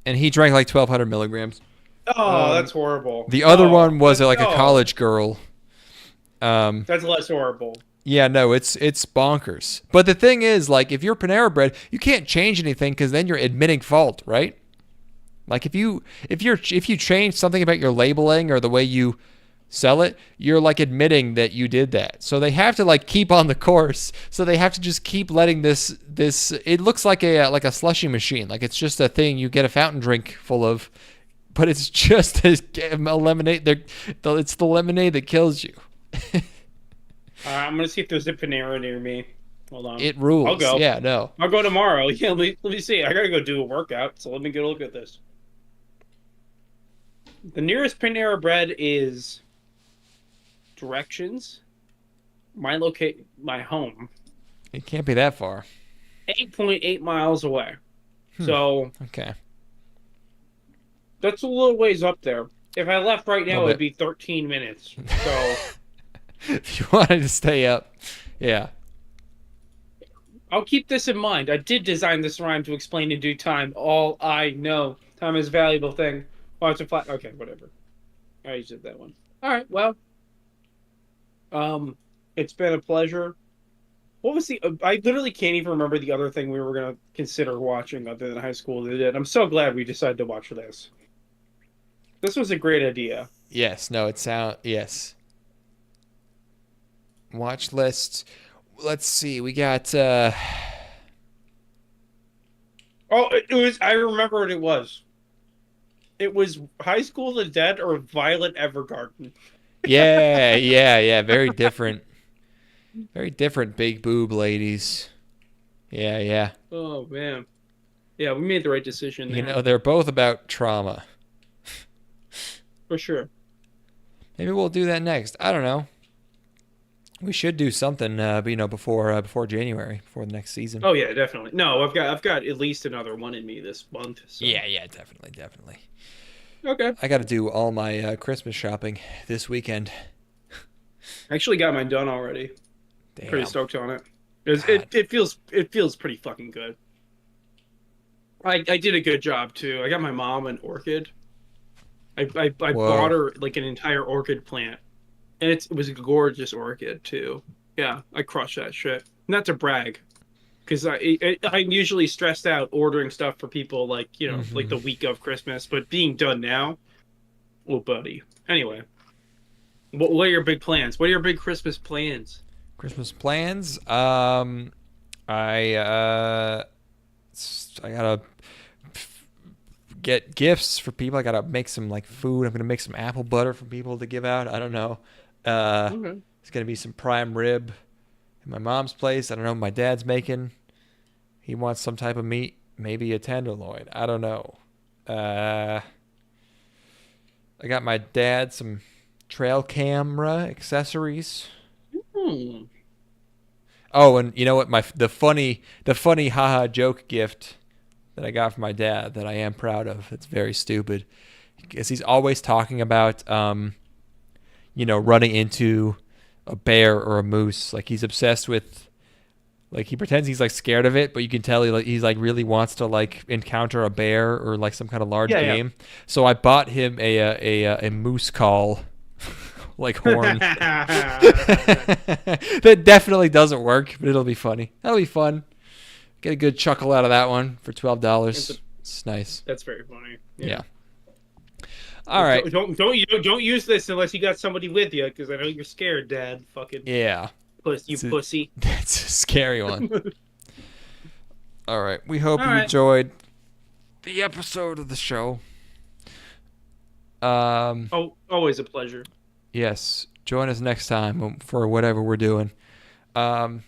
and he drank like 1,200 milligrams. Oh, that's horrible. The other one was like a college girl. That's less horrible. Yeah, no, it's bonkers. But the thing is, like, if you're Panera Bread, you can't change anything because then you're admitting fault, right? Like, if you change something about your labeling or the way you sell it, you're like admitting that you did that. So they have to like keep on the course. So they have to just keep letting this. It looks like a slushy machine. Like it's just a thing you get a fountain drink full of, but it's just a lemonade. It's the lemonade that kills you. I'm gonna see if there's a Panera near me. Hold on. It rules. I'll go. Yeah, no. I'll go tomorrow. Yeah, let me see. I gotta go do a workout, so let me get a look at this. The nearest Panera Bread is directions. My home. It can't be that far. 8.8 miles away. So okay, that's a little ways up there. If I left right now, it would be 13 minutes. So if you wanted to stay up, yeah. I'll keep this in mind. I did design this rhyme to explain in due time. All I know. Time is a valuable thing. Watch it fly. Okay, whatever. I already did that one. All right, well. It's been a pleasure. What was I literally can't even remember the other thing we were going to consider watching other than High School that did. I'm so glad we decided to watch this. This was a great idea. Yes, no, yes. Watch list. Let's see. We got it was I remember what it was. It was High School of the Dead or Violet Evergarden. Yeah. Very different. Very different big boob ladies. Yeah. Oh man. Yeah, we made the right decision there. You know, they're both about trauma. For sure. Maybe we'll do that next. I don't know. We should do something, before January, before the next season. Oh yeah, definitely. No, I've got at least another one in me this month. So. Yeah, definitely. Okay. I got to do all my Christmas shopping this weekend. I actually got mine done already. Damn. Pretty stoked on it. It feels pretty fucking good. I did a good job too. I got my mom an orchid. I bought her like an entire orchid plant, and it was a gorgeous orchid too. Yeah, I crushed that shit. Not to brag, because I'm usually stressed out ordering stuff for people like like the week of Christmas, but being done now, oh buddy. Anyway, what are your big plans? What are your big Christmas plans? Christmas plans? I gotta get gifts for people. I gotta make some like food. I'm gonna make some apple butter for people to give out. I don't know. Okay. It's gonna be some prime rib at my mom's place. I don't know what my dad's making. He wants some type of meat, maybe a tenderloin. I don't know. I got my dad some trail camera accessories. Oh, and you know what? The funny haha joke gift that I got from my dad that I am proud of. It's very stupid, because he's always talking about running into a bear or a moose. Like he's obsessed with, like he pretends he's like scared of it, but you can tell he's like really wants to like encounter a bear or like some kind of large game. Yeah. So I bought him a moose call. Like horn. That definitely doesn't work, but it'll be funny. That'll be fun. Get a good chuckle out of that one for $12. It's nice. That's very funny. Yeah. All right. Don't use this unless you got somebody with you, because I know you're scared, Dad. Fucking yeah. Pussy. That's a scary one. All right. We hope you enjoyed the episode of the show. Always a pleasure. Yes. Join us next time for whatever we're doing. Oh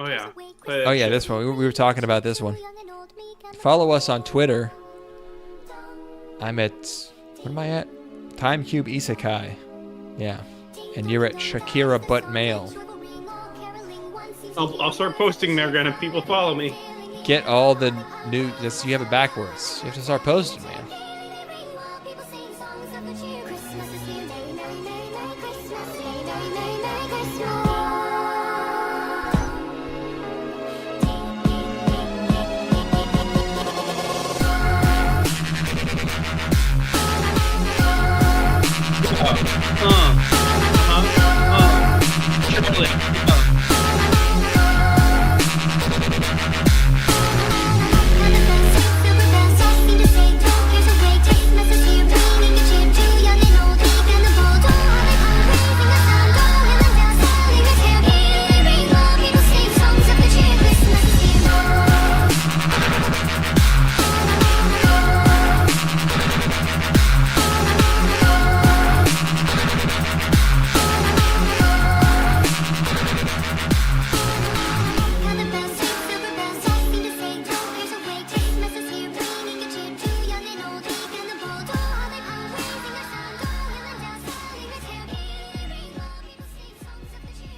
yeah. This one. We were talking about this one. Follow us on Twitter. What am I at? TimeCube Isekai. Yeah. And you're at Shakira Butt Mail. I'll start posting there again if people follow me. Get all the new. You have it backwards. You have to start posting, man.